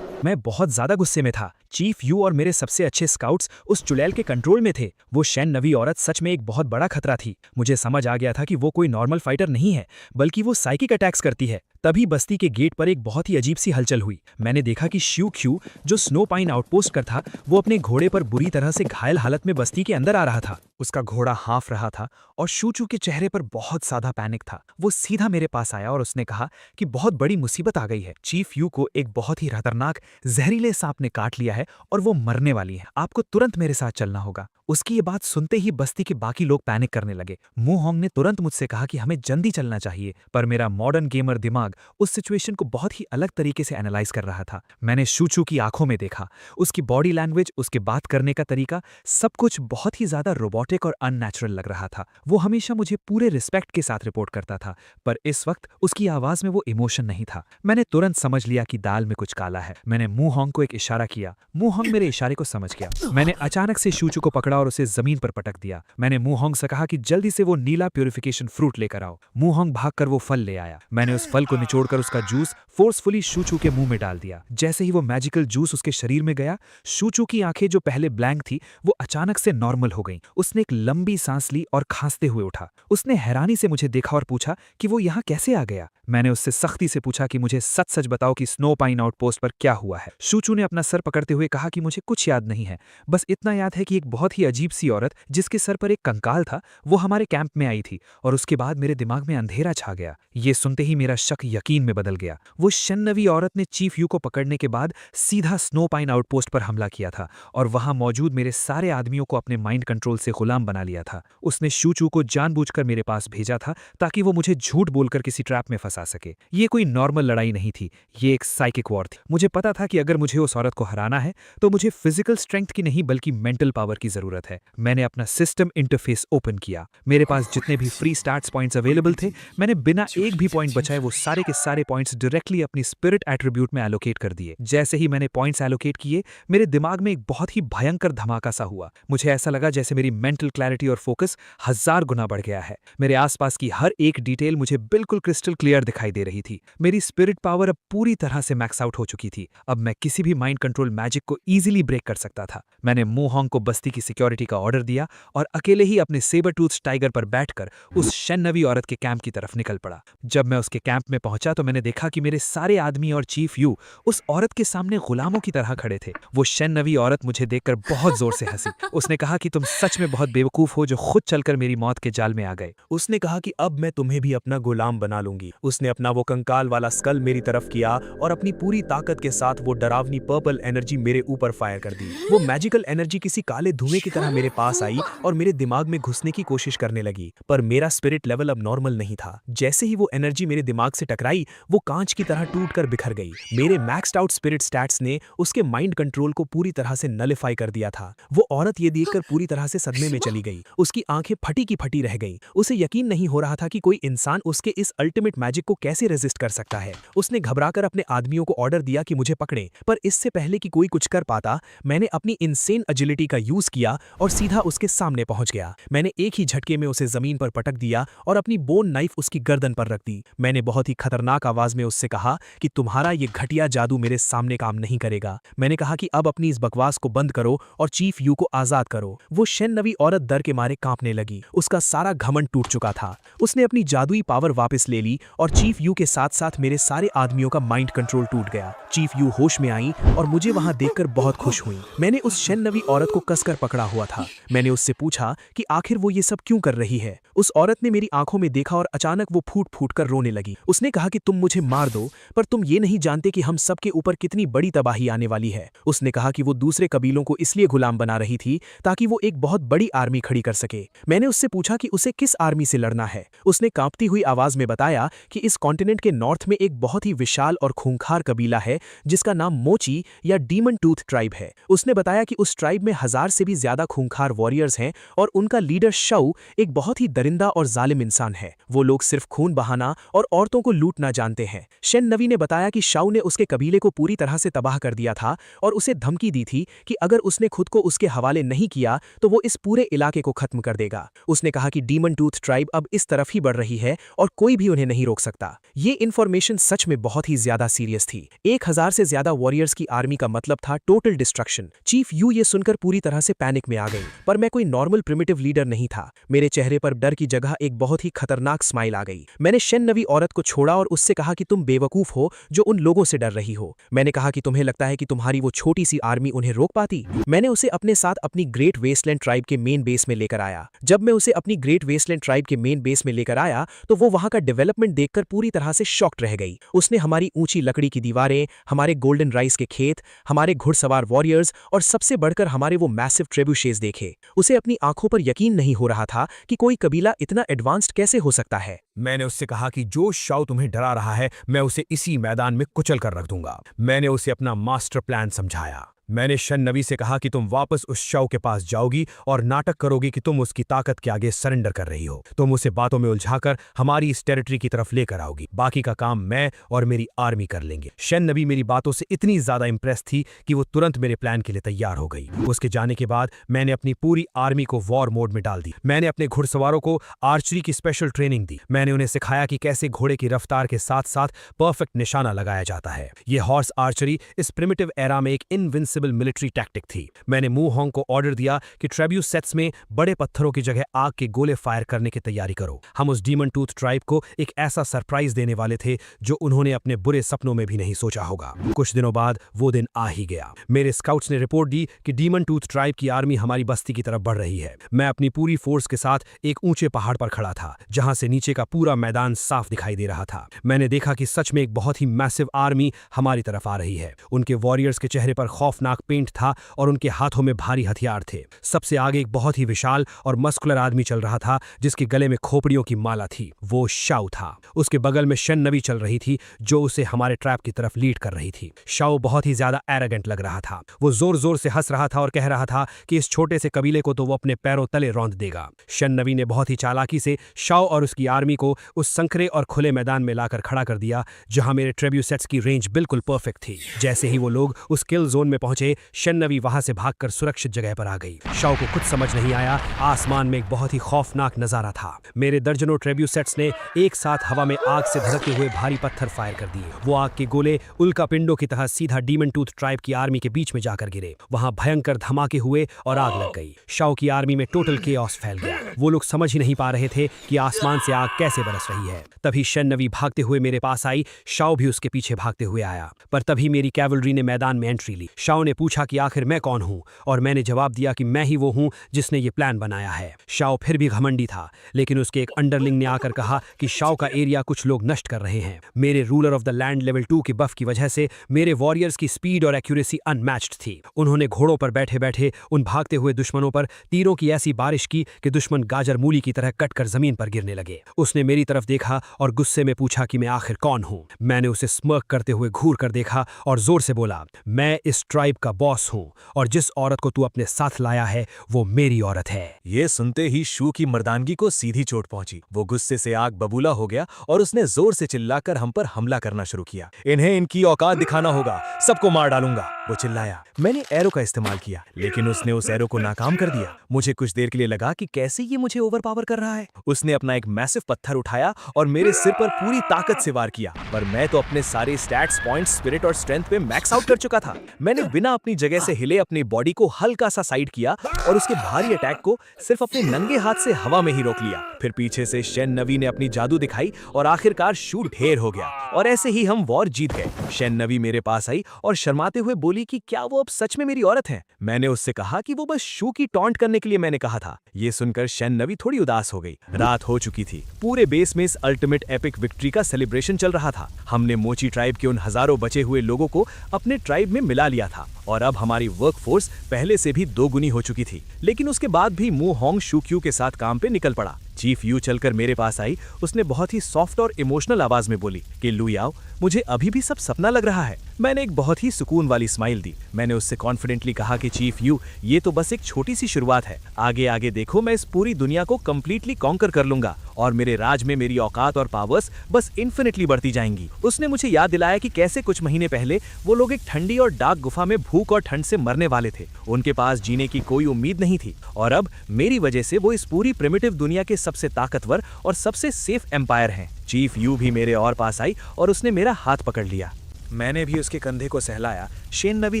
मैं बहुत ज्यादा गुस्से में था। चीफ यू और मेरे सबसे अच्छे स्काउट्स उस चुड़ैल के कंट्रोल में थे। वो शैन नवी औरत सच में एक बहुत बड़ा खतरा थी। मुझे समझ आ गया था कि वो कोई नॉर्मल फाइटर नहीं है, बल्कि वो साइकिक अटैक्स करती है। तभी बस्ती के गेट पर एक बहुत ही अजीब सी हलचल हुई। मैंने देखा कि श्यू ख्यू, जो स्नो पाइन आउटपोस्ट पर था, वो अपने घोड़े पर बुरी तरह से घायल हालत में बस्ती के अंदर आ रहा था। उसका घोड़ा हाँफ रहा था और शूचू के चेहरे पर बहुत ज्यादा पैनिक था। वो सीधा मेरे पास आया और उसने कहा कि बहुत बड़ी मुसीबत आ गई है। चीफ यू को एक बहुत ही खतरनाक जहरीले सांप ने काट लिया है और वो मरने वाली है। आपको तुरंत मेरे साथ चलना होगा। उसकी ये बात सुनते ही बस्ती के बाकी लोग पैनिक करने लगे। मू होंग ने तुरंत मुझसे कहा कि हमें जल्दी चलना चाहिए, पर मेरा मॉडर्न गेमर दिमाग उस सिचुएशन को बहुत ही अलग तरीके से एनालाइज कर रहा था। मैंने शूचू की आंखों में देखा, उसकी बॉडी लैंग्वेज, उसके बात करने का तरीका, सब कुछ बहुत ही ज्यादा रोबोटिक और अननेचुरल लग रहा था। वो हमेशा मुझे पूरे रिस्पेक्ट के साथ रिपोर्ट करता था, पर इस वक्त उसकी आवाज में वो इमोशन नहीं था। मैंने तुरंत समझ लिया कि दाल में कुछ काला है। मैंने मू होंग को एक इशारा किया। मू होंग मेरे इशारे को समझ गया। मैंने अचानक से शूचू को पकड़ा और उसे जमीन पर पटक दिया। मैंने मू होंग से कहा कि जल्दी से वो नीला प्यूरिफिकेशन फ्रूट लेकर आओ। मू होंग भागकर वो फल ले आया। मैंने उस फल को निचोड़कर उसका जूस फोर्सफुली शूचू के मुंह में डाल दिया। जैसे ही वो मैजिकल जूस उसके शरीर में गया, शूचू की आंखें जो पहले ब्लैंक थी वो अचानक से नॉर्मल हो गईं। उसने एक लंबी सांस ली और खांसते हुए उठा। उसने हैरानी से मुझे देखा और पूछा कि वो यहाँ कैसे आ गया। मैंने उससे सख्ती से पूछा कि मुझे सच सच बताओ कि स्नो पाइन आउटपोस्ट पर क्या हुआ है। शूचू ने अपना सर पकड़ते हुए कहा कि मुझे कुछ याद नहीं है, बस इतना याद है कि एक बहुत ही अजीब सी औरत जिसके सर पर एक कंकाल था वो हमारे कैंप में आई थी और उसके बाद मेरे दिमाग में अंधेरा छा गया। ये सुनते ही मेरा शक यकीन में बदल गया। वो शन्नवी औरत ने चीफ यू को पकड़ने के बाद सीधा स्नो पाइन आउटपोस्ट पर हमला किया था और वहां मौजूद मेरे सारे आदमियों को अपने माइंड कंट्रोल से गुलाम बना लिया था। उसने शूचू को जानबूझकर मेरे पास भेजा था ताकि वो मुझे झूठ बोलकर किसी ट्रैप में फंसा सके। ये कोई नॉर्मल लड़ाई नहीं थी, ये एक साइकिक वॉर थी। मुझे पता था कि अगर मुझे उस औरत को हराना है तो मुझे फिजिकल स्ट्रेंथ की नहीं बल्कि मेंटल पावर की जरूरत है। मैंने अपना सिस्टम इंटरफेस ओपन किया। मेरे पास जितने भी फ्री स्टार्ट्स पॉइंट्स अवेलेबल थे, मैंने बिना एक भी पॉइंट बचाए वो सारे के सारे पॉइंट्स डायरेक्टली अपनी स्पिरिट एट्रीब्यूट में एलोकेट कर दिए। जैसे ही मैंने पॉइंट्स एलोकेट किए, मेरे दिमाग में एक बहुत ही भयंकर धमाका सा हुआ। मुझे ऐसा लगा जैसे मेरी मेंटल क्लैरिटी और फोकस 1000 गुना बढ़ गया है। मेरे आसपास की हर एक डिटेल मुझे बिल्कुल क्रिस्टल क्लियर दिखाई दे रही थी। मेरी स्पिरिट पावर अब पूरी तरह से मैक्स आउट हो चुकी थी। अब मैं किसी भी माइंड कंट्रोल मैजिक को इजीली ब्रेक कर सकता था। मैंने मू होंग को बस्ती की सिक्योरिटी का ऑर्डर दिया और अकेले ही अपने सेबर टूथ टाइगर पर बैठकर उस शन्नवी औरत के कैंप की तरफ निकल पड़ा। जब मैं उसके कैंप में पहुंचा तो मैंने देखा कि मेरे सारे आदमी और चीफ यू उस औरत के सामने गुलामों की तरह खड़े थे। वो शन्नवी औरत मुझे देखकर बहुत जोर से हंसी। उसने कहा कि तुम सच में बहुत बेवकूफ हो जो खुद चलकर मेरी मौत के जाल में आ गए। उसने कहा कि अब मैं तुम्हें भी अपना गुलाम बना लूंगी। उसने अपना वो कंकाल वाला स्कल मेरी तरफ किया और अपनी पूरी ताकत के साथ वो डरावनी पर्पल एनर्जी मेरे ऊपर फायर कर दी। वो मैजिकल एनर्जी किसी काले धुएं की तरह मेरे पास आई और मेरे दिमाग में घुसने की कोशिश करने लगी, पर मेरा स्पिरिट लेवल अब नॉर्मल नहीं था। जैसे ही वो एनर्जी मेरे दिमाग से टकराई, वो कांच की तरह टूटकर बिखर गई। मेरे मैक्स्ड आउट स्पिरिट स्टैट्स ने उसके माइंड कंट्रोल को पूरी तरह से नलिफाई कर दिया था। वो औरत ये देखकर पूरी तरह से सदमे में चली गई। उसकी आंखें फटी की फटी रह गईं। उसे यकीन नहीं हो रहा था कि कोई इंसान उसके इस अल्टीमेट मैजिक मैजिक को कैसे रेजिस्ट कर सकता है। उसने घबराकर अपने आदमियों को ऑर्डर दिया कि मुझे पकड़ें, पर इससे पहले कि कोई कुछ कर पाता, मैंने अपनी इनसेन एजिलिटी का यूज किया और सीधा उसके सामने पहुंच गया। मैंने एक ही झटके में उसे जमीन पर पटक दिया और अपनी बोन नाइफ उसकी गर्दन पर रख दी। मैंने बहुत ही खतरनाक आवाज में उससे कहा कि तुम्हारा ये घटिया जादू मेरे सामने काम नहीं करेगा। मैंने कहा कि अब अपनी इस बकवास को बंद करो और चीफ यू को आजाद करो। वो शेन-नवी औरत डर के मारे कांपने लगी। उसका सारा घमंड टूट चुका था। उसने अपनी जादुई पावर वापस ले ली और चीफ यू के साथ साथ मेरे सारे आदमियों का माइंड कंट्रोल टूट गया। चीफ यू होश में आई और मुझे वहां देखकर बहुत खुश हुई। मैंने उस शेन-नवी औरत को कसकर पकड़ा हुआ था। मैंने उससे पूछा कि आखिर वो ये सब क्यों कर रही है। उस औरत ने मेरी आंखों में देखा और अचानक वो फूट फूट कर रोने लगी। उसने कहा कि तुम मुझे मार दो, पर तुम ये नहीं जानते कि हम सबके ऊपर कितनी बड़ी तबाही आने वाली है। उसने कहा कि वो दूसरे कबीलों को इसलिए गुलाम बना रही थी ताकि वो एक बहुत बड़ी आर्मी खड़ी कर सके। मैंने उससे पूछा कि उसे किस आर्मी से लड़ना है। उसने कांपती हुई आवाज में बताया कि इस कॉन्टिनेंट के नॉर्थ में एक बहुत ही विशाल और खूंखार कबीला है जिसका नाम मोची या डीमन टूथ ट्राइब है। उसने बताया कि उस ट्राइब में 1000 से भी ज्यादा खूंखार वॉरियर्स हैं और उनका लीडर शाऊ एक बहुत ही दरिंदा और जालिम इंसान है। वो लोग सिर्फ खून बहाना और औरतों को लूटना जानते हैं। शेन-नवी ने बताया कि शाऊ ने उसके कबीले को पूरी तरह से तबाह कर दिया था और उसे धमकी दी थी कि अगर उसने खुद को उसके हवाले नहीं किया तो वो इस पूरे इलाके को खत्म कर देगा। उसने कहा कि डीमन टूथ ट्राइब अब इस तरफ ही बढ़ रही है और कोई भी उन्हें नहीं रोक सकता। ये इन्फॉर्मेशन सच में बहुत ही ज्यादा सीरियस थी। 1000 से ज्यादा वॉरियर्स की आर्मी का मतलब था टोटल डिस्ट्रक्शन। चीफ यू ये सुनकर पूरी तरह से पैनिक में आ गई, पर मैं कोई नॉर्मल प्रिमिटिव लीडर नहीं था। मेरे चेहरे पर डर की जगह एक बहुत ही खतरनाक स्माइल आ गई। मैंने शेन-नवी औरत को छोड़ा और उससे कहा कि तुम बेवकूफ हो जो उन लोगों से डर रही हो। मैंने कहा कि तुम्हें लगता है कि तुम्हारी वो छोटी सी आर्मी उन्हें रोक पाती। मैंने उसे अपने साथ अपनी ग्रेट वेस्टलैंड ट्राइब के मेन बेस में लेकर आया। जब मैं उसे अपनी ग्रेट वेस्टलैंड ट्राइब के मेन बेस में लेकर आया तो वो वहां का डेवलपमेंट देखकर पूरी तरह से शॉक्ड रह गई। उसने हमारी ऊंची लकड़ी की दीवारें, हमारे गोल्डन राइस के खेत, हमारे घुड़सवार वॉरियर्स और सबसे बढ़कर हमारे वो मैसिव ट्रेबुशेस देखे। उसे अपनी आंखों पर यकीन नहीं हो रहा था कि कोई कबीला इतना एडवांस्ड कैसे हो सकता है। मैंने उससे कहा कि जो शाऊ तुम्हें डरा रहा है मैं उसे इसी मैदान में कुचल कर रख दूंगा। मैंने उसे अपना मास्टर प्लान समझाया। मैंने शेन-नवी से कहा कि तुम वापस उस शाऊ के पास जाओगी और नाटक करोगी कि तुम उसकी ताकत के आगे सरेंडर कर रही हो। तुम उसे बातों में उलझाकर हमारी इस टेरिटरी की तरफ लेकर आओगी। बाकी का काम मैं और मेरी आर्मी कर लेंगे। शेन-नवी मेरी बातों से इतनी ज्यादा इंप्रेस थी कि वो तुरंत मेरे प्लान के लिए तैयार हो गई। उसके जाने के बाद मैंने अपनी पूरी आर्मी को वॉर मोड में डाल दी। मैंने अपने घुड़सवारों को आर्चरी की स्पेशल ट्रेनिंग दी। मैंने उन्हें सिखाया कि कैसे घोड़े की रफ्तार के साथ साथ परफेक्ट निशाना लगाया जाता है। ये हॉर्स आर्चरी इस प्रिमिटिव एरा में एक इनविंसिबल मिलिट्री टैक्टिक थी। मैंने मू होंग को ऑर्डर दिया कि ट्रेब्यूस सेट्स में बड़े पत्थरों की जगह आग के गोले फायर करने की तैयारी करो। हम उस डीमन टूथ ट्राइब को एक ऐसा सरप्राइज देने वाले थे जो उन्होंने अपने बुरे सपनों में भी नहीं सोचा होगा। कुछ दिनों बाद वो दिन आ ही गया। मेरे स्काउट्स ने रिपोर्ट दी कि डीमन टूथ ट्राइब की आर्मी हमारी बस्ती की तरफ बढ़ रही है। मैं अपनी पूरी फोर्स के साथ एक ऊंचे पहाड़ पर खड़ा था जहां से नीचे का पूरा मैदान साफ दिखाई दे रहा था। मैंने देखा कि सच में एक बहुत ही मैसिव आर्मी हमारी तरफ आ रही है। उनके वॉरियर्स के चेहरे पर खौफनाक पेंट था और उनके हाथों में भारी हथियार थे। सबसे आगे एक बहुत ही विशाल और मस्कुलर आदमी चल रहा था जिसके गले में खोपड़ियों की माला थी। वो शाऊ था। उसके बगल में शेन-नवी चल रही थी जो उसे हमारे ट्रैप की तरफ लीड कर रही थी। शाऊ बहुत ही ज्यादा एरोगेंट लग रहा था। वो जोर जोर से हंस रहा था और कह रहा था कि इस छोटे से कबीले को तो वो अपने पैरों तले रौंद देगा। शेन-नवी ने बहुत ही चालाकी से शाऊ और उसकी आर्मी को उस संकरे और खुले मैदान में लाकर खड़ा कर दिया जहां मेरे ट्रेब्यूसेट्स की रेंज बिल्कुल परफेक्ट थी। जैसे ही वो लोग उस किल जोन में पहुंचे, शेन-नवी वहां से भागकर सुरक्षित जगह पर आ गई। शाऊ को कुछ समझ नहीं आया। आसमान में एक बहुत ही खौफनाक नजारा था। मेरे दर्जनों ट्रेब्यूसेट्स ने एक साथ हवा में आग से धधकते हुए भारी पत्थर फायर कर दिए। वो आग के गोले उल्का पिंडों की तरह सीधा डीमन टूथ ट्राइब की आर्मी के बीच में जाकर गिरे। वहां भयंकर धमाके हुए और आग लग गई। शाऊ की आर्मी में टोटल केओस फैल गया। वो लोग समझ ही नहीं पा रहे थे कि आसमान से आग कैसे बरस रही है। तभी शेन-नवी भागते हुए मेरे पास आई। शाऊ भी उसके पीछे भागते हुए आया, पर तभी मेरी कैवलरी ने मैदान में एंट्री ली। शाऊ ने पूछा कि आखिर मैं कौन हूं, और मैंने जवाब दिया कि मैं ही वो हूं जिसने ये प्लान बनाया है। शाऊ फिर भी घमंडी था, लेकिन उसके एक अंडरलिंग ने आकर कहा कि शाऊ का एरिया कुछ लोग नष्ट कर रहे हैं। मेरे ruler of the land level 2 के बफ की वजह से मेरे वॉरियर्स की स्पीड और एक्यूरेसी अनमैच्ड थी। उन्होंने घोड़ों पर बैठे बैठे उन भागते हुए दुश्मनों पर तीरों की ऐसी बारिश की कि दुश्मन गाजर मूली की तरह कटकर जमीन पर गिरने लगे। उसने मेरी तरफ देखा और गुस्से में पूछा कि मैं आखिर कौन हूं। मैंने उसे स्मर्क करते हुए घूर कर देखा और जोर से बोला, मैं इस ट्राइब ट्राइब का बॉस हूँ और जिस औरत को तू अपने साथ लाया है वो मेरी औरत है। ये सुनते ही शू की मर्दानगी को सीधी चोट पहुंची। वो गुस्से से आग बबूला हो गया और उसने जोर से चिल्लाकर हम पर हमला करना शुरू किया। इन्हें इनकी औकात दिखाना होगा, सबको मार डालूंगा, वो चिल्लाया। मैंने एरो का इस्तेमाल किया लेकिन उसने उस एरो को नाकाम कर दिया। मुझे कुछ देर के लिए लगा कि कैसे ये मुझे ओवरपावर कर रहा है। उसने अपना एक मैसिव पत्थर उठाया और मेरे सिर पर पूरी ताकत से वार किया, पर मैं तो अपने सारे स्टैट्स, पॉइंट्स, स्पिरिट और स्ट्रेंथ पे मैक्स आउट कर चुका था। मैंने बिना अपनी जगह से हिले अपनी बॉडी को हल्का सा साइड किया और उसके भारी अटैक को सिर्फ अपने नंगे हाथ से हवा में ही रोक लिया। फिर पीछे से शेन नवी ने अपनी जादू दिखाई और आखिरकार शू ढेर हो गया और ऐसे ही हम वॉर जीत गए। शेन नवी मेरे पास आई और शर्माते हुए बोली कि क्या वो अब सच में मेरी औरत है। मैंने उससे कहा कि वो बस शू की टॉन्ट करने के लिए मैंने कहा था। ये सुनकर शेन नवी थोड़ी उदास हो गई। रात हो चुकी थी। पूरे बेस में इस अल्टीमेट एपिक विक्ट्री का सेलिब्रेशन चल रहा था। हमने मोची ट्राइब के उन हजारों बचे हुए लोगों को अपने ट्राइब में मिला लिया था और अब हमारी वर्कफोर्स पहले से भी दोगुनी हो चुकी थी। लेकिन उसके बाद भी मू होंग शू क्यू के साथ काम पे निकल पड़ा। चीफ यू चलकर मेरे पास आई। उसने बहुत ही सॉफ्ट और इमोशनल आवाज में बोली कि लू याओ, मुझे अभी भी सब सपना लग रहा है। मैंने एक बहुत ही सुकून वाली स्माइल दी। मैंने उससे कॉन्फिडेंटली कहा कि चीफ यू, ये तो बस एक छोटी सी शुरुआत है। आगे आगे देखो, मैं इस पूरी दुनिया को कंप्लीटली कॉन्कर कर लूंगा और मेरे राज में मेरी औकात और पावर्स बस इन्फिनिटली बढ़ती जाएंगी। उसने मुझे याद दिलाया कि कैसे कुछ महीने पहले वो लोग एक ठंडी और डार्क गुफा में भूख और ठंड से मरने वाले थे। उनके पास जीने की कोई उम्मीद नहीं थी और अब मेरी वजह से वो इस पूरी प्रिमिटिव दुनिया के सबसे ताकतवर और सबसे सेफ एम्पायर हैं। चीफ यू भी मेरे और पास आई और उसने मेरा हाथ पकड़ लिया। मैंने भी उसके कंधे को सहलाया। शेन नवी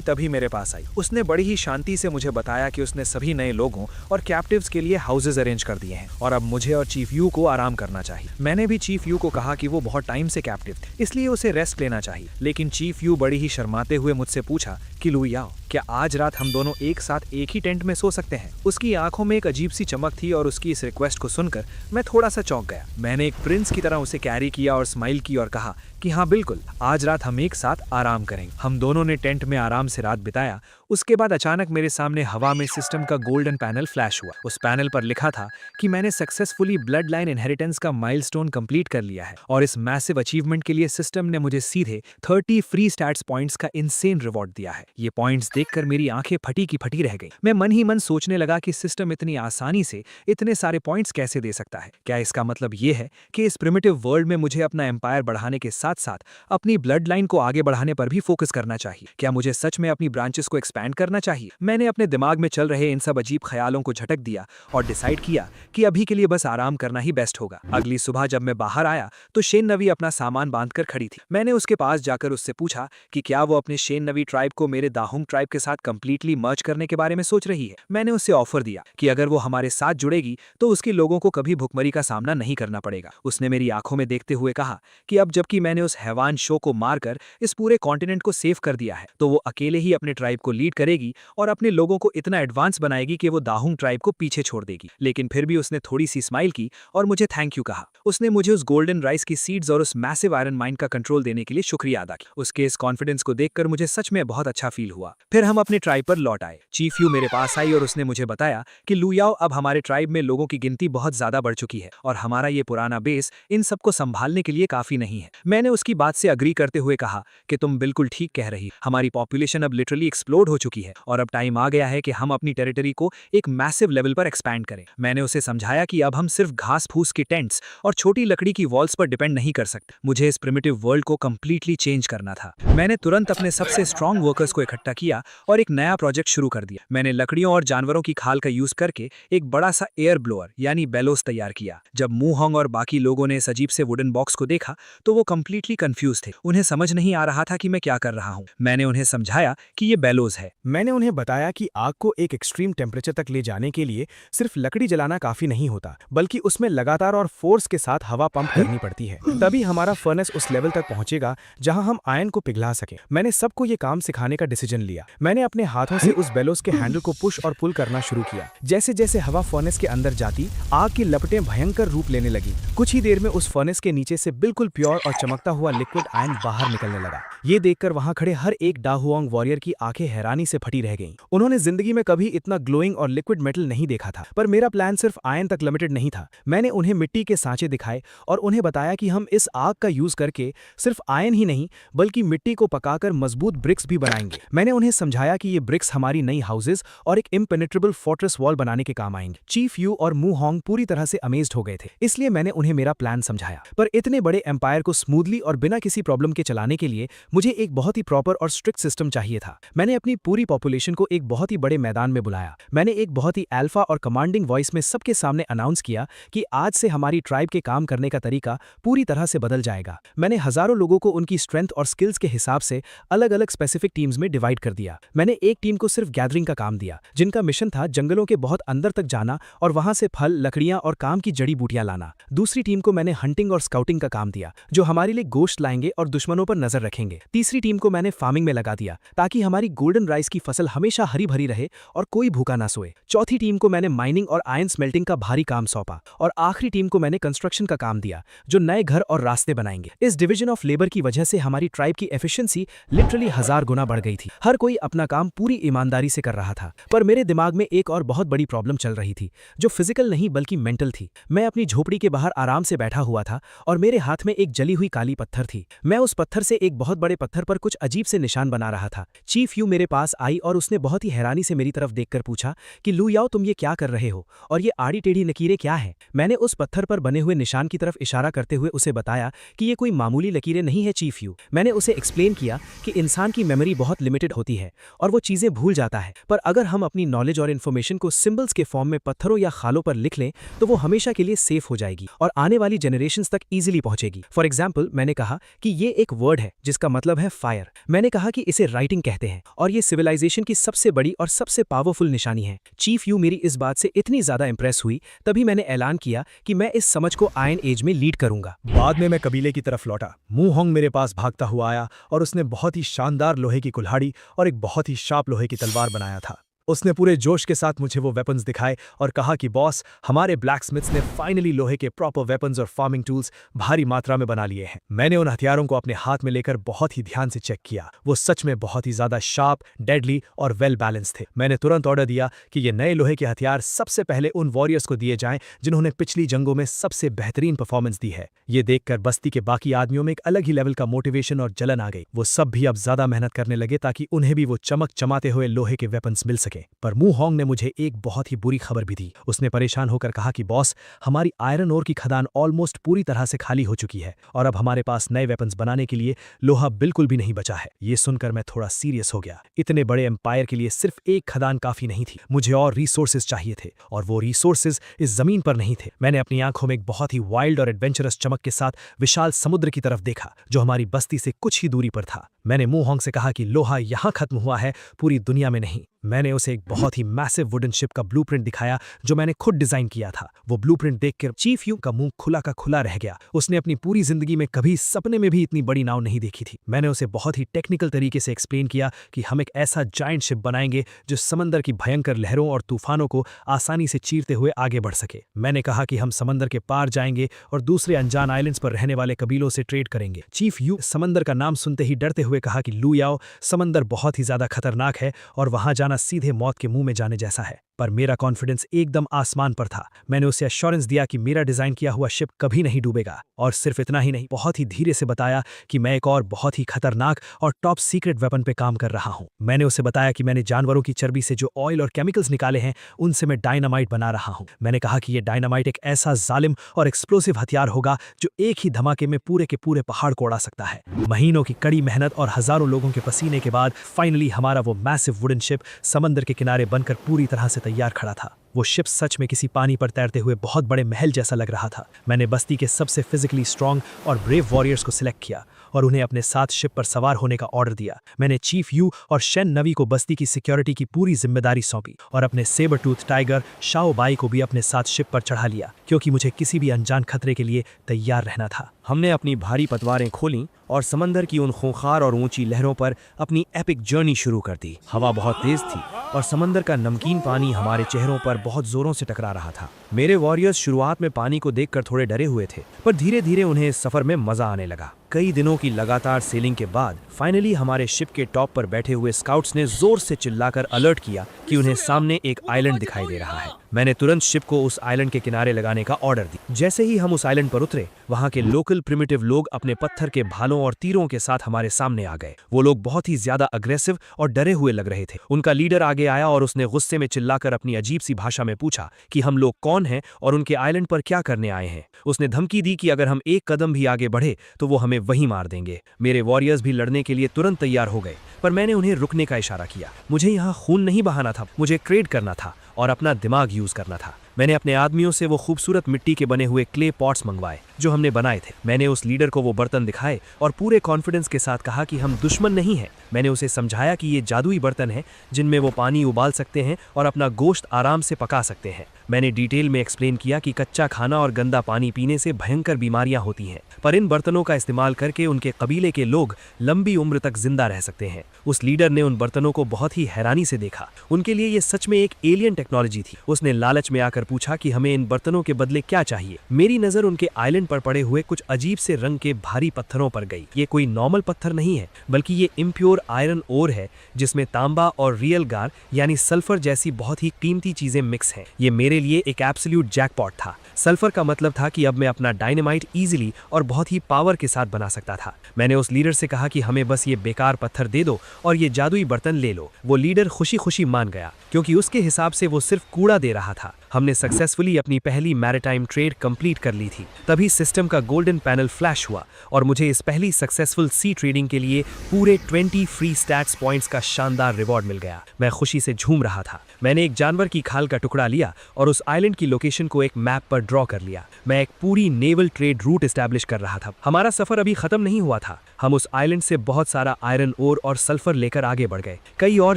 तभी मेरे पास आई। उसने बड़ी ही शांति से मुझे बताया कि उसने सभी नए लोगों और कैप्टिव्स के लिए हाउसेज अरेंज कर दिए हैं और अब मुझे और चीफ यू को आराम करना चाहिए। मैंने भी चीफ यू को कहा कि वो बहुत टाइम से कैप्टिव थे, इसलिए उसे रेस्ट लेना चाहिए। लेकिन चीफ यू बड़ी ही शर्माते हुए मुझसे पूछा कि लू याओ, क्या आज रात हम दोनों एक साथ एक ही टेंट में सो सकते हैं? उसकी आंखों में एक अजीब सी चमक थी और उसकी इस रिक्वेस्ट को सुनकर मैं थोड़ा सा चौंक गया। मैंने एक प्रिंस की तरह उसे कैरी किया और स्माइल की और कहा कि हाँ बिल्कुल, आज रात हम एक साथ आराम करेंगे। हम दोनों ने टेंट में आराम से रात बिताया। उसके बाद अचानक मेरे सामने हवा में सिस्टम का गोल्डन पैनल फ्लैश हुआ। उस पैनल पर लिखा था कि मैंने सक्सेसफुली ब्लड लाइन इनहेरिटेंस का माइलस्टोन कंप्लीट कर लिया है और इस मैसिव अचीवमेंट के लिए सिस्टम ने मुझे सीधे 30 फ्री स्टैट्स पॉइंट्स का इनसेन रिवॉर्ड दिया है। ये पॉइंट्स देखकर मेरी आंखें फटी की फटी रह गई। मैं मन ही मन सोचने लगा कि सिस्टम इतनी आसानी से इतने सारे पॉइंट्स कैसे दे सकता है। क्या इसका मतलब ये है कि इस प्रिमिटिव वर्ल्ड में मुझे अपना एम्पायर बढ़ाने के साथ साथ अपनी ब्लड लाइन को आगे बढ़ाने पर भी फोकस करना चाहिए? क्या मुझे सच में अपनी ब्रांचेस को एक्सपैंड करना चाहिए? मैंने अपने दिमाग में चल रहे इन सब अजीब ख्यालों को झटक दिया और डिसाइड किया कि अभी के लिए बस आराम करना ही बेस्ट होगा। अगली सुबह जब मैं बाहर आया तो शेन नवी अपना सामान बांधकर खड़ी थी। मैंने उसके पास जाकर उससे पूछा कि क्या वो अपने शेन नवी ट्राइब को मेरे दाहुंग ट्राइब के साथ कंप्लीटली मर्ज करने के बारे में सोच रही है। मैंने उससे ऑफर दिया कि अगर वो हमारे साथ जुड़ेगी तो उसके लोगों को कभी भुखमरी का सामना नहीं करना पड़ेगा। उसने मेरी आंखों में देखते हुए कहा कि अब जबकि मैंने उस हैवान शो को मारकर इस पूरे कॉन्टिनेंट को सेव कर दिया है तो वो अकेले ही अपने ट्राइब को लीड करेगी और अपने लोगों को इतना एडवांस बनाएगी कि वो दाहुंग ट्राइब को पीछे छोड़ देगी। लेकिन फिर भी उसने थोड़ी सी स्माइल की और मुझे थैंक यू कहा। उसने मुझे उस गोल्डन राइस की सीड्स और उस मैसिव आयरन माइन का कंट्रोल देने के लिए शुक्रिया अदा किया। उसके इस कॉन्फिडेंस को देखकर मुझे सच में बहुत अच्छा फील हुआ। फिर हम अपने ट्राइब पर लौट आए। चीफ यू मेरे पास आई और उसने मुझे बताया कि लू याओ, अब हमारे ट्राइब में लोगों की गिनती बहुत ज्यादा बढ़ चुकी है और हमारा ये पुराना बेस इन सबको संभालने के लिए काफी नहीं है। मैंने उसकी बात से अग्री करते हुए कहा कि तुम बिल्कुल ठीक कह रही, हमारी पॉपुलेशन अब लिटरली एक्सप्लोड हो चुकी है और अब टाइम आ गया है कि हम अपनी टेरिटरी को एक मैसिव लेवल पर एक्सपैंड करें। मैंने उसे समझाया कि अब हम सिर्फ घास फूस के टेंट्स और छोटी लकड़ी की वॉल्स पर डिपेंड नहीं कर सकते। मुझे इस प्रिमिटिव वर्ल्ड को कंप्लीटली चेंज करना था। मैंने तुरंत अपने सबसे स्ट्रॉन्ग वर्कर्स को इकट्ठा किया और एक नया प्रोजेक्ट शुरू कर दिया। मैंने लकड़ियों और जानवरों की खाल का यूज करके एक बड़ा सा एयर ब्लोअर यानी बेलोस तैयार किया। जब मू होंग और बाकी लोगों ने इस अजीब से वुडन बॉक्स को देखा तो वो कंप्लीटली कंफ्यूज थे। उन्हें समझ नहीं आ रहा था कि मैं क्या कर रहा हूँ। मैंने उन्हें समझाया कि ये बेलोस है। मैंने उन्हें बताया कि आग को एक एक्सट्रीम टेम्परेचर तक ले जाने के लिए सिर्फ लकड़ी जलाना काफी नहीं होता, बल्कि उसमें लगातार और फोर्स के साथ हवा पंप करनी पड़ती है। तभी हमारा फर्नेस उस लेवल तक पहुंचेगा जहां हम आयन को पिघला सकें। मैंने सबको ये काम सिखाने का डिसीजन लिया। मैंने अपने हाथों से उस बेलोस के हैंडल को पुश और पुल करना शुरू किया। जैसे जैसे हवा फर्नेस के अंदर जाती, आग की लपटें भयंकर रूप लेने लगी। कुछ ही देर में उस फर्नेस के नीचे से बिल्कुल प्योर और चमकता हुआ लिक्विड आयन बाहर निकलने लगा। ये देखकर वहां खड़े हर एक डाहुआंग वॉरियर की आंखें हैरानी से फटी रह गईं। उन्होंने जिंदगी में कभी इतना ग्लोइंग और लिक्विड मेटल नहीं देखा था। पर मेरा प्लान सिर्फ आयन तक लिमिटेड नहीं था। मैंने उन्हें मिट्टी के सांचे दिखाए और उन्हें बताया कि हम इस आग का यूज करके सिर्फ आयन ही नहीं बल्कि मिट्टी को पकाकर मजबूत ब्रिक्स भी बनाएंगे। लेंगे। मैंने उन्हें समझाया कि ये ब्रिक्स हमारी नई हाउसेज और एक इम्पेनेट्रेबल फोर्ट्रेस वॉल बनाने के काम आएंगे। चीफ यू और मू होंग पूरी तरह से अमेज्ड हो गए थे, इसलिए मैंने उन्हें मेरा प्लान समझाया। पर इतने बड़े एम्पायर को स्मूथली और बिना किसी प्रॉब्लम के चलाने के लिए मुझे एक बहुत ही प्रॉपर और स्ट्रिक्ट सिस्टम चाहिए था। मैंने अपनी पूरी पॉपुलेशन को एक बहुत ही बड़े मैदान में बुलाया। मैंने एक बहुत ही अल्फा और कमांडिंग वॉइस में सबके सामने अनाउंस किया कि आज से हमारी ट्राइब के काम करने का तरीका पूरी तरह से बदल जाएगा। मैंने हजारों लोगों को उनकी स्ट्रेंथ और स्किल्स के हिसाब से अलग अलग स्पेसिफिक टीम्स में डिवाइड कर दिया। मैंने एक टीम को सिर्फ गैदरिंग का काम दिया, जिनका मिशन था जंगलों के बहुत अंदर तक जाना और वहां से फल, लकड़ियां और काम की जड़ी बूटियां लाना। दूसरी टीम को मैंने हंटिंग और स्काउटिंग का काम दिया, जो हमारे लिए गोश्त लाएंगे और दुश्मनों पर नजर रखेंगे। तीसरी टीम को मैंने फार्मिंग में लगा दिया, ताकि हमारी गोल्डन राइस की फसल हमेशा हरी भरी रहे और कोई भूखा ना सोए। चौथी टीम को मैंने माइनिंग और आयरन स्मेल्टिंग का भारी काम सौंपा, और आखिरी टीम को मैंने कंस्ट्रक्शन का काम दिया, जो नए घर और रास्ते बनाएंगे। इस डिवीजन ऑफ लेबर की वजह से हमारी ट्राइब की एफिशिएंसी लिटरली 1000 गुना बढ़ गई थी। हर कोई अपना काम पूरी ईमानदारी से कर रहा था। पर मेरे दिमाग में एक और बहुत बड़ी प्रॉब्लम चल रही थी, जो फिजिकल नहीं बल्कि मेंटल थी। मैं अपनी झोपड़ी के बाहर आराम से बैठा हुआ था और मेरे हाथ में एक जली हुई काली पत्थर थी। मैं उस पत्थर से एक बहुत बड़े पत्थर पर कुछ अजीब से निशान बना रहा था। चीफ यू मेरे पास आई और उसने बहुत ही हैरानी से मेरी तरफ देखकर पूछा कि लू याओ, तुम ये क्या कर रहे हो और ये आड़ी टेढ़ी लकीरें क्या है? मैंने उस पत्थर पर बने हुए निशान की तरफ इशारा करते हुए उसे बताया कि ये कोई मामूली लकीरें नहीं है चीफ यू। मैंने उसे एक्सप्लेन किया कि इंसान की मेमोरी बहुत लिमिटेड होती है और वो चीजें भूल जाता है, पर अगर हम अपनी नॉलेज और इन्फॉर्मेशन को सिंबल्स के फॉर्म में पत्थरों या खालों पर लिख लें तो वो हमेशा के लिए सेफ हो जाएगी और आने वाली जनरेशंस तक इजीली पहुंचेगी। फॉर एग्जाम्पल, मैंने कहा कि ये एक वर्ड है जिसका मतलब है फायर। मैंने कहा कि इसे राइटिंग कहते हैं और ये सिविलाइजेशन की सबसे बड़ी और सबसे पावरफुल निशानी है। चीफ यू मेरी इस बात से इतनी ज्यादा इंप्रेस हुई, तभी मैंने ऐलान किया कि मैं इस समझ को आयरन एज में लीड करूंगा। बाद में मैं कबीले की तरफ लौटा। मू होंग मेरे पास भागता हुआ आया और उसने बहुत ही शानदार लोहे की कुल्हाड़ी और एक बहुत ही शार्प लोहे की तलवार बनाया था। उसने पूरे जोश के साथ मुझे वो वेपन्स दिखाए और कहा कि बॉस, हमारे ब्लैकस्मिथ्स ने फाइनली लोहे के प्रॉपर वेपन्स और फार्मिंग टूल्स भारी मात्रा में बना लिए हैं। मैंने उन हथियारों को अपने हाथ में लेकर बहुत ही ध्यान से चेक किया। वो सच में बहुत ही ज्यादा शार्प, डेडली और वेल बैलेंस थे। मैंने तुरंत ऑर्डर दिया कि ये नए लोहे के हथियार सबसे पहले उन वॉरियर्स को दिए जाएं जिन्होंने पिछली जंगों में सबसे बेहतरीन परफॉर्मेंस दी है। ये देखकर बस्ती के बाकी आदमियों में एक अलग ही लेवल का मोटिवेशन और जलन आ गई। वो सब भी अब ज्यादा मेहनत करने लगे ताकि उन्हें भी वो चमक चमाते हुए लोहे के वेपन्स मिल सके। पर मू होंग ने मुझे एक बहुत ही बुरी खबर भी दी। उसने परेशान होकर कहा कि बॉस, हमारी आयरन ओर की खदान ऑलमोस्ट पूरी तरह से खाली हो चुकी है और अब हमारे पास नए वेपन्स बनाने के लिए लोहा बिल्कुल भी नहीं बचा है। ये सुनकर मैं थोड़ा सीरियस हो गया। इतने बड़े एम्पायर के लिए सिर्फ एक खदान काफी नहीं थी, मुझे और रिसोर्सेज चाहिए थे और वो रिसोर्सेज इस जमीन पर नहीं थे। मैंने अपनी आंखों में एक बहुत ही वाइल्ड और एडवेंचरस चमक के साथ विशाल समुद्र की तरफ देखा, जो हमारी बस्ती से कुछ ही दूरी पर था। मैंने मू होंग से कहा कि लोहा यहां खत्म हुआ है, पूरी दुनिया में नहीं। मैंने उसे एक बहुत ही मैसिव वुडन शिप का ब्लूप्रिंट दिखाया जो मैंने खुद डिजाइन किया था। वो ब्लूप्रिंट देखकर चीफ यू का मुंह खुला का खुला रह गया। उसने अपनी पूरी जिंदगी में कभी सपने में भी इतनी बड़ी नाव नहीं देखी थी। मैंने उसे बहुत ही टेक्निकल तरीके से एक्सप्लेन किया कि हम एक ऐसा जायंट शिप बनाएंगे जो समंदर की भयंकर लहरों और तूफानों को आसानी से चीरते हुए आगे बढ़ सके। मैंने कहा कि हम समंदर के पार जाएंगे और दूसरे अनजान आइलैंड्स पर रहने वाले कबीलों से ट्रेड करेंगे। चीफ यू समंदर का नाम सुनते ही डरते हुए कहा कि लू याओ, समंदर बहुत ही ज्यादा खतरनाक है और वहां जाना सीधे मौत के मुंह में जाने जैसा है। पर मेरा कॉन्फिडेंस एकदम आसमान पर था। मैंने उसे एश्योरेंस दिया कि मेरा डिजाइन किया हुआ शिप कभी नहीं डूबेगा, और सिर्फ इतना ही नहीं, बहुत ही धीरे से बताया कि मैं एक और बहुत ही खतरनाक और टॉप सीक्रेट वेपन पे काम कर रहा हूं। मैंने उसे बताया कि मैंने जानवरों की चर्बी से जो ऑयल और केमिकल्स निकाले हैं उनसे मैं डायनामाइट बना रहा हूं। मैंने कहा कि ये डायनामाइट एक ऐसा जालिम और एक्सप्लोसिव हथियार होगा जो एक ही धमाके में पूरे के पूरे पहाड़ को उड़ा सकता है। महीनों की कड़ी मेहनत और हजारों लोगों के पसीने के बाद फाइनली हमारा वो मैसिव वुडन शिप समंदर के किनारे बनकर पूरी तरह से तैयार खड़ा था। वो शिप सच में किसी पानी पर तैरते हुए बहुत बड़े महल जैसा लग रहा था। मैंने बस्ती के सबसे फिजिकली स्ट्रांग और ब्रेव वॉरियर्स को सिलेक्ट किया और उन्हें अपने साथ शिप पर सवार होने का ऑर्डर दिया। मैंने चीफ यू और शेन नवी को बस्ती की सिक्योरिटी की पूरी जिम्मेदारी सौंपी और अपने sabre tooth tiger Shao Bai को भी अपने साथ शिप पर चढ़ा लिया, क्योंकि मुझे किसी भी अनजान खतरे के लिए तैयार रहना था। हमने अपनी भारी पतवारें खोलीं और समंदर की उन खूंखार और ऊंची लहरों पर अपनी एपिक जर्नी शुरू कर दी। हवा बहुत तेज थी और समंदर का नमकीन पानी हमारे चेहरों पर बहुत जोरों से टकरा रहा था। मेरे वॉरियर्स शुरुआत में पानी को देखकर थोड़े डरे हुए थे, पर धीरे धीरे उन्हें इस सफर में मजा आने लगा। कई दिनों की लगातार सेलिंग के बाद फाइनली हमारे शिप के टॉप पर बैठे हुए स्काउट्स ने जोर से चिल्लाकर अलर्ट किया कि उन्हें सामने एक आइलैंड दिखाई दे रहा है। मैंने तुरंत शिप को उस आइलैंड के किनारे लगाने का ऑर्डर दी। जैसे ही हम उस आइलैंड पर उतरे, वहां के लोकल प्रिमिटिव लोग अपने पत्थर के भालों और तीरों के साथ हमारे सामने आ गए। वो लोग बहुत ही ज्यादा अग्रेसिव और डरे हुए लग रहे थे। उनका लीडर आगे आया और उसने गुस्से में चिल्लाकर अपनी अजीब सी भाषा में पूछा कि हम लोग कौन हैं और उनके आइलैंड पर क्या करने आए हैं। उसने धमकी दी कि अगर हम एक कदम भी आगे बढ़े तो वो हमें वहीं मार देंगे। मेरे वॉरियर्स भी लड़ने के लिए तुरंत तैयार हो गए, पर मैंने उन्हें रुकने का इशारा किया। मुझे यहाँ खून नहीं बहाना था, मुझे ट्रेड करना था और अपना दिमाग यूज करना था। मैंने अपने आदमियों से वो खूबसूरत मिट्टी के बने हुए क्ले पॉट्स मंगवाए जो हमने बनाए थे। मैंने उस लीडर को वो बर्तन दिखाए और पूरे कॉन्फिडेंस के साथ कहा कि हम दुश्मन नहीं हैं। मैंने उसे समझाया कि ये जादुई बर्तन हैं जिनमें वो पानी उबाल सकते हैं और अपना गोश्त आराम से पका सकते हैं। मैंने डिटेल में एक्सप्लेन किया कि कच्चा खाना और गंदा पानी पीने से भयंकर बीमारियां होती हैं, पर इन बर्तनों का इस्तेमाल करके उनके कबीले के लोग लंबी उम्र तक जिंदा रह सकते हैं। उस लीडर ने उन बर्तनों को बहुत ही हैरानी से देखा। उनके लिए ये सच में एक एलियन टेक्नोलॉजी थी। उसने लालच में आकर पूछा कि हमें इन बर्तनों के बदले क्या चाहिए। मेरी नजर उनके आइलैंड पर पड़े हुए कुछ अजीब से रंग के भारी पत्थरों पर गई। ये कोई नॉर्मल पत्थर नहीं है, बल्कि ये इम्प्योर आयरन ओर है जिसमें तांबा और रियल गार यानी सल्फर जैसी बहुत ही कीमती चीजें मिक्स हैं। ये मेरे लिए एक एब्सोल्यूट जैकपॉट था। सल्फर का मतलब था कि अब मैं अपना डायनामाइट इजीली और बहुत ही पावर के साथ बना सकता था। मैंने उस लीडर से कहा कि हमें बस ये बेकार पत्थर दे दो और ये जादुई बर्तन ले लो। वो लीडर खुशी खुशी मान गया क्योंकि उसके हिसाब से वो सिर्फ कूड़ा दे रहा था। हमने सक्सेसफुली अपनी पहली मैरिटाइम ट्रेड कंप्लीट कर ली थी। तभी सिस्टम का गोल्डन पैनल फ्लैश हुआ और मुझे इस पहली सक्सेसफुल सी ट्रेडिंग के लिए पूरे 20 फ्री स्टैट्स पॉइंट्स का शानदार रिवॉर्ड मिल गया। मैं खुशी से झूम रहा था। मैंने एक जानवर की खाल का टुकड़ा लिया और उस आइलैंड की लोकेशन को एक मैप पर ड्रॉ कर लिया। मैं एक पूरी नेवल ट्रेड रूट एस्टैब्लिश कर रहा था। हमारा सफर अभी खत्म नहीं हुआ था। हम उस आइलैंड से बहुत सारा आयरन ओर और सल्फर लेकर आगे बढ़ गए। कई और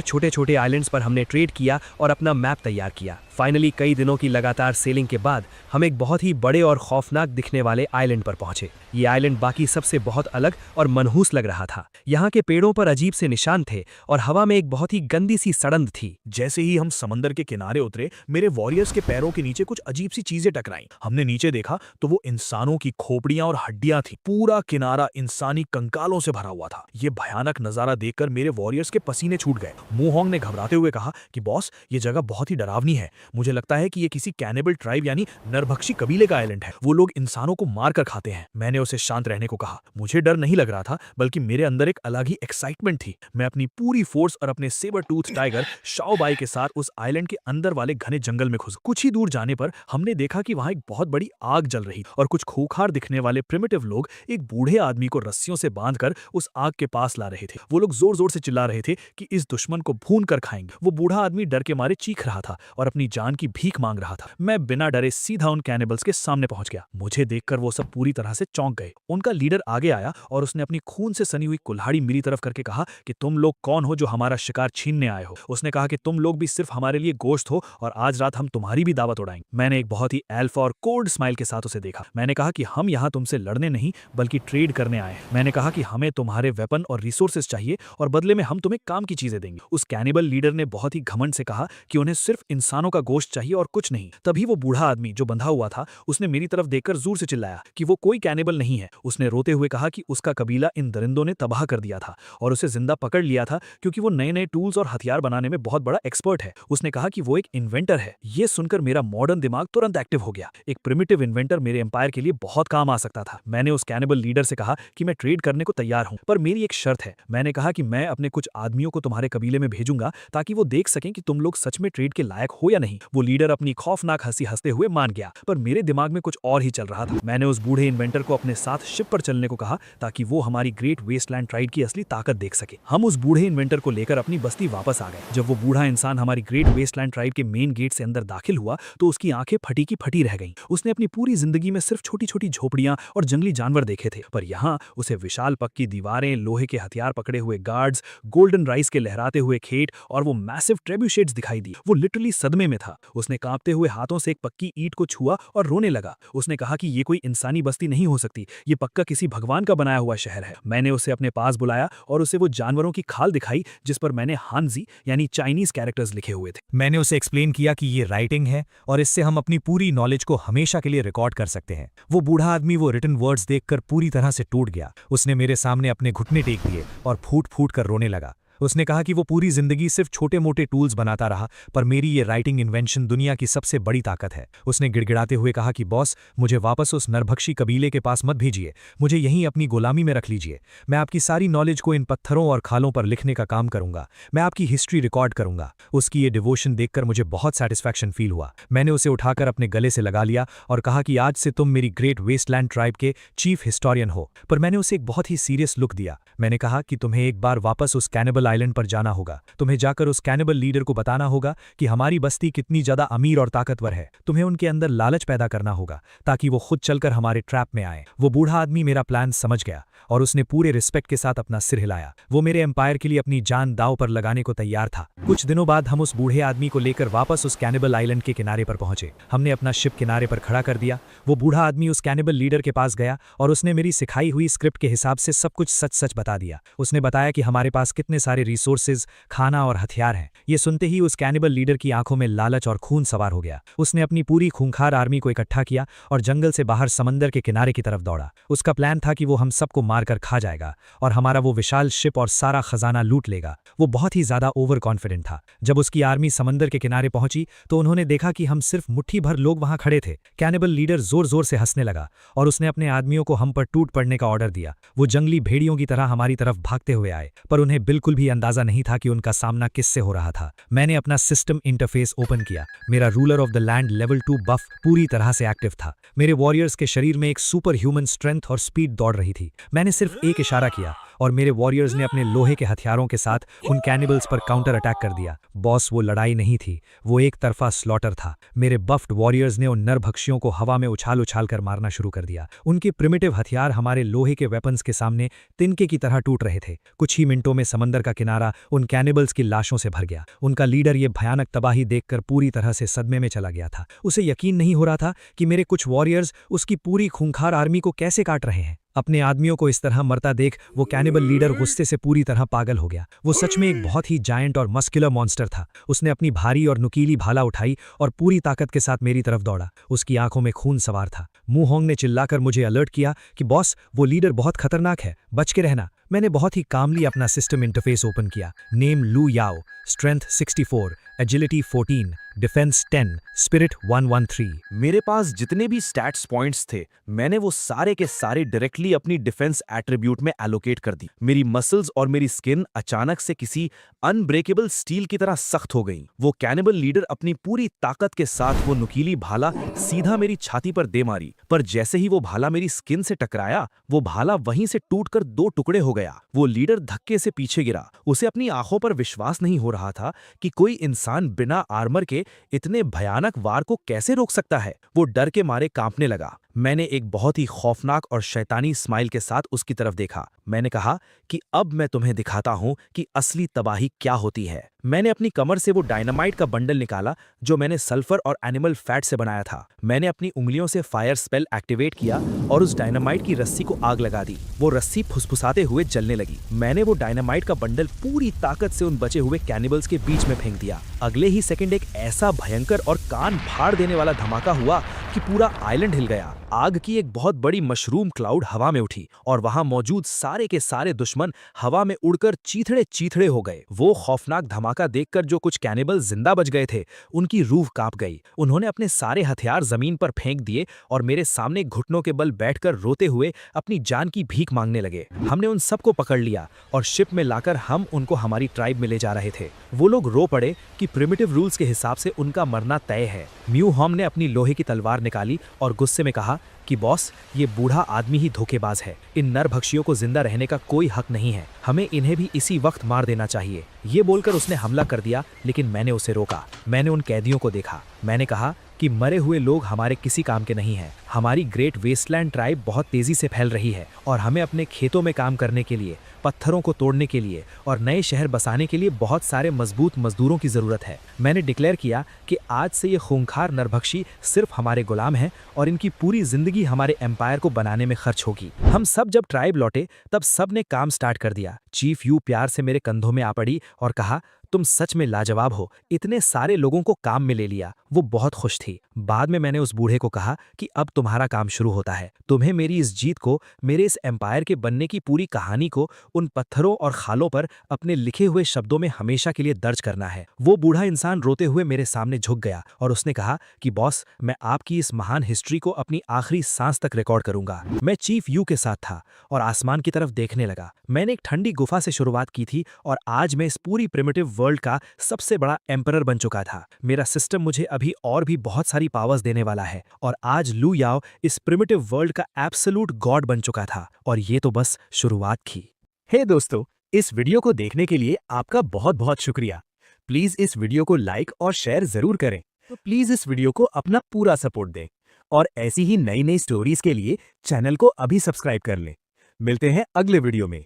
छोटे छोटे आइलैंड्स पर हमने ट्रेड किया और अपना मैप तैयार किया। फाइनली कई दिनों की लगातार सेलिंग के बाद हम एक बहुत ही बड़े और खौफनाक दिखने वाले आइलैंड पर पहुंचे। ये आइलैंड बाकी सबसे बहुत अलग और मनहूस लग रहा था। यहाँ के पेड़ों पर अजीब से निशान थे और हवा में एक बहुत ही गंदी सी सड़ंद थी। जैसे ही हम समंदर के किनारे उतरे, मेरे वॉरियर्स के पैरों के नीचे कुछ अजीब सी चीजें टकराईं। हमने नीचे देखा तो वो इंसानों की खोपड़ियां और हड्डियां थी। पूरा किनारा इंसानी कंकालों से भरा हुआ था। ये भयानक नजारा देखकर मेरे वॉरियर्स के पसीने छूट गए। मुहोंग ने घबराते हुए कहा कि बॉस, ये जगह बहुत ही डरावनी है। मुझे लगता है कि ये किसी कैनिबल ट्राइब यानी नरभक्षी कबीले का आइलैंड है। वो लोग इंसानों को मार कर खाते हैं। मैंने उसे शांत रहने को कहा। मुझे डर नहीं लग रहा था, बल्कि मेरे अंदर एक अलग ही एक्साइटमेंट थी। मैं अपनी पूरी फोर्स और अपने सेबर टूथ टाइगर शाओबाई के साथ उस आइलैंड के अंदर वाले घने जंगल में घुस। कुछ ही दूर जाने पर हमने देखा कि वहां एक बहुत बड़ी आग जल रही और कुछ खूंखार दिखने वाले प्रिमिटिव लोग एक बूढ़े आदमी को रस्सियों से बांधकर उस आग के पास ला रहे थे। वो लोग जोर जोर से चिल्ला रहे थे कि इस दुश्मन को भून कर खाएंगे। वो बूढ़ा आदमी डर के मारे चीख रहा था और अपनी जान की भीख मांग रहा था। मैं बिना डरे सीधा उन कैनिबल्स के सामने पहुंच गया। मुझे देखकर वो सब पूरी तरह से चौंक गए। उनका लीडर आगे आया और उसने अपनी खून से सनी हुई कुल्हाड़ी मेरी तरफ करके कहा कि तुम लोग कौन हो जो हमारा शिकार छीनने आए हो। उसने कहा कि तुम लोग भी सिर्फ हमारे लिए गोश्त हो और आज रात हम तुम्हारी भी दावत उड़ाएंगे। मैंने एक बहुत ही एल्फा और कोल्ड स्माइल के साथ उसे देखा। मैंने कहा कि हम यहाँ तुमसे लड़ने नहीं बल्कि ट्रेड करने आए हैं। मैंने कहा कि हमें तुम्हारे वेपन और रिसोर्सेज चाहिए और बदले में हम तुम्हें काम की चीजें देंगे। उस कैनिबल लीडर ने बहुत ही घमंड से कहा कि उन्हें सिर्फ इंसानों का गोश्त चाहिए और कुछ नहीं। तभी वो बूढ़ा आदमी जो बंधा हुआ था, उसने मेरी तरफ देखकर जोर से चिल्लाया कि वो कोई कैनिबल नहीं है। उसने रोते हुए कहा कि उसका कबीला इन दरिंदों ने तबाह कर दिया था और उसे जिंदा पकड़ लिया था क्योंकि वो नए नए टूल्स और हथियार बनाने में बहुत बड़ा एक्सपर्ट है। उसने कहा कि वो एक इन्वेंटर है। ये सुनकर मेरा मॉडर्न दिमाग तुरंत एक्टिव हो गया। एक प्रिमिटिव इन्वेंटर मेरे एम्पायर के लिए बहुत काम आ सकता था। मैंने उस कैनिबल लीडर से कहा कि मैं ट्रेड करने को तैयार हूं, पर मेरी एक शर्त है। मैंने कहा कि मैं अपने कुछ आदमियों को तुम्हारे कबीले में भेजूंगा ताकि वो देख सकें कि तुम लोग सच में ट्रेड के लायक हो या नहीं। वो लीडर अपनी खौफनाक हंसी हंसते हुए मान गया, पर मेरे दिमाग में कुछ और ही चल रहा था। मैंने उस बूढ़े इन्वेंटर को अपने साथ शिप पर चलने को कहा ताकि वो हमारी ग्रेट वेस्टलैंड ट्राइब की असली ताकत देख सके। हम उस बूढ़े इन्वेंटर को लेकर अपनी बस्ती वापस आ गए। जब वो बूढ़ा इंसान हमारी ग्रेट वेस्टलैंड ट्राइब के मेन गेट से अंदर दाखिल हुआ तो उसकी आंखें फटी की फटी रह गईं। उसने अपनी पूरी जिंदगी में सिर्फ छोटी छोटी झोपड़ियां और जंगली जानवर देखे थे, पर यहाँ उसे विशाल लाल पक्की दीवारें, लोहे के हथियार पकड़े हुए गार्ड्स, गोल्डन राइस के लहराते हुए खेत और वो मैसिव ट्रेब्यूशेट्स दिखाई दी। वो लिटरली सदमे में था। उसने कांपते हुए हाथों से एक पक्की ईंट को छुआ और रोने लगा। उसने कहा कि ये कोई इंसानी बस्ती नहीं हो सकती, ये पक्का किसी भगवान का बनाया हुआ शहर है। मैंने उसे अपने पास बुलाया और उसे वो जानवरों की खाल दिखाई जिस पर मैंने हानजी यानी चाइनीज कैरेक्टर्स लिखे हुए थे। मैंने उसे एक्सप्लेन किया कि ये राइटिंग है और इससे हम अपनी पूरी नॉलेज को हमेशा के लिए रिकॉर्ड कर सकते हैं। वो बूढ़ा आदमी वो रिटन वर्ड्स देखकर पूरी तरह से टूट गया। उसने मेरे सामने अपने घुटने टेक दिए और फूट फूट कर रोने लगा। उसने कहा कि वो पूरी जिंदगी सिर्फ छोटे मोटे टूल्स बनाता रहा, पर मेरी ये राइटिंग इन्वेंशन दुनिया की सबसे बड़ी ताकत है। उसने गिड़गिड़ाते हुए कहा कि बॉस, मुझे वापस उस नरभक्षी कबीले के पास मत भेजिए, मुझे यहीं अपनी गुलामी में रख लीजिए। मैं आपकी सारी नॉलेज को इन पत्थरों और खालों पर लिखने का काम करूंगा। मैं आपकी हिस्ट्री रिकॉर्ड करूंगा। उसकी ये डिवोशन देखकर मुझे बहुत सेटिस्फैक्शन फील हुआ। मैंने उसे उठाकर अपने गले से लगा लिया और कहा कि आज से तुम मेरी ग्रेट वेस्टलैंड ट्राइब के चीफ हिस्टोरियन हो। पर मैंने उसे एक बहुत ही सीरियस लुक दिया। मैंने कहा कि तुम्हें एक बार वापस उस कैनिबल आइलैंड पर जाना होगा। तुम्हें जाकर उस कैनिबल लीडर को बताना होगा कि हमारी बस्ती कितनी ज्यादा अमीर और ताकतवर है। तुम्हें उनके अंदर लालच पैदा करना होगा ताकि वो खुद चलकर हमारे ट्रैप में आए। वो बूढ़ा आदमी मेरा प्लान समझ गया और उसने पूरे रिस्पेक्ट के साथ अपना सिर हिलाया। वो मेरे एम्पायर के लिए अपनी जान दांव पर लगाने को तैयार था। कुछ दिनों बाद हम उस बूढ़े आदमी को लेकर वापस उस कैनिबल आइलैंड के किनारे पर पहुंचे। हमने अपना शिप किनारे पर खड़ा कर दिया। वो बूढ़ा आदमी उस कैनिबल लीडर के पास गया और उसने मेरी सिखाई हुई स्क्रिप्ट के हिसाब से सब कुछ सच सच बता दिया। उसने बताया कि हमारे पास कितने सारे रिसोर्सेज, खाना और हथियार हैं। ये सुनते ही उस कैनिबल लीडर की आंखों में लालच और खून सवार हो गया। उसने अपनी पूरी खूंखार आर्मी को इकट्ठा किया और जंगल से बाहर समंदर के किनारे की तरफ दौड़ा। उसका प्लान था कि वो हम सबको मारकर खा जाएगा और हमारा वो विशाल शिप और सारा खजाना लूट लेगा। वो बहुत ही ज्यादा ओवर कॉन्फिडेंट था। जब उसकी आर्मी समंदर के किनारे पहुंची तो उन्होंने देखा कि हम सिर्फ मुट्ठी भर लोग वहां खड़े थे। कैनिबल लीडर जोर जोर से हंसने लगा और उसने अपने आदमियों को हम पर टूट पड़ने का ऑर्डर दिया। वो जंगली भेड़ियों की तरह हमारी तरफ भागते हुए आए, पर उन्हें बिल्कुल भी अंदाजा नहीं था कि उनका सामना किससे हो रहा था। मैंने अपना सिस्टम इंटरफेस ओपन किया। मेरा ruler of the land level 2 बफ पूरी तरह से एक्टिव था। मेरे वॉरियर्स के शरीर में एक सुपर ह्यूमन स्ट्रेंथ और स्पीड दौड़ रही थी। मैंने सिर्फ एक इशारा किया और मेरे वॉरियर्स ने अपने लोहे के हथियारों के साथ उन कैनिबल्स पर काउंटर अटैक कर दिया। बॉस, वो लड़ाई नहीं थी, वो एक तरफा स्लॉटर था। मेरे बफ्ड वॉरियर्स ने उन नरभक्षियों को हवा में उछाल उछाल कर मारना शुरू कर दिया। उनके प्रिमिटिव हथियार हमारे लोहे के वेपन्स के सामने तिनके की तरह टूट रहे थे। कुछ ही मिनटों में समंदर का किनारा उन कैनिबल्स की लाशों से भर गया। उनका लीडर ये भयानक तबाही देखकर पूरी तरह से सदमे में चला गया था। उसे यकीन नहीं हो रहा था कि मेरे कुछ वॉरियर्स उसकी पूरी खूंखार आर्मी को कैसे काट रहे हैं। अपने आदमियों को इस तरह मरता देख वो कैनिबल लीडर गुस्से से पूरी तरह पागल हो गया। वो सच में एक बहुत ही जायंट और मस्कुलर मॉन्स्टर था। उसने अपनी भारी और नुकीली भाला उठाई और पूरी ताकत के साथ मेरी तरफ दौड़ा। उसकी आंखों में खून सवार था। मुंहोंग ने चिल्लाकर मुझे अलर्ट किया कि बॉस, वो लीडर बहुत खतरनाक है, बच के रहना। मैंने बहुत ही कामली अपना सिस्टम इंटरफेस ओपन किया। नेम लू याओ, स्ट्रेंथ 64, एजिलिटी 14, डिफेंस 10, स्पिरिट 113। मेरे पास जितने भी स्टैट्स पॉइंट्स थे मैंने वो सारे के सारे डायरेक्टली अपनी डिफेंस एट्रीब्यूट में एलोकेट कर दी। मेरी मसल्स और मेरी स्किन अचानक से किसी अनब्रेकेबल स्टील की तरह सख्त हो गई। वो कैनिबल लीडर अपनी पूरी ताकत के साथ वो नुकीली भाला सीधा मेरी छाती पर दे मारी, पर जैसे ही वो भाला मेरी स्किन से टकराया वो भाला वहीं से टूटकर 2 टुकड़े हो गया। वो लीडर धक्के से पीछे गिरा। उसे अपनी आंखों पर विश्वास नहीं हो रहा था कि कोई इंसान बिना आर्मर के इतने भयानक वार को कैसे रोक सकता है। वो डर के मारे कांपने लगा। मैंने एक बहुत ही खौफनाक और शैतानी स्माइल के साथ उसकी तरफ देखा। मैंने कहा कि अब मैं तुम्हें दिखाता हूं कि असली तबाही क्या होती है। मैंने अपनी कमर से वो डायनामाइट का बंडल निकाला जो मैंने सल्फर और एनिमल फैट से बनाया था। मैंने अपनी उंगलियों से फायर स्पेल एक्टिवेट किया और उस डायनामाइट की रस्सी को आग लगा दी। वो रस्सी फुसफुसाते हुए जलने लगी। मैंने वो डायनामाइट का बंडल पूरी ताकत से उन बचे हुए कैनिबल्स के बीच में फेंक दिया। अगले ही सेकंड एक ऐसा भयंकर और कान फाड़ देने वाला धमाका हुआ कि पूरा आइलैंड हिल गया। आग की एक बहुत बड़ी मशरूम क्लाउड हवा में उठी और वहां मौजूद सारे के सारे दुश्मन हवा में उड़कर चीथड़े चीथड़े हो गए। वो खौफनाक धमाका देखकर जो कुछ कैनिबल जिंदा बच गए थे उनकी रूह कांप गई। उन्होंने अपने सारे हथियार जमीन पर फेंक दिए और मेरे सामने घुटनों के बल बैठकर रोते हुए अपनी जान की भीख मांगने लगे। हमने उन सबको पकड़ लिया और शिप में लाकर हम उनको हमारी ट्राइब में ले जा रहे थे। वो लोग रो पड़े कि प्रिमिटिव रूल्स के हिसाब से उनका मरना तय है। म्यू हॉम ने अपनी लोहे की तलवार निकाली और गुस्से में कहा कि बॉस, ये बूढ़ा आदमी ही धोखेबाज है। इन नरभक्षियों को जिंदा रहने का कोई हक नहीं है। हमें इन्हें भी इसी वक्त मार देना चाहिए। ये बोलकर उसने हमला कर दिया, लेकिन मैंने उसे रोका। मैंने उन कैदियों को देखा। मैंने कहा कि मरे हुए लोग हमारे किसी काम के नहीं हैं। हमारी ग्रेट वेस्टलैंड ट्राइब बहुत तेजी से फैल रही है और हमें अपने खेतों में काम करने के लिए, पत्थरों को तोड़ने के लिए और नए शहर बसाने के लिए बहुत सारे मजबूत मजदूरों की ज़रूरत है। मैंने डिक्लेयर किया कि आज से ये खूंखार नरभक्षी सिर्फ हमारे गुलाम हैं और इनकी पूरी जिंदगी हमारे एम्पायर को बनाने में खर्च होगी। हम सब जब ट्राइब लौटे तब सब ने काम स्टार्ट कर दिया। चीफ यू प्यार से मेरे कंधों में आ पड़ी और कहा, तुम सच में लाजवाब हो, इतने सारे लोगों को काम में ले लिया। वो बहुत खुश थी। बाद में मैंने उस बूढ़े को कहा कि अब तुम्हारा काम शुरू होता है। तुम्हें मेरी इस जीत को, मेरे इस एम्पायर के बनने की पूरी कहानी को उन पत्थरों और खालों पर अपने लिखे हुए शब्दों में हमेशा के लिए दर्ज करना है। वो बूढ़ा इंसान रोते हुए मेरे सामने झुक गया और उसने कहा कि बॉस, मैं आपकी इस महान हिस्ट्री को अपनी आखिरी सांस तक रिकॉर्ड करूंगा। मैं चीफ यू के साथ था और आसमान की तरफ देखने लगा। मैंने एक ठंडी गुफा से शुरुआत की थी और आज मैं इस पूरी प्रिमिटिव वर्ल्ड का सबसे बड़ा एम्परर बन चुका था। मेरा सिस्टम मुझे अभी और भी बहुत सारी पावर्स देने वाला है और आज लू याओ इस प्रिमिटिव वर्ल्ड का एब्सोल्यूट गॉड बन चुका था और ये तो बस शुरुआत थी। हे दोस्तों, इस वीडियो को देखने के लिए आपका बहुत बहुत शुक्रिया। प्लीज इस वीडियो को लाइक और शेयर जरूर करें। तो प्लीज इस वीडियो को अपना पूरा सपोर्ट दें और ऐसी ही नई नई स्टोरीज के लिए चैनल को अभी सब्सक्राइब कर लें। मिलते हैं अगले वीडियो में।